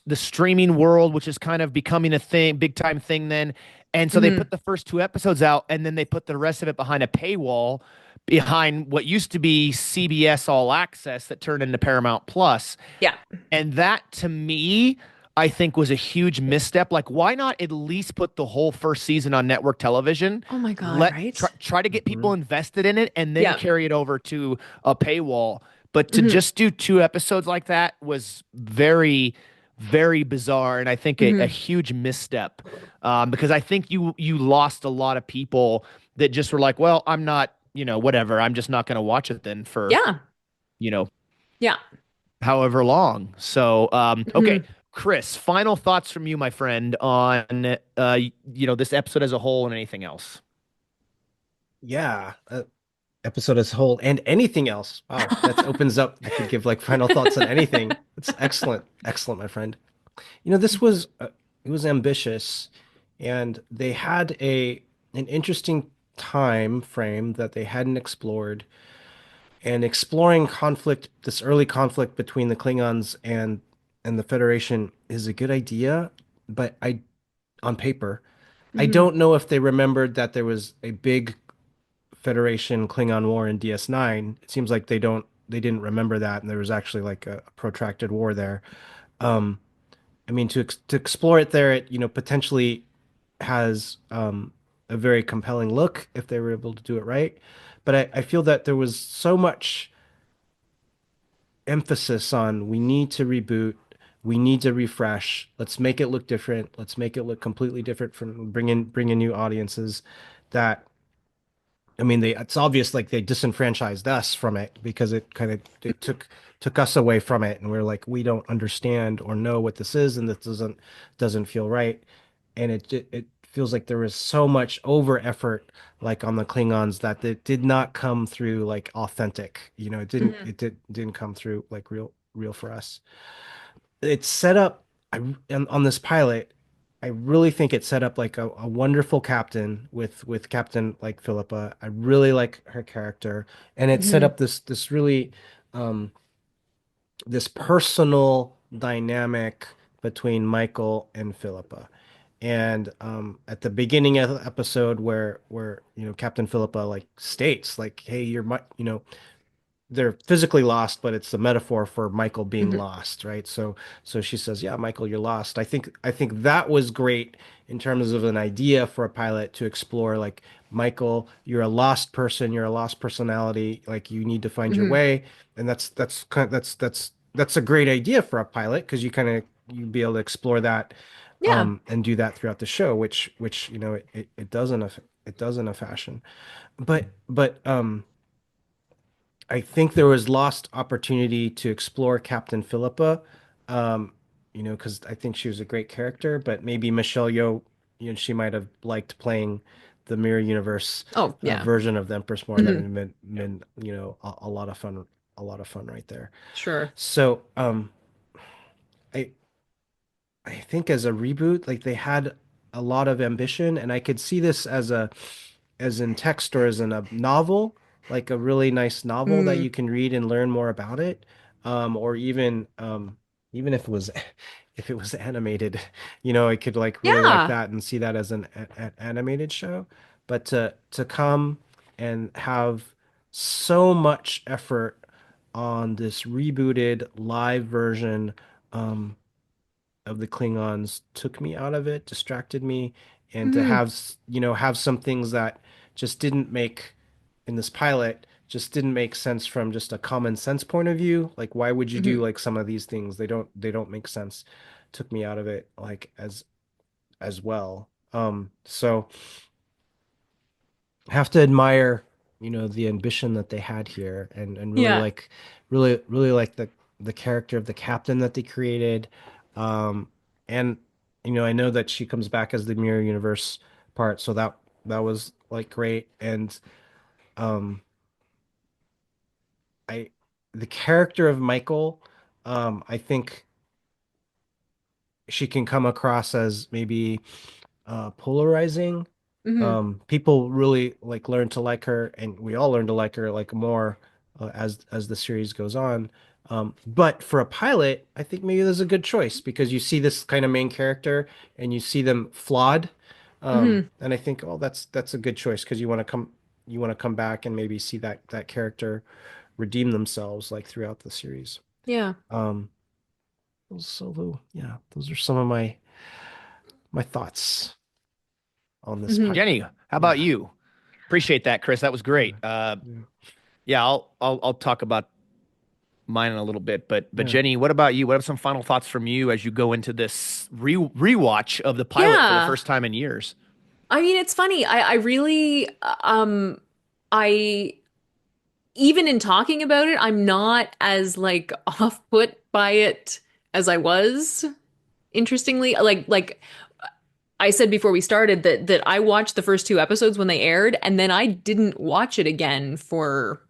[SPEAKER 1] the streaming world, which is kind of becoming a thing, big time thing then. And so they
[SPEAKER 3] Hmm.
[SPEAKER 1] put the first two episodes out, and then they put the rest of it behind a paywall, behind what used to be CBS All Access that turned into Paramount Plus.
[SPEAKER 3] Yeah.
[SPEAKER 1] And that to me, I think was a huge misstep. Like, why not at least put the whole first season on network television?
[SPEAKER 3] Oh my God,
[SPEAKER 1] Let
[SPEAKER 3] right?
[SPEAKER 1] try to get
[SPEAKER 2] Hmm.
[SPEAKER 1] people invested in it and then
[SPEAKER 3] Yeah.
[SPEAKER 1] carry it over to a paywall. But to
[SPEAKER 3] Hmm.
[SPEAKER 1] just do two episodes like that was very, very bizarre, and I think a
[SPEAKER 3] Hmm.
[SPEAKER 1] huge misstep. Because I think you lost a lot of people that just were like, well, I'm not, whatever. I'm just not going to watch it then for,
[SPEAKER 3] Yeah.
[SPEAKER 1] you know,
[SPEAKER 3] Yeah.
[SPEAKER 1] however long. So, okay,
[SPEAKER 3] Hmm.
[SPEAKER 1] Chris, final thoughts from you, my friend, on this episode as a whole and anything else.
[SPEAKER 2] Yeah. Episode as a whole and anything else. Wow, that opens up. I could give like final thoughts on anything. It's excellent, excellent, my friend. This was it was ambitious, and they had a an interesting time frame that they hadn't explored, and exploring conflict, this early conflict between the Klingons and the Federation is a good idea, but on paper, I
[SPEAKER 3] Hmm.
[SPEAKER 2] don't know if they remembered that there was a big Federation Klingon war in DS9. It seems like they didn't remember that, and there was actually like a protracted war there. Um, I mean, to explore it there, it potentially has a very compelling look if they were able to do it right. But I feel that there was so much emphasis on we need to reboot, we need to refresh, let's make it look different, let's make it look completely different from bring in new audiences that I mean, it's obvious like they disenfranchised us from it because it took us away from it, and we're like we don't understand or know what this is, and this doesn't feel right, and it feels like there was so much over effort like on the Klingons that it did not come through like authentic. It didn't
[SPEAKER 3] Hmm.
[SPEAKER 2] it didn't come through like real for us. It's set up on this pilot. I really think it set up like a wonderful captain with Captain like Philippa. I really like her character, and it set
[SPEAKER 3] Hmm.
[SPEAKER 2] up this really um this personal dynamic between Michael and Philippa. And at the beginning of the episode where Captain Philippa like states like, "Hey, you're my," they're physically lost, but it's a metaphor for Michael being
[SPEAKER 3] Hmm.
[SPEAKER 2] lost, right? So she says, "Yeah, Michael, you're lost." I think that was great in terms of an idea for a pilot to explore like, Michael, you're a lost person, you're a lost personality, like you need to find your
[SPEAKER 3] Hmm.
[SPEAKER 2] way. And that's a great idea for a pilot because you be able to explore that
[SPEAKER 3] Yeah.
[SPEAKER 2] and do that throughout the show, which it does it does in a fashion. But I think there was lost opportunity to explore Captain Philippa, um, because I think she was a great character, but maybe Michelle Yeoh, she might have liked playing the Mirror Universe
[SPEAKER 3] Oh, yeah.
[SPEAKER 2] version of the Empress more. That
[SPEAKER 3] Hmm.
[SPEAKER 2] would have been a lot of fun, a lot of fun right there.
[SPEAKER 3] Sure.
[SPEAKER 2] So, I I think as a reboot, like they had a lot of ambition, and I could see this as in text or as in a novel, like a really nice novel that
[SPEAKER 3] Mm.
[SPEAKER 2] you can read and learn more about it, or even even if it was animated, I could like really like
[SPEAKER 3] Yeah.
[SPEAKER 2] that and see that as an animated show. But to come and have so much effort on this rebooted live version um, of the Klingons took me out of it, distracted me, and to
[SPEAKER 3] Hmm.
[SPEAKER 2] have some things that just didn't make in this pilot just didn't make sense from just a common sense point of view. Like, why would you do
[SPEAKER 3] Hmm.
[SPEAKER 2] like some of these things? They don't make sense. Took me out of it like as well. So have to admire, the ambition that they had here and
[SPEAKER 3] Yeah.
[SPEAKER 2] really like the character of the captain that they created. And I know that she comes back as the mirror universe part, so that was like great. And um I the character of Michael, I think she can come across as maybe polarizing.
[SPEAKER 3] Hmm.
[SPEAKER 2] People really like learn to like her, and we all learn to like her like more as the series goes on. But for a pilot, I think maybe there's a good choice because you see this kind of main character and you see them flawed.
[SPEAKER 3] Hmm.
[SPEAKER 2] And I think, oh, that's a good choice because you want to come back and maybe see that character redeem themselves like throughout the series.
[SPEAKER 3] Yeah.
[SPEAKER 2] Um, so yeah, those are some of my thoughts on this
[SPEAKER 3] Hmm.
[SPEAKER 2] pilot.
[SPEAKER 1] Jenny, how about
[SPEAKER 2] Yeah.
[SPEAKER 1] you? Appreciate that, Chris. That was great.
[SPEAKER 2] Yeah. Yeah.
[SPEAKER 1] Yeah, I'll talk about mine in a little bit, but
[SPEAKER 2] Yeah.
[SPEAKER 1] Jenny, what about you? What are some final thoughts from you as you go into this rewatch of the pilot for the
[SPEAKER 3] Yeah.
[SPEAKER 1] first time in years?
[SPEAKER 3] I mean, it's funny. I really, I, even in talking about it, I'm not as like off put by it as I was, interestingly. Like I said before we started that I watched the first two episodes when they aired, and then I didn't watch it again for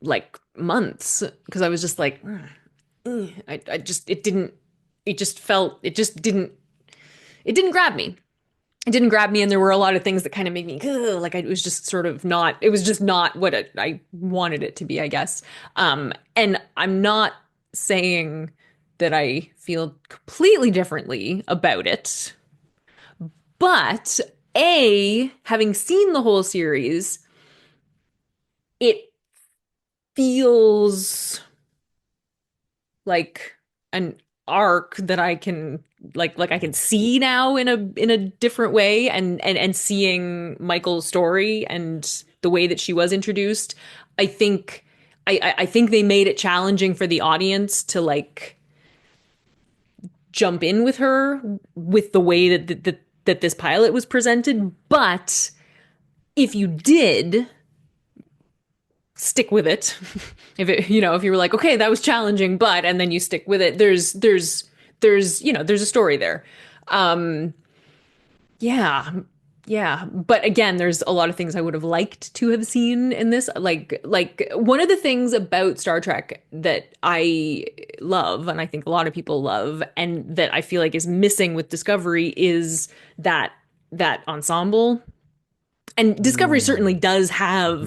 [SPEAKER 3] like months because I was just like, I just it didn't it just felt it didn't grab me. It didn't grab me, and there were a lot of things that kind of made me like it was just sort of not. It was just not what I wanted it to be, I guess. And I'm not saying that I feel completely differently about it, but having seen the whole series, it feels like an arc that I can like I can see now in a different way, and seeing Michael's story and the way that she was introduced. I think I think they made it challenging for the audience to like jump in with her with the way that this pilot was presented. But if you did stick with it, if you were like, okay, that was challenging, but, and then you stick with it, there's a story there. um yeah, yeah, but again, there's a lot of things I would have liked to have seen in this. Like one of the things about Star Trek that I love, and I think a lot of people love, and that I feel like is missing with Discovery, is that ensemble. And Discovery certainly
[SPEAKER 2] Mm.
[SPEAKER 3] does have,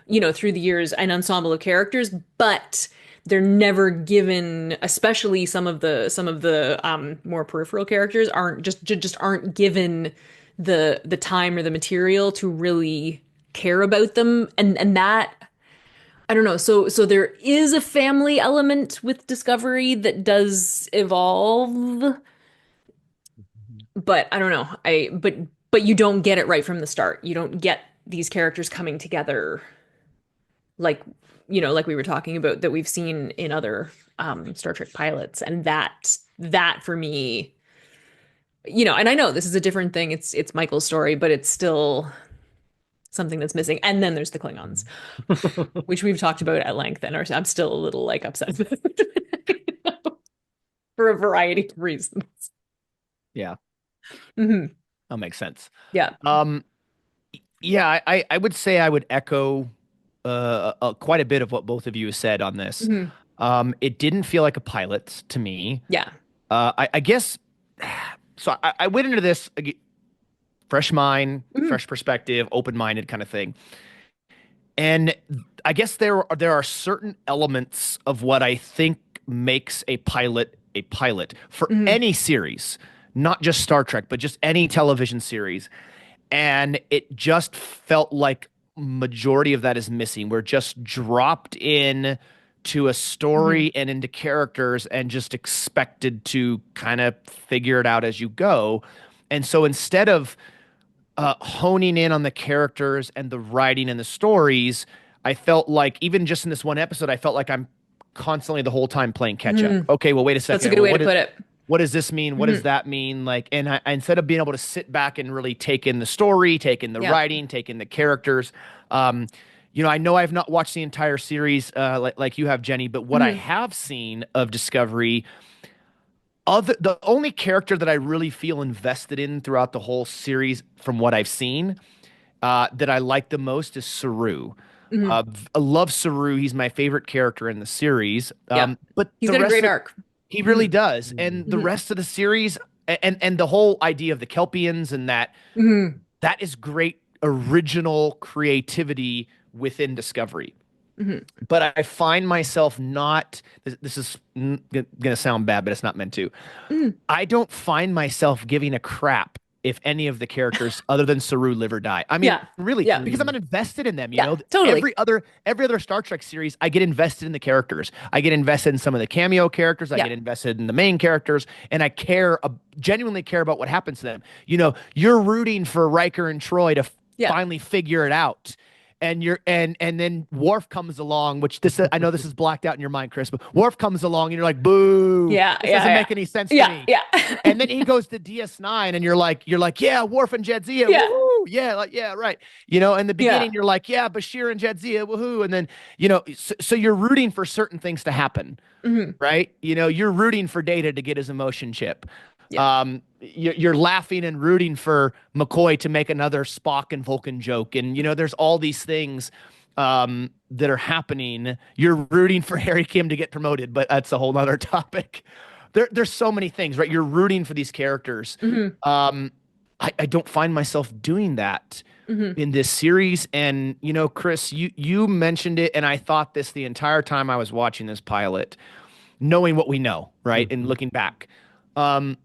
[SPEAKER 2] Mhm.
[SPEAKER 3] through the years, an ensemble of characters, but they're never given, especially some of the more peripheral characters aren't just aren't given the time or the material to really care about them. And that, I don't know. So there is a family element with Discovery that does evolve, but I don't know. But you don't get it right from the start. You don't get these characters coming together like like we were talking about, that we've seen in other Star Trek pilots. And that for me, and I know this is a different thing. It's Michael's story, but it's still something that's missing. And then there's the Klingons, which we've talked about at length, and I'm still a little like upset about for a variety of reasons.
[SPEAKER 1] Yeah,
[SPEAKER 3] Hmm.
[SPEAKER 1] that makes sense.
[SPEAKER 3] Yeah.
[SPEAKER 1] Um, yeah, I would say I would echo quite a bit of what both of you said on this.
[SPEAKER 3] Hmm.
[SPEAKER 1] It didn't feel like a pilot to me.
[SPEAKER 3] Yeah.
[SPEAKER 1] I guess so. I went into this fresh mind,
[SPEAKER 3] Hmm.
[SPEAKER 1] fresh perspective, open-minded kind of thing. And I guess there are certain elements of what I think makes a pilot for
[SPEAKER 3] Hmm.
[SPEAKER 1] any series, not just Star Trek, but just any television series. And it just felt like majority of that is missing. We're just dropped in to a
[SPEAKER 3] Hmm.
[SPEAKER 1] story and into characters and just expected to kind of figure it out as you go. And so instead of honing in on the characters and the writing and the stories, I felt like even just in this one episode, I felt like I'm constantly the whole time playing catch up.
[SPEAKER 3] Hmm.
[SPEAKER 1] Okay, well, wait a
[SPEAKER 3] That's a
[SPEAKER 1] second.
[SPEAKER 3] good
[SPEAKER 1] Well,
[SPEAKER 3] way to put it.
[SPEAKER 1] what does this mean? What
[SPEAKER 3] Hmm.
[SPEAKER 1] does that mean? Like, and instead of being able to sit back and really take in the story, take in the
[SPEAKER 3] Yeah.
[SPEAKER 1] writing, take in the characters, um, I know I've not watched the entire series like you have, Jenny, but what I
[SPEAKER 3] Hmm.
[SPEAKER 1] have seen of Discovery, the only character that I really feel invested in throughout the whole series, from what I've seen, that I like the most is Saru.
[SPEAKER 3] Hmm.
[SPEAKER 1] I love Saru. He's my favorite character in the series.
[SPEAKER 3] Yeah.
[SPEAKER 1] But
[SPEAKER 3] He's
[SPEAKER 1] the
[SPEAKER 3] got a
[SPEAKER 1] rest
[SPEAKER 3] great
[SPEAKER 1] of
[SPEAKER 3] arc.
[SPEAKER 1] he
[SPEAKER 3] Hmm.
[SPEAKER 1] really does. And the
[SPEAKER 3] Hmm.
[SPEAKER 1] rest of the series and the whole idea of the Kelpians and
[SPEAKER 3] Hmm.
[SPEAKER 1] that is great original creativity within Discovery.
[SPEAKER 3] Hmm.
[SPEAKER 1] But I find myself not, this is going to sound bad, but it's not meant to.
[SPEAKER 3] Hmm.
[SPEAKER 1] I don't find myself giving a crap if any of the characters other than Saru live or die. I mean,
[SPEAKER 3] Yeah.
[SPEAKER 1] really,
[SPEAKER 3] Yeah.
[SPEAKER 1] because I'm not invested in them,
[SPEAKER 3] Yeah. Totally.
[SPEAKER 1] Every other Star Trek series, I get invested in the characters. I get invested in some of the cameo characters, I
[SPEAKER 3] Yeah.
[SPEAKER 1] get invested in the main characters, and I genuinely care about what happens to them. You're rooting for Riker and Troy to
[SPEAKER 3] Yeah.
[SPEAKER 1] finally figure it out. And then Worf comes along, which this I know this is blacked out in your mind, Chris, but Worf comes along and you're like, boo,
[SPEAKER 3] Yeah.
[SPEAKER 1] this
[SPEAKER 3] Yeah.
[SPEAKER 1] doesn't
[SPEAKER 3] Yeah.
[SPEAKER 1] make any sense to
[SPEAKER 3] Yeah.
[SPEAKER 1] me.
[SPEAKER 3] Yeah.
[SPEAKER 1] And then he goes to DS9 and you're like, yeah, Worf and Jadzia,
[SPEAKER 3] Yeah.
[SPEAKER 1] woohoo, yeah, like, yeah, right. In the
[SPEAKER 3] Yeah.
[SPEAKER 1] beginning, you're like, yeah, Bashir and Jadzia, woohoo. And then, so you're rooting for certain things to happen,
[SPEAKER 3] Hmm.
[SPEAKER 1] right? You're rooting for Data to get his emotion chip.
[SPEAKER 3] Yeah.
[SPEAKER 1] You're laughing and rooting for McCoy to make another Spock and Vulcan joke. And, there's all these things that are happening. You're rooting for Harry Kim to get promoted, but that's a whole nother topic. There's so many things, right? You're rooting for these characters.
[SPEAKER 3] Hmm.
[SPEAKER 1] I don't find myself doing that
[SPEAKER 3] Hmm.
[SPEAKER 1] in this series. And, Chris, you mentioned it, and I thought this the entire time I was watching this pilot, knowing what we know, right? And
[SPEAKER 2] Mhm.
[SPEAKER 1] looking back. Um,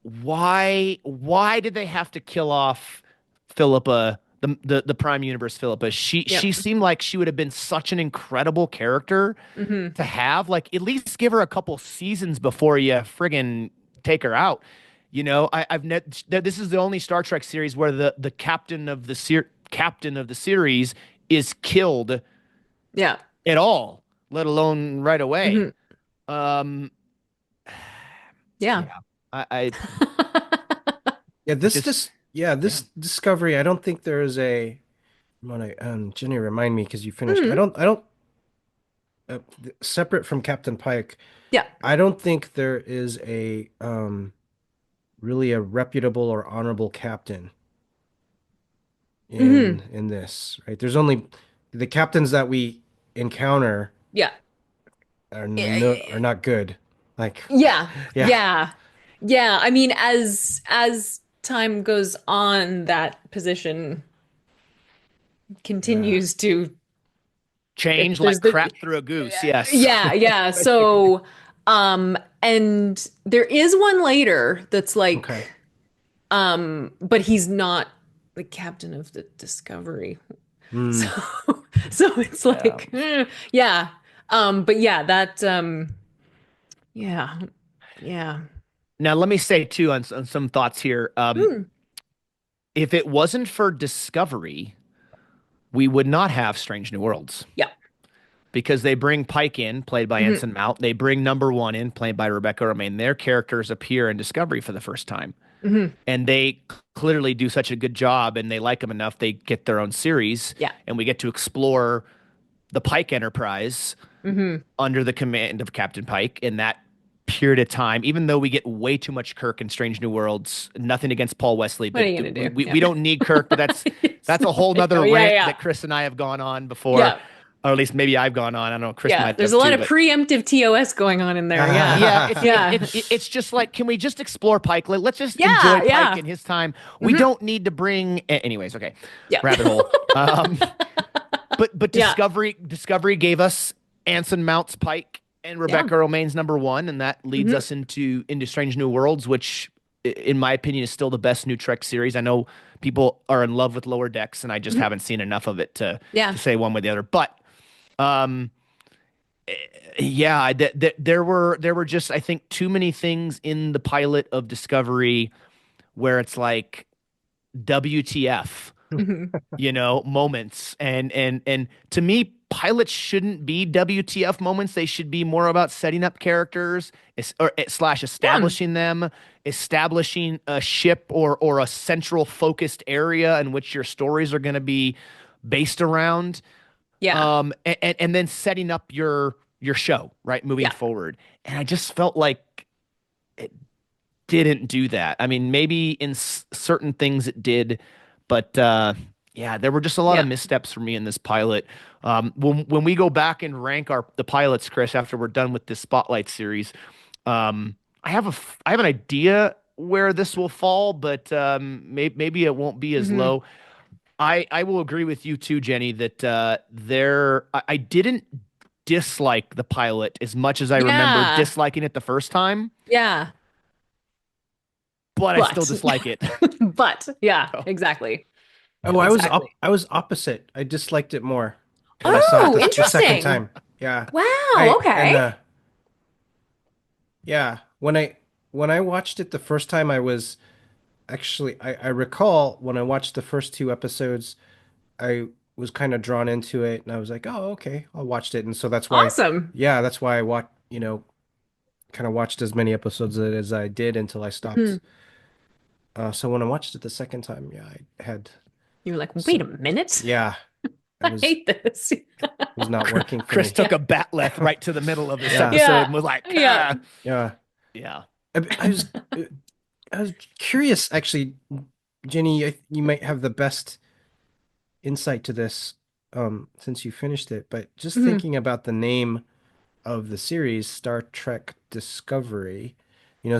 [SPEAKER 1] why did they have to kill off Philippa, the Prime Universe Philippa? She
[SPEAKER 3] Yep.
[SPEAKER 1] she seemed like she would have been such an incredible character
[SPEAKER 3] Hmm.
[SPEAKER 1] to have. Like, at least give her a couple seasons before you friggin' take her out. This is the only Star Trek series where the captain of the series is killed
[SPEAKER 3] Yeah.
[SPEAKER 1] at all, let alone right away.
[SPEAKER 3] Hmm.
[SPEAKER 1] Um,
[SPEAKER 3] Yeah.
[SPEAKER 1] yeah, I
[SPEAKER 2] Yeah,
[SPEAKER 1] it just
[SPEAKER 2] this
[SPEAKER 1] yeah.
[SPEAKER 2] discovery. I don't think there is a. When Jenny, remind me because you finished.
[SPEAKER 3] Hmm.
[SPEAKER 2] I don't. Separate from Captain Pike,
[SPEAKER 3] Yeah.
[SPEAKER 2] I don't think there is a really a reputable or honorable captain
[SPEAKER 3] Hmm.
[SPEAKER 2] in this, right? There's only the captains that we encounter
[SPEAKER 3] Yeah.
[SPEAKER 2] are not good. Like,
[SPEAKER 3] Yeah.
[SPEAKER 2] yeah,
[SPEAKER 3] Yeah. Yeah. I mean, as time goes on, that position
[SPEAKER 2] yeah.
[SPEAKER 3] continues to
[SPEAKER 1] Change
[SPEAKER 3] there's
[SPEAKER 1] like
[SPEAKER 3] the
[SPEAKER 1] crap through a goose. Yes.
[SPEAKER 3] yeah, yeah. So and there is one later that's
[SPEAKER 2] Okay.
[SPEAKER 3] like but he's not the captain of the Discovery. So
[SPEAKER 2] Hmm.
[SPEAKER 3] so it's
[SPEAKER 1] Yeah.
[SPEAKER 3] like yeah. But yeah, that yeah. Yeah.
[SPEAKER 1] Now, let me say too on some thoughts here.
[SPEAKER 3] Mm,
[SPEAKER 1] If it wasn't for Discovery, we would not have Strange New Worlds
[SPEAKER 3] yeah.
[SPEAKER 1] because they bring Pike in, played by
[SPEAKER 3] Hmm.
[SPEAKER 1] Anson Mount. They bring Number One in, played by Rebecca Romaine. Their characters appear in Discovery for the first time,
[SPEAKER 3] Hmm.
[SPEAKER 1] and they clearly do such a good job, and they like them enough. They get their own series,
[SPEAKER 3] Yeah.
[SPEAKER 1] and we get to explore the Pike Enterprise
[SPEAKER 3] Hmm.
[SPEAKER 1] under the command of Captain Pike in that period of time, even though we get way too much Kirk in Strange New Worlds. Nothing against Paul Wesley,
[SPEAKER 3] What are
[SPEAKER 1] but
[SPEAKER 3] you gonna do?
[SPEAKER 1] we,
[SPEAKER 3] Yeah.
[SPEAKER 1] we don't need Kirk, but that's a whole nother
[SPEAKER 3] Yeah,
[SPEAKER 1] rant
[SPEAKER 3] yeah.
[SPEAKER 1] that Chris and I have gone on before,
[SPEAKER 3] Yeah.
[SPEAKER 1] or at least maybe I've gone on. I don't know, Chris
[SPEAKER 3] Yeah.
[SPEAKER 1] might
[SPEAKER 3] There's
[SPEAKER 1] have
[SPEAKER 3] a lot
[SPEAKER 1] too,
[SPEAKER 3] of
[SPEAKER 1] but
[SPEAKER 3] preemptive TOS going on in there. Yeah.
[SPEAKER 1] yeah, it's
[SPEAKER 3] Yeah.
[SPEAKER 1] it's just like, can we just explore Pike? Let's just
[SPEAKER 3] Yeah,
[SPEAKER 1] enjoy
[SPEAKER 3] yeah.
[SPEAKER 1] Pike in his time. We
[SPEAKER 3] Mhm.
[SPEAKER 1] don't need to bring anyways, okay.
[SPEAKER 3] Yeah.
[SPEAKER 1] Rabbit hole. But
[SPEAKER 3] Yeah.
[SPEAKER 1] Discovery gave us Anson Mount's Pike, and
[SPEAKER 3] Yeah.
[SPEAKER 1] Rebecca Romaine's number one, and that leads
[SPEAKER 3] Hmm.
[SPEAKER 1] us into Strange New Worlds, which, in my opinion, is still the best new Trek series. I know people are in love with Lower Decks, and I just
[SPEAKER 3] Hmm.
[SPEAKER 1] haven't seen enough of it to
[SPEAKER 3] Yeah.
[SPEAKER 1] say one way or the other. But um, yeah, there were just, I think, too many things in the pilot of Discovery where it's like WTF,
[SPEAKER 3] Hmm.
[SPEAKER 1] moments. And to me, pilots shouldn't be WTF moments. They should be more about setting up characters, or slash
[SPEAKER 3] Yeah.
[SPEAKER 1] establishing them, establishing a ship or a central focused area in which your stories are going to be based around.
[SPEAKER 3] Yeah.
[SPEAKER 1] And then setting up your show, right, moving
[SPEAKER 3] Yeah.
[SPEAKER 1] forward. And I just felt like it didn't do that. I mean, maybe in certain things it did, but yeah, there were just a lot of
[SPEAKER 3] Yeah.
[SPEAKER 1] missteps for me in this pilot. When we go back and rank the pilots, Chris, after we're done with this Spotlight series, I have an idea where this will fall, but maybe it won't be as
[SPEAKER 3] Hmm.
[SPEAKER 1] low. I will agree with you too, Jenny, that I didn't dislike the pilot as much as I remember
[SPEAKER 3] Yeah.
[SPEAKER 1] disliking it the first time,
[SPEAKER 3] Yeah.
[SPEAKER 1] but I still
[SPEAKER 3] But,
[SPEAKER 1] dislike it.
[SPEAKER 3] but, yeah,
[SPEAKER 1] So,
[SPEAKER 3] exactly.
[SPEAKER 2] Oh,
[SPEAKER 3] Exactly.
[SPEAKER 2] I was opposite. I disliked it more when I saw it
[SPEAKER 3] Oh,
[SPEAKER 2] the second
[SPEAKER 3] interesting.
[SPEAKER 2] time. Yeah.
[SPEAKER 3] Wow.
[SPEAKER 2] I and
[SPEAKER 3] Okay.
[SPEAKER 2] yeah, when I watched it the first time I was actually I recall when I watched the first two episodes, I was kind of drawn into it and I was like, "Oh, okay, I'll watch it." And so that's why
[SPEAKER 3] Awesome.
[SPEAKER 2] yeah, that's why I kind of watched as many episodes of it as I did until I stopped.
[SPEAKER 3] Hmm.
[SPEAKER 2] So when I watched it the second time, yeah, I had
[SPEAKER 3] You were like, wait
[SPEAKER 2] some,
[SPEAKER 3] a minute.
[SPEAKER 2] yeah,
[SPEAKER 3] I hate this.
[SPEAKER 2] was not working for
[SPEAKER 1] Chris
[SPEAKER 2] me.
[SPEAKER 1] took
[SPEAKER 3] Yeah.
[SPEAKER 1] a bat left right to the middle of this
[SPEAKER 2] Yeah,
[SPEAKER 1] episode
[SPEAKER 3] Yeah.
[SPEAKER 1] and was like,
[SPEAKER 3] Yeah.
[SPEAKER 2] yeah.
[SPEAKER 1] yeah.
[SPEAKER 2] I was I was curious actually, Jenny, you might have the best insight to this since you finished it, but just
[SPEAKER 3] Hmm.
[SPEAKER 2] thinking about the name of the series, Star Trek Discovery,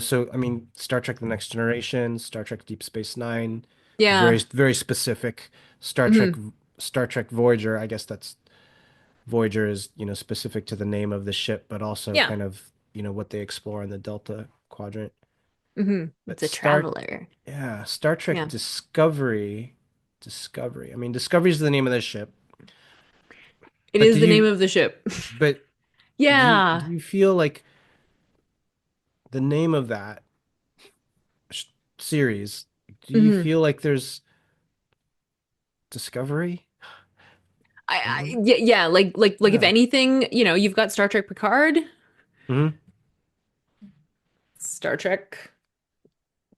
[SPEAKER 2] so I mean, Star Trek The Next Generation, Star Trek Deep Space Nine, very
[SPEAKER 3] Yeah.
[SPEAKER 2] very specific. Star Trek
[SPEAKER 3] Hmm.
[SPEAKER 2] Star Trek Voyager, I guess that's Voyager is, specific to the name of the ship, but also
[SPEAKER 3] Yeah.
[SPEAKER 2] kind of, what they explore in the Delta Quadrant.
[SPEAKER 3] Hmm.
[SPEAKER 2] But
[SPEAKER 3] It's a traveler.
[SPEAKER 2] Yeah, Star Trek
[SPEAKER 3] Yeah.
[SPEAKER 2] Discovery. I mean, Discovery is the name of the ship,
[SPEAKER 3] It
[SPEAKER 2] but
[SPEAKER 3] is the name of the ship.
[SPEAKER 2] but do
[SPEAKER 3] Yeah.
[SPEAKER 2] you feel like the name of that sh series, do you
[SPEAKER 3] Hmm.
[SPEAKER 2] feel like there's Discovery?
[SPEAKER 3] Yeah, yeah, like if
[SPEAKER 2] Yeah.
[SPEAKER 3] anything, you've got Star Trek Picard,
[SPEAKER 2] Hmm.
[SPEAKER 3] Star Trek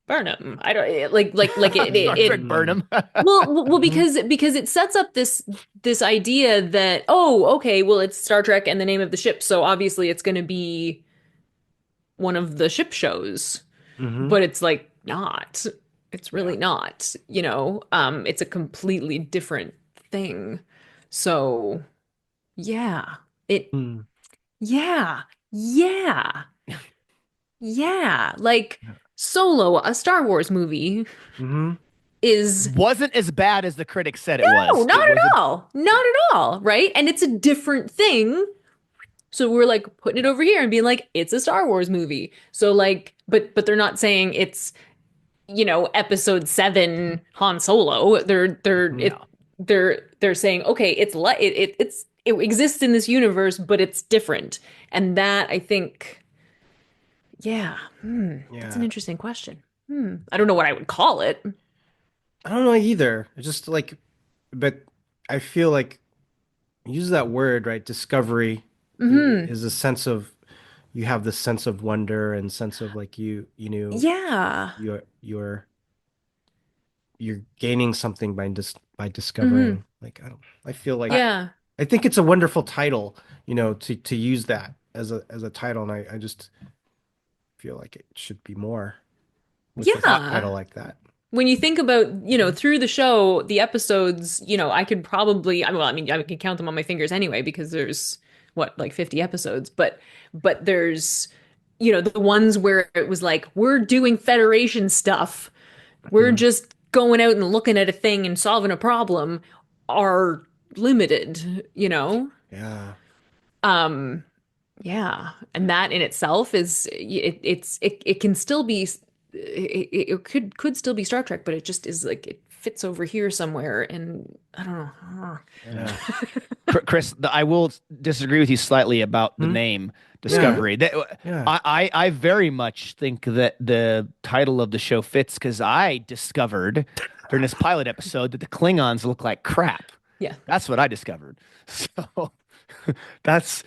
[SPEAKER 3] Burnham. I don't like
[SPEAKER 1] Star Trek
[SPEAKER 3] it
[SPEAKER 1] Burnham.
[SPEAKER 3] well
[SPEAKER 2] Hmm.
[SPEAKER 3] because it sets up this idea that, oh, okay, well, it's Star Trek and the name of the ship, so obviously it's going to be one of the ship shows.
[SPEAKER 2] Hmm.
[SPEAKER 3] But it's like not. It's
[SPEAKER 2] Yeah.
[SPEAKER 3] really not, it's a completely different thing. So, yeah. It
[SPEAKER 2] Hmm.
[SPEAKER 3] yeah. Yeah. Yeah. Like
[SPEAKER 2] Yeah.
[SPEAKER 3] Solo, a Star Wars movie
[SPEAKER 2] Hmm.
[SPEAKER 3] is
[SPEAKER 1] Wasn't as bad as the critics said it
[SPEAKER 3] no,
[SPEAKER 1] was.
[SPEAKER 3] not
[SPEAKER 1] It was a
[SPEAKER 3] at all. Not at all, right? And it's a different thing. So we're like putting it over here and being like, it's a Star Wars movie. So like, but they're not saying it's, episode 7 Han Solo.
[SPEAKER 1] no.
[SPEAKER 3] They're saying, okay, it exists in this universe, but it's different. And that, I think, yeah, that's an
[SPEAKER 2] Yeah.
[SPEAKER 3] interesting question. I don't know what I would call it.
[SPEAKER 2] I don't know either. It's just like, but I feel like use that word, right? Discovery
[SPEAKER 3] Hmm.
[SPEAKER 2] is a sense of you have this sense of wonder and sense of like
[SPEAKER 3] Yeah.
[SPEAKER 2] you're gaining something by
[SPEAKER 3] Hmm.
[SPEAKER 2] discovering. Like I feel like
[SPEAKER 3] Yeah.
[SPEAKER 2] I think it's a wonderful title, to use that as a title, and I just feel like it should be more with a
[SPEAKER 3] Yeah.
[SPEAKER 2] title like that.
[SPEAKER 3] When you think about, through the show, the episodes, I could probably, I mean, I could count them on my fingers anyway because there's what, like 50 episodes, but there's, the ones where it was like, we're doing Federation stuff. We're
[SPEAKER 2] Mhm.
[SPEAKER 3] just going out and looking at a thing and solving a problem are limited, you know?
[SPEAKER 2] Yeah.
[SPEAKER 3] Um, Yeah, and that in itself is it can still be it could still be Star Trek, but it just is like it fits over here somewhere, and I don't know.
[SPEAKER 2] Yeah.
[SPEAKER 1] Chris, I will disagree with you slightly about the
[SPEAKER 2] Hmm?
[SPEAKER 1] name
[SPEAKER 2] Yeah.
[SPEAKER 1] Discovery.
[SPEAKER 2] Yeah.
[SPEAKER 1] I very much think that the title of the show fits because I discovered during this pilot episode that the Klingons look like crap.
[SPEAKER 3] Yeah.
[SPEAKER 1] That's what I discovered. So that's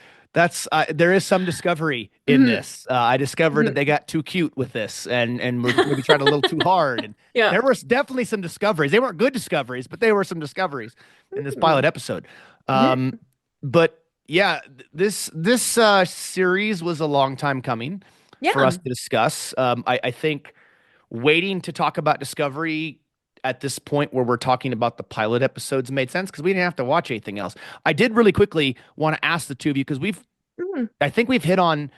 [SPEAKER 1] there is some discovery in
[SPEAKER 3] Mhm.
[SPEAKER 1] this. I discovered that
[SPEAKER 3] Mhm.
[SPEAKER 1] they got too cute with this and were maybe tried a little too hard. And
[SPEAKER 3] Yeah.
[SPEAKER 1] there were definitely some discoveries. They weren't good discoveries, but they were some discoveries in this pilot
[SPEAKER 3] Mm.
[SPEAKER 1] episode.
[SPEAKER 3] Mhm.
[SPEAKER 1] But yeah, this series was a long time coming for us
[SPEAKER 3] Yeah.
[SPEAKER 1] to discuss. I think waiting to talk about Discovery at this point where we're talking about the pilot episodes made sense because we didn't have to watch anything else. I did really quickly want to ask the two of you because
[SPEAKER 3] Mm.
[SPEAKER 1] I think we've hit on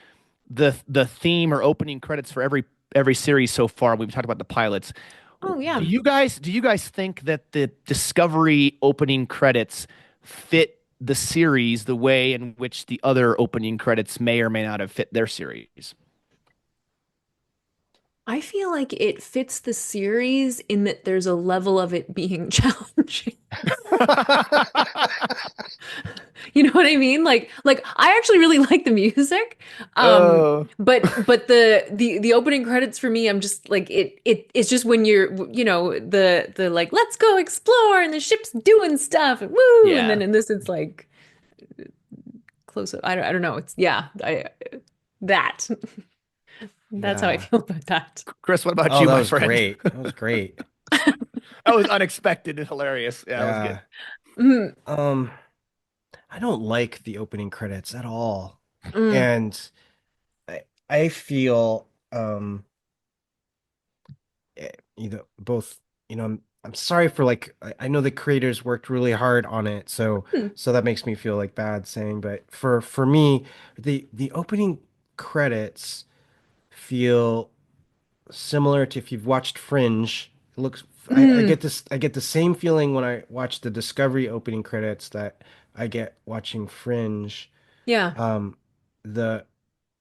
[SPEAKER 1] the theme or opening credits for every series so far. We've talked about the pilots.
[SPEAKER 3] Oh
[SPEAKER 1] Do
[SPEAKER 3] yeah.
[SPEAKER 1] you guys think that the Discovery opening credits fit the series the way in which the other opening credits may or may not have fit their series?
[SPEAKER 3] I feel like it fits the series in that there's a level of it being challenging. You know what I mean? Like I actually really like the music.
[SPEAKER 1] Oh,
[SPEAKER 3] But the opening credits for me, I'm just like it's just when you're the like let's go explore and the ship's doing stuff and woo and
[SPEAKER 1] yeah.
[SPEAKER 3] then in this it's like close up. I don't know. It's yeah, I that that's how I
[SPEAKER 2] Yeah.
[SPEAKER 3] feel about that.
[SPEAKER 1] Chris, what about
[SPEAKER 2] Oh,
[SPEAKER 1] you,
[SPEAKER 2] that
[SPEAKER 1] my
[SPEAKER 2] was
[SPEAKER 1] friend?
[SPEAKER 2] great. That was great.
[SPEAKER 1] That was unexpected and hilarious. Yeah, that was good.
[SPEAKER 2] Yeah.
[SPEAKER 3] Mm,
[SPEAKER 2] Um, I don't like the opening credits at all.
[SPEAKER 3] mm,
[SPEAKER 2] And I feel both, I'm sorry for like I know the creators worked really hard on it,
[SPEAKER 3] mm,
[SPEAKER 2] so that makes me feel like bad saying, but for me, the opening credits feel similar to if you've watched Fringe. It looks
[SPEAKER 3] mm.
[SPEAKER 2] I get the same feeling when I watch the Discovery opening credits that I get watching Fringe.
[SPEAKER 3] Yeah.
[SPEAKER 2] Um, the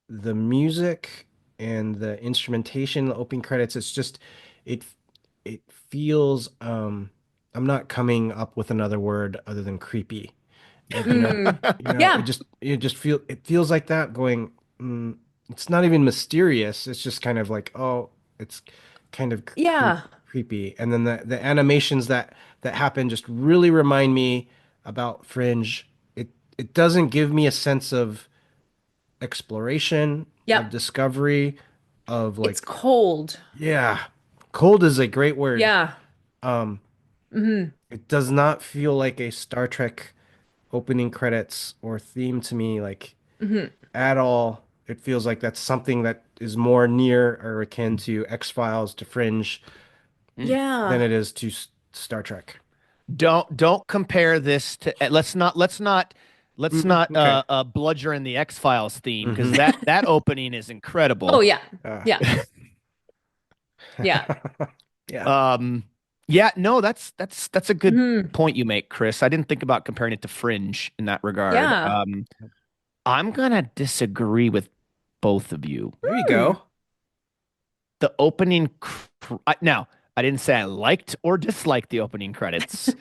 [SPEAKER 2] the music and the instrumentation, the opening credits, it it feels I'm not coming up with another word other than creepy. Like,
[SPEAKER 3] Mm.
[SPEAKER 2] it
[SPEAKER 3] Yeah.
[SPEAKER 2] it feels like that going, it's not even mysterious. It's just kind of like, oh, it's kind of
[SPEAKER 3] Yeah.
[SPEAKER 2] creepy. And then the animations that happen just really remind me about Fringe. It doesn't give me a sense of exploration, of
[SPEAKER 3] Yep.
[SPEAKER 2] discovery, of
[SPEAKER 3] It's
[SPEAKER 2] like,
[SPEAKER 3] cold.
[SPEAKER 2] yeah, cold is a great word.
[SPEAKER 3] Yeah.
[SPEAKER 2] Um,
[SPEAKER 3] Hmm.
[SPEAKER 2] it does not feel like a Star Trek opening credits or theme to me, like
[SPEAKER 3] Hmm.
[SPEAKER 2] at all. It feels like that's something that is more near or akin to X-Files, to Fringe,
[SPEAKER 1] Mm.
[SPEAKER 2] than
[SPEAKER 3] Yeah.
[SPEAKER 2] it is to Star Trek.
[SPEAKER 1] Don't compare this to let's not
[SPEAKER 2] Okay.
[SPEAKER 1] bludger in the X-Files theme because
[SPEAKER 2] Hmm.
[SPEAKER 1] that opening is
[SPEAKER 3] Oh
[SPEAKER 1] incredible.
[SPEAKER 3] yeah.
[SPEAKER 2] Uh,
[SPEAKER 3] Yeah. Yeah.
[SPEAKER 2] yeah.
[SPEAKER 1] Um, yeah, no, that's a good
[SPEAKER 3] Hmm.
[SPEAKER 1] point you make, Chris. I didn't think about comparing it to Fringe in that regard.
[SPEAKER 3] Yeah.
[SPEAKER 1] I'm gonna disagree with both of you.
[SPEAKER 2] There you
[SPEAKER 3] Hmm.
[SPEAKER 2] go.
[SPEAKER 1] The opening now, I didn't say I liked or disliked the opening credits,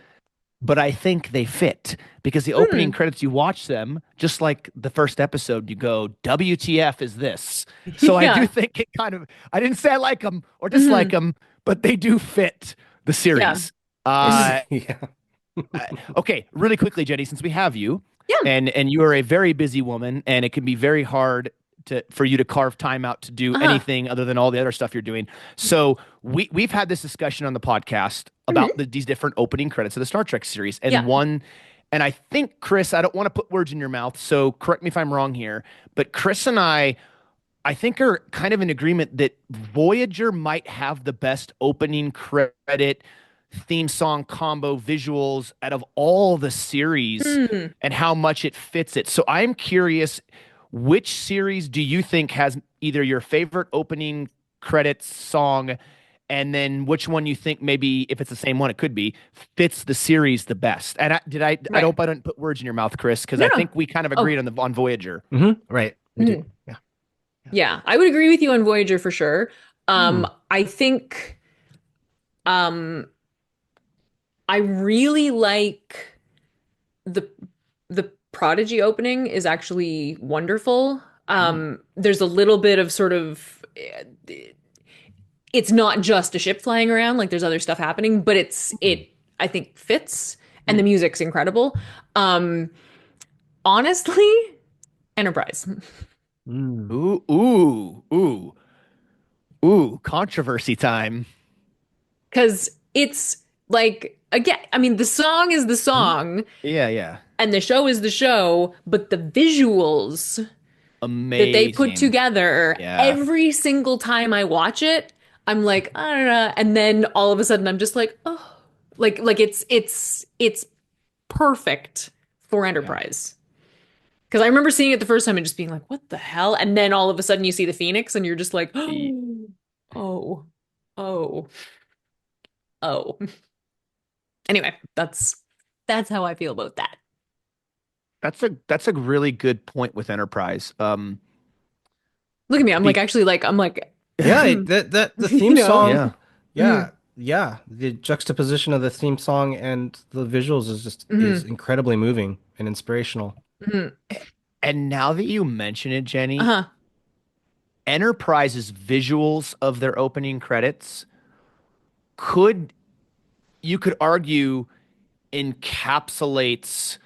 [SPEAKER 1] but I think they fit because the opening
[SPEAKER 3] Hmm.
[SPEAKER 1] credits, you watch them just like the first episode, you go, WTF is this? So I do
[SPEAKER 3] Yeah.
[SPEAKER 1] think it kind of, I didn't say I like them or dislike
[SPEAKER 3] Hmm.
[SPEAKER 1] them, but they do fit the
[SPEAKER 3] Yeah.
[SPEAKER 1] series.
[SPEAKER 2] I
[SPEAKER 3] Hmm.
[SPEAKER 1] Uh,
[SPEAKER 2] see. Yeah.
[SPEAKER 1] okay, really quickly, Jenny, since we have you,
[SPEAKER 3] Yeah.
[SPEAKER 1] and you are a very busy woman, and it can be very hard for you to carve time out to do
[SPEAKER 3] Uh-huh.
[SPEAKER 1] anything other than all the other stuff you're doing. So we've had this discussion on the podcast about
[SPEAKER 3] Hmm.
[SPEAKER 1] these different opening credits of the Star Trek series,
[SPEAKER 3] Yeah.
[SPEAKER 1] and I think Chris, I don't want to put words in your mouth, so correct me if I'm wrong here, but Chris and I think are kind of in agreement that Voyager might have the best opening credit theme song combo visuals out of all the series
[SPEAKER 3] Hmm.
[SPEAKER 1] and how much it fits it. So I'm curious, which series do you think has either your favorite opening credits song and then which one you think maybe if it's the same one it could be fits the series the best? And I
[SPEAKER 3] Right.
[SPEAKER 1] hope I don't put words in your mouth, Chris, because
[SPEAKER 3] No,
[SPEAKER 1] I
[SPEAKER 3] no.
[SPEAKER 1] think we kind of agreed
[SPEAKER 3] Oh,
[SPEAKER 1] on Voyager.
[SPEAKER 2] Right. We do.
[SPEAKER 3] Mhm.
[SPEAKER 2] Yeah. Yeah.
[SPEAKER 3] Yeah, I would agree with you on Voyager for sure.
[SPEAKER 2] Hmm.
[SPEAKER 3] I think um I really like the the Prodigy opening is actually wonderful.
[SPEAKER 1] Mm.
[SPEAKER 3] There's a little bit of sort of it's not just a ship flying around, like there's other stuff happening, but it I think fits and the
[SPEAKER 1] Mm.
[SPEAKER 3] music's incredible. Um Honestly, Enterprise.
[SPEAKER 2] Mm.
[SPEAKER 1] Ooh, ooh, ooh, ooh, controversy time.
[SPEAKER 3] Because it's like, again, I mean, the song is the
[SPEAKER 1] Mhm.
[SPEAKER 3] song
[SPEAKER 1] Yeah, yeah.
[SPEAKER 3] and the show is the show, but the visuals that they put
[SPEAKER 1] Amazing.
[SPEAKER 3] together
[SPEAKER 1] Yeah.
[SPEAKER 3] every single time I watch it, I'm like, I don't know. And then all of a sudden I'm just like, oh, like it's perfect for
[SPEAKER 1] Yeah.
[SPEAKER 3] Enterprise. Because I remember seeing it the first time and just being like, what the hell? And then all of a sudden you see the Phoenix and you're just like,
[SPEAKER 1] E-
[SPEAKER 3] oh, oh, oh. Anyway, that's how I feel about that.
[SPEAKER 1] That's a really good point with Enterprise.
[SPEAKER 3] Look at me. I'm like
[SPEAKER 1] Be
[SPEAKER 3] actually like I'm like
[SPEAKER 2] Yeah,
[SPEAKER 3] you
[SPEAKER 2] the theme
[SPEAKER 3] know.
[SPEAKER 2] song,
[SPEAKER 1] yeah.
[SPEAKER 3] Mhm,
[SPEAKER 2] yeah, the juxtaposition of the theme song and the visuals is
[SPEAKER 3] mhm,
[SPEAKER 2] incredibly moving and inspirational.
[SPEAKER 3] mhm.
[SPEAKER 1] And now that you mention it, Jenny,
[SPEAKER 3] Uh-huh.
[SPEAKER 1] Enterprise's visuals of their opening credits could you could argue encapsulates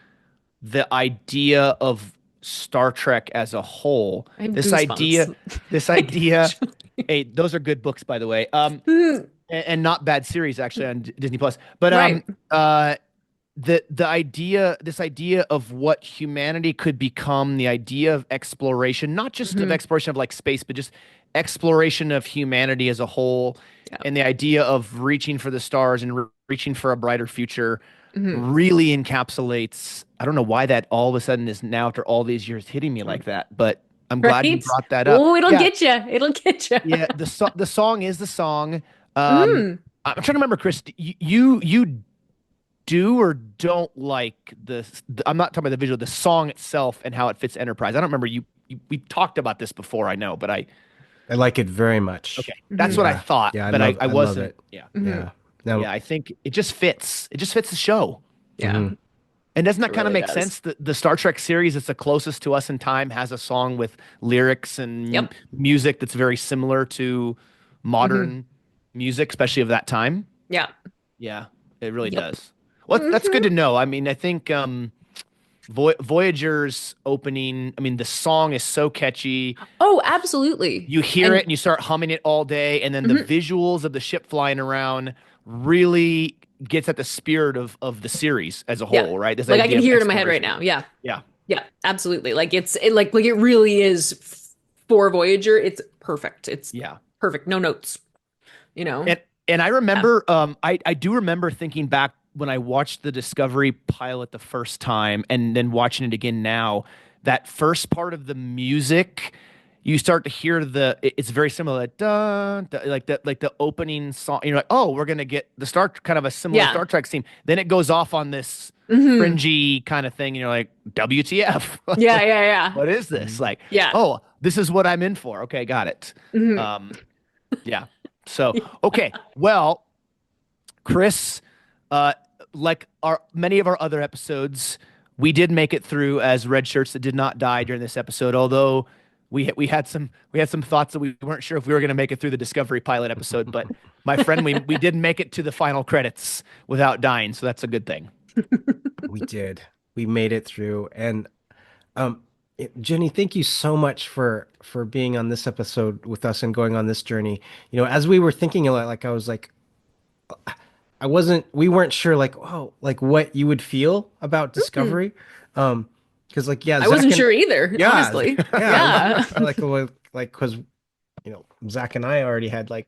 [SPEAKER 1] the idea of Star Trek as a whole.
[SPEAKER 3] I have
[SPEAKER 1] This idea,
[SPEAKER 3] goosebumps.
[SPEAKER 1] this
[SPEAKER 3] Like
[SPEAKER 1] idea.
[SPEAKER 3] actually.
[SPEAKER 1] Hey, those are good books, by the way.
[SPEAKER 3] Mhm,
[SPEAKER 1] And not bad series actually on Disney Plus. But
[SPEAKER 3] right.
[SPEAKER 1] the idea, this idea of what humanity could become, the idea of exploration, not just of
[SPEAKER 3] Hmm.
[SPEAKER 1] exploration of like space, but just exploration of humanity as a whole,
[SPEAKER 3] Yeah.
[SPEAKER 1] and the idea of reaching for the stars and reaching for a brighter future
[SPEAKER 3] Hmm.
[SPEAKER 1] really encapsulates. I don't know why that all of a sudden is now after all these years hitting me like that, but I'm glad you
[SPEAKER 3] Right?
[SPEAKER 1] brought that up.
[SPEAKER 3] Oh, it'll
[SPEAKER 1] Yeah,
[SPEAKER 3] get you. It'll get you.
[SPEAKER 1] yeah. The song is the song. Um,
[SPEAKER 3] Mm.
[SPEAKER 1] I'm trying to remember, Chris. You do or don't like I'm not talking about the visual, the song itself and how it fits Enterprise. I don't remember we talked about this before, I know, but I
[SPEAKER 2] I like it very much.
[SPEAKER 1] okay. That's
[SPEAKER 3] Hmm.
[SPEAKER 1] what I
[SPEAKER 2] Yeah,
[SPEAKER 1] thought,
[SPEAKER 2] yeah,
[SPEAKER 1] but I
[SPEAKER 2] I love
[SPEAKER 1] wasn't.
[SPEAKER 2] it.
[SPEAKER 1] Yeah.
[SPEAKER 3] Hmm.
[SPEAKER 2] Yeah. Now,
[SPEAKER 1] Yeah, I think it just fits. It just fits the show.
[SPEAKER 3] Yeah,
[SPEAKER 2] mhm.
[SPEAKER 1] And doesn't that
[SPEAKER 3] it
[SPEAKER 1] kind of
[SPEAKER 3] really
[SPEAKER 1] make
[SPEAKER 3] does.
[SPEAKER 1] sense? The Star Trek series that's the closest to us in time has a song with lyrics and
[SPEAKER 3] Yep.
[SPEAKER 1] music that's very similar to
[SPEAKER 3] Hmm.
[SPEAKER 1] modern music, especially of that time.
[SPEAKER 3] Yeah.
[SPEAKER 1] Yeah, it really
[SPEAKER 3] Yep.
[SPEAKER 1] does. Well, that's good
[SPEAKER 3] Hmm.
[SPEAKER 1] to know. I mean, I think Voyager's opening, I mean, the song is so catchy.
[SPEAKER 3] Oh, absolutely.
[SPEAKER 1] You hear it
[SPEAKER 3] And
[SPEAKER 1] and you start humming it all day, and then the
[SPEAKER 3] mhm,
[SPEAKER 1] visuals of the ship flying around really gets at the spirit of the series as a
[SPEAKER 3] yeah,
[SPEAKER 1] whole, right? This
[SPEAKER 3] like I
[SPEAKER 1] idea
[SPEAKER 3] can
[SPEAKER 1] of
[SPEAKER 3] hear it in my head right
[SPEAKER 1] exploration.
[SPEAKER 3] now. Yeah.
[SPEAKER 1] Yeah.
[SPEAKER 3] Yeah, absolutely. Like like it really is for Voyager. It's perfect. It's
[SPEAKER 1] Yeah.
[SPEAKER 3] perfect. No notes, you know?
[SPEAKER 1] And I
[SPEAKER 3] Yeah.
[SPEAKER 1] remember I do remember thinking back when I watched the Discovery pilot the first time and then watching it again now, that first part of the music, you start to hear it's very similar, like, like the opening song. You're like, oh, we're gonna get the start kind of a similar
[SPEAKER 3] Yeah.
[SPEAKER 1] Star Trek theme. Then it goes off on this
[SPEAKER 3] Hmm.
[SPEAKER 1] cringy kind of thing, and you're like, WTF?
[SPEAKER 3] Yeah, yeah, yeah.
[SPEAKER 1] What is this? Like,
[SPEAKER 3] Yeah.
[SPEAKER 1] oh, this is what I'm in for. Okay, got it.
[SPEAKER 3] Hmm.
[SPEAKER 1] Um, yeah. So, okay. Well, Chris, uh, like our many of our other episodes, we did make it through as red shirts that did not die during this episode. Although we had some thoughts that we weren't sure if we were going to make it through the Discovery pilot episode. But my friend, we did make it to the final credits without dying, so that's a good thing.
[SPEAKER 2] We did. We made it through. And um, Jenny, thank you so much for being on this episode with us and going on this journey. You know, as we were thinking a lot, like I was like, we weren't sure like, oh, like what you would feel about
[SPEAKER 3] Hmm.
[SPEAKER 2] Discovery. Um, because like, yeah,
[SPEAKER 3] I
[SPEAKER 2] Zach
[SPEAKER 3] wasn't
[SPEAKER 2] and
[SPEAKER 3] sure either,
[SPEAKER 2] yeah,
[SPEAKER 3] honestly.
[SPEAKER 2] yeah,
[SPEAKER 3] Yeah.
[SPEAKER 2] like, because Zach and I already had like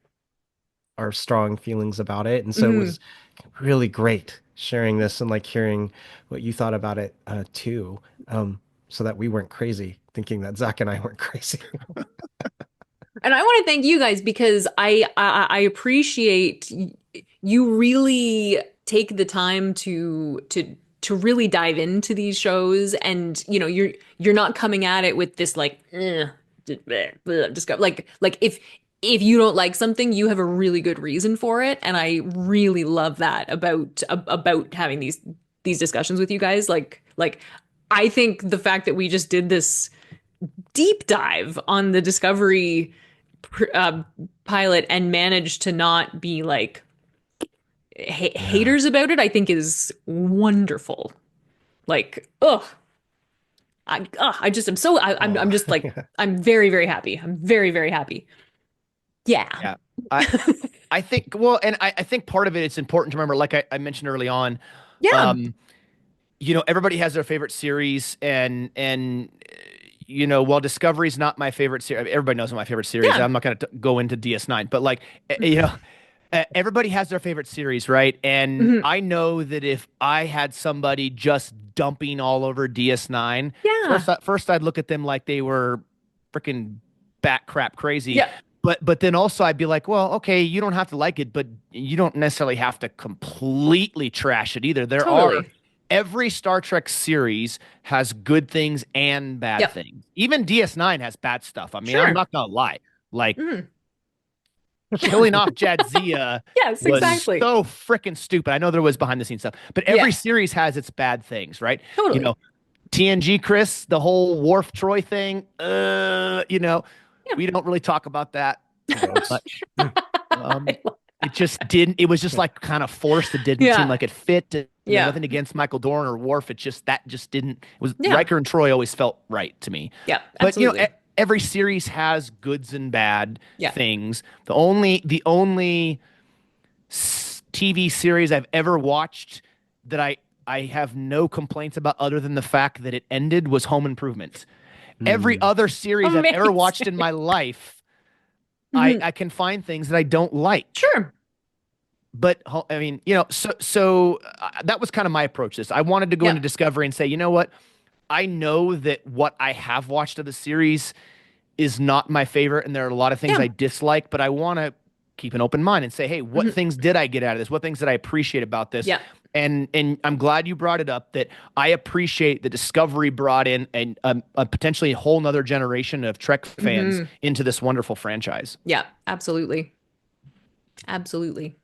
[SPEAKER 2] our strong feelings about it, and so it
[SPEAKER 3] Hmm.
[SPEAKER 2] was really great sharing this and like hearing what you thought about it too. So that we weren't crazy thinking that Zach and I weren't crazy.
[SPEAKER 3] And I want to thank you guys because I appreciate you really take the time to to really dive into these shows, and you're not coming at it with this like just like if you don't like something, you have a really good reason for it, and I really love that about having these discussions with you guys. Like I think the fact that we just did this deep dive on the Discovery pilot and managed to not be like
[SPEAKER 2] Yeah.
[SPEAKER 3] haters about it, I think is wonderful. Like, ugh. I just am so I'm
[SPEAKER 2] Oh,
[SPEAKER 3] just like I'm very very happy. I'm very very happy. Yeah.
[SPEAKER 1] Yeah. I I think well, and I think part of it it's important to remember, like I mentioned early on,
[SPEAKER 3] Yeah.
[SPEAKER 1] um, everybody has their favorite series, and while Discovery's not my favorite series, everybody knows my favorite series.
[SPEAKER 3] Yeah.
[SPEAKER 1] I'm not going to go into DS9, but like, everybody has their favorite series, right? And
[SPEAKER 3] Mhm.
[SPEAKER 1] I know that if I had somebody just dumping all over DS9,
[SPEAKER 3] Yeah.
[SPEAKER 1] first I'd look at them like they were freaking bat crap crazy.
[SPEAKER 3] Yeah.
[SPEAKER 1] But then also I'd be like, well, okay, you don't have to like it, but you don't necessarily have to completely trash it either.
[SPEAKER 3] Totally.
[SPEAKER 1] Every Star Trek series has good things and bad
[SPEAKER 3] Yep.
[SPEAKER 1] things. Even DS9 has bad stuff. I mean, I'm
[SPEAKER 3] Sure.
[SPEAKER 1] not gonna lie. Like
[SPEAKER 3] Mhm.
[SPEAKER 1] killing off Jadzia
[SPEAKER 3] Yes,
[SPEAKER 1] was
[SPEAKER 3] exactly.
[SPEAKER 1] so freaking stupid. I know there was behind the scenes stuff, but every
[SPEAKER 3] Yeah.
[SPEAKER 1] series has its bad things, right? You
[SPEAKER 3] Totally.
[SPEAKER 1] know, TNG, Chris, the whole Worf Troy thing.
[SPEAKER 3] Yeah.
[SPEAKER 1] We don't really talk about that
[SPEAKER 2] we don't.
[SPEAKER 1] much. Um, it just didn't. It was just like kind of forced. It didn't seem
[SPEAKER 3] Yeah.
[SPEAKER 1] like it fit. And then
[SPEAKER 3] Yeah.
[SPEAKER 1] nothing against Michael Dorn or Worf. It just that just didn't. It was
[SPEAKER 3] Yeah.
[SPEAKER 1] Riker and Troy always felt right to me.
[SPEAKER 3] Yeah.
[SPEAKER 1] But
[SPEAKER 3] Absolutely.
[SPEAKER 1] every series has goods and bad
[SPEAKER 3] Yeah.
[SPEAKER 1] things. The only TV series I've ever watched that I have no complaints about other than the fact that it ended was Home Improvement. Every
[SPEAKER 2] Hmm.
[SPEAKER 1] other series I've ever watched in
[SPEAKER 3] Amazing.
[SPEAKER 1] my life, I,
[SPEAKER 3] Mhm.
[SPEAKER 1] I can find things that I don't like.
[SPEAKER 3] Sure.
[SPEAKER 1] But I mean, so that was kind of my approach. To this I wanted to go
[SPEAKER 3] Yeah.
[SPEAKER 1] into Discovery and say, you know what? I know that what I have watched of the series is not my favorite, and there are a lot of things
[SPEAKER 3] Yeah.
[SPEAKER 1] I dislike. But I want to keep an open mind and say, hey, what
[SPEAKER 3] Mhm.
[SPEAKER 1] things did I get out of this? What things did I appreciate about this?
[SPEAKER 3] Yeah.
[SPEAKER 1] And I'm glad you brought it up that I appreciate the Discovery brought in a potentially whole nother generation of Trek fans
[SPEAKER 3] Hmm.
[SPEAKER 1] into this wonderful franchise.
[SPEAKER 3] Yeah. Absolutely. Absolutely.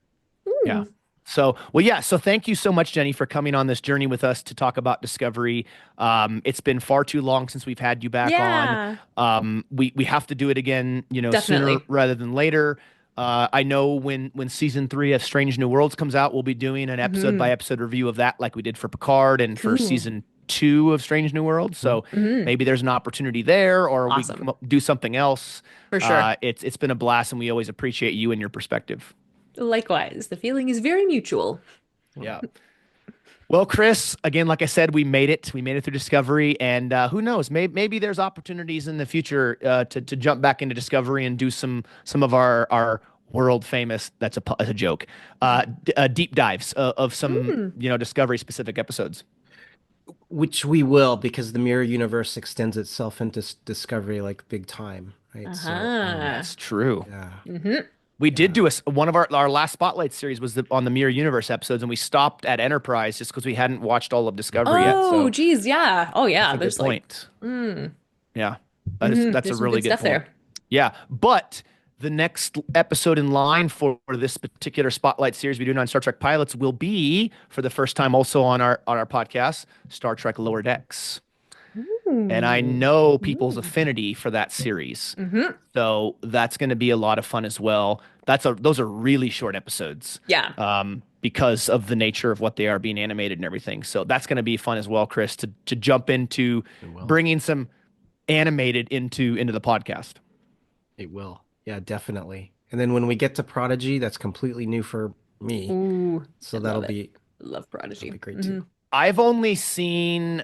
[SPEAKER 1] Yeah.
[SPEAKER 3] Ooh.
[SPEAKER 1] So, well, yeah. So, thank you so much, Jenny, for coming on this journey with us to talk about Discovery. It's been far too long since we've had you back on.
[SPEAKER 3] Yeah.
[SPEAKER 1] We have to do it again, sooner
[SPEAKER 3] Definitely.
[SPEAKER 1] rather than later. I know when season 3 of Strange New Worlds comes out, we'll be doing an episode by
[SPEAKER 3] Hmm.
[SPEAKER 1] episode review of that, like we did for Picard and for
[SPEAKER 3] Cool.
[SPEAKER 1] season 2 of Strange New Worlds. So
[SPEAKER 3] Hmm.
[SPEAKER 1] maybe there's an opportunity there, or we can
[SPEAKER 3] Awesome.
[SPEAKER 1] do something else.
[SPEAKER 3] For sure.
[SPEAKER 1] It's been a blast, and we always appreciate you and your perspective.
[SPEAKER 3] Likewise, the feeling is very mutual.
[SPEAKER 1] Yeah. Well, Chris, again, like I said, we made it. We made it through Discovery, and who knows? Maybe there's opportunities in the future to jump back into Discovery and do some of our world famous. That's a joke. Deep dives of some
[SPEAKER 3] Mm.
[SPEAKER 1] Discovery specific episodes.
[SPEAKER 2] Which we will because the mirror universe extends itself into Discovery like big time, right? So,
[SPEAKER 3] Uh-huh.
[SPEAKER 1] That's true.
[SPEAKER 2] yeah,
[SPEAKER 3] Hmm.
[SPEAKER 1] We did
[SPEAKER 2] yeah.
[SPEAKER 1] do one of our last Spotlight series was on the Mirror Universe episodes, and we stopped at Enterprise just because we hadn't watched all of Discovery yet.
[SPEAKER 3] Oh,
[SPEAKER 1] So
[SPEAKER 3] geez, yeah. Oh,
[SPEAKER 1] that's
[SPEAKER 3] yeah.
[SPEAKER 1] a good
[SPEAKER 3] There's like,
[SPEAKER 1] point.
[SPEAKER 3] mm,
[SPEAKER 1] Yeah, that's a
[SPEAKER 3] there's some
[SPEAKER 1] really
[SPEAKER 3] good
[SPEAKER 1] good
[SPEAKER 3] stuff
[SPEAKER 1] point.
[SPEAKER 3] there.
[SPEAKER 1] Yeah, but the next episode in line for this particular Spotlight series we're doing on Star Trek pilots will be, for the first time, also on our podcast, Star Trek Lower Decks. And I
[SPEAKER 3] Ooh.
[SPEAKER 1] know people's
[SPEAKER 3] Ooh.
[SPEAKER 1] affinity for that series,
[SPEAKER 3] Hmm.
[SPEAKER 1] so that's going to be a lot of fun as well. Those are really short episodes,
[SPEAKER 3] Yeah.
[SPEAKER 1] because of the nature of what they are being animated and everything. So that's going to be fun as well, Chris, to jump into
[SPEAKER 2] It will.
[SPEAKER 1] bringing some animated into the podcast.
[SPEAKER 2] It will. Yeah, definitely. And then when we get to Prodigy, that's completely new for me.
[SPEAKER 3] Ooh, I
[SPEAKER 2] So
[SPEAKER 3] love it. Love
[SPEAKER 2] that'll
[SPEAKER 3] Prodigy.
[SPEAKER 2] be great
[SPEAKER 3] Hmm.
[SPEAKER 2] too.
[SPEAKER 1] I've only seen.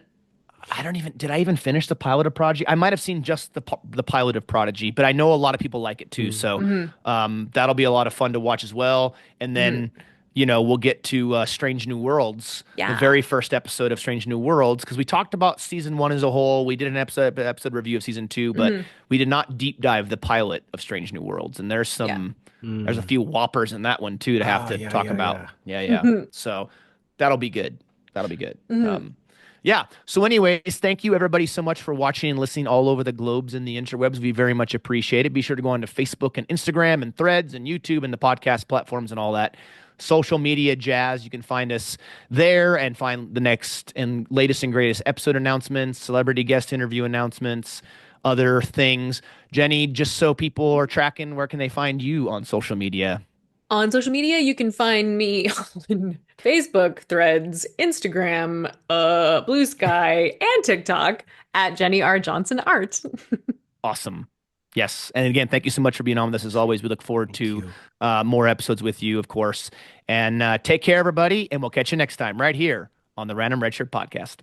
[SPEAKER 1] I don't even. Did I even finish the pilot of Prodigy? I might have seen just the pilot of Prodigy, but I know a lot of people like it too.
[SPEAKER 2] Mm.
[SPEAKER 1] So
[SPEAKER 3] Hmm.
[SPEAKER 1] that'll be a lot of fun to watch as well. And
[SPEAKER 3] Hmm.
[SPEAKER 1] then we'll get to Strange New Worlds, the
[SPEAKER 3] Yeah.
[SPEAKER 1] very first episode of Strange New Worlds, because we talked about season 1 as a whole. We did an episode review of season 2, but
[SPEAKER 3] Hmm.
[SPEAKER 1] we did not deep dive the pilot of Strange New Worlds. And
[SPEAKER 3] Yeah.
[SPEAKER 1] there's a
[SPEAKER 2] Mm.
[SPEAKER 1] few whoppers in that one too to have
[SPEAKER 2] Oh,
[SPEAKER 1] to
[SPEAKER 2] yeah,
[SPEAKER 1] talk
[SPEAKER 2] yeah,
[SPEAKER 1] about.
[SPEAKER 2] yeah.
[SPEAKER 1] Yeah, yeah. So that'll be good. That'll be good.
[SPEAKER 3] Mhm.
[SPEAKER 1] Yeah. So, anyways, thank you everybody so much for watching and listening all over the globes and the interwebs. We very much appreciate it. Be sure to go on to Facebook and Instagram and Threads and YouTube and the podcast platforms and all that social media jazz. You can find us there and find the next and latest and greatest episode announcements, celebrity guest interview announcements, other things. Jenny, just so people are tracking, where can they find you on social media?
[SPEAKER 3] On social media, you can find me on Facebook, Threads, Instagram, Blue Sky, and TikTok at Jenny R. Johnson Art.
[SPEAKER 1] Awesome. Yes. And again, thank you so much for being on with us. As always, we look forward
[SPEAKER 2] Thank
[SPEAKER 1] to
[SPEAKER 2] you.
[SPEAKER 1] more episodes with you, of course. And take care, everybody. And we'll catch you next time right here on the Random Redshirt Podcast.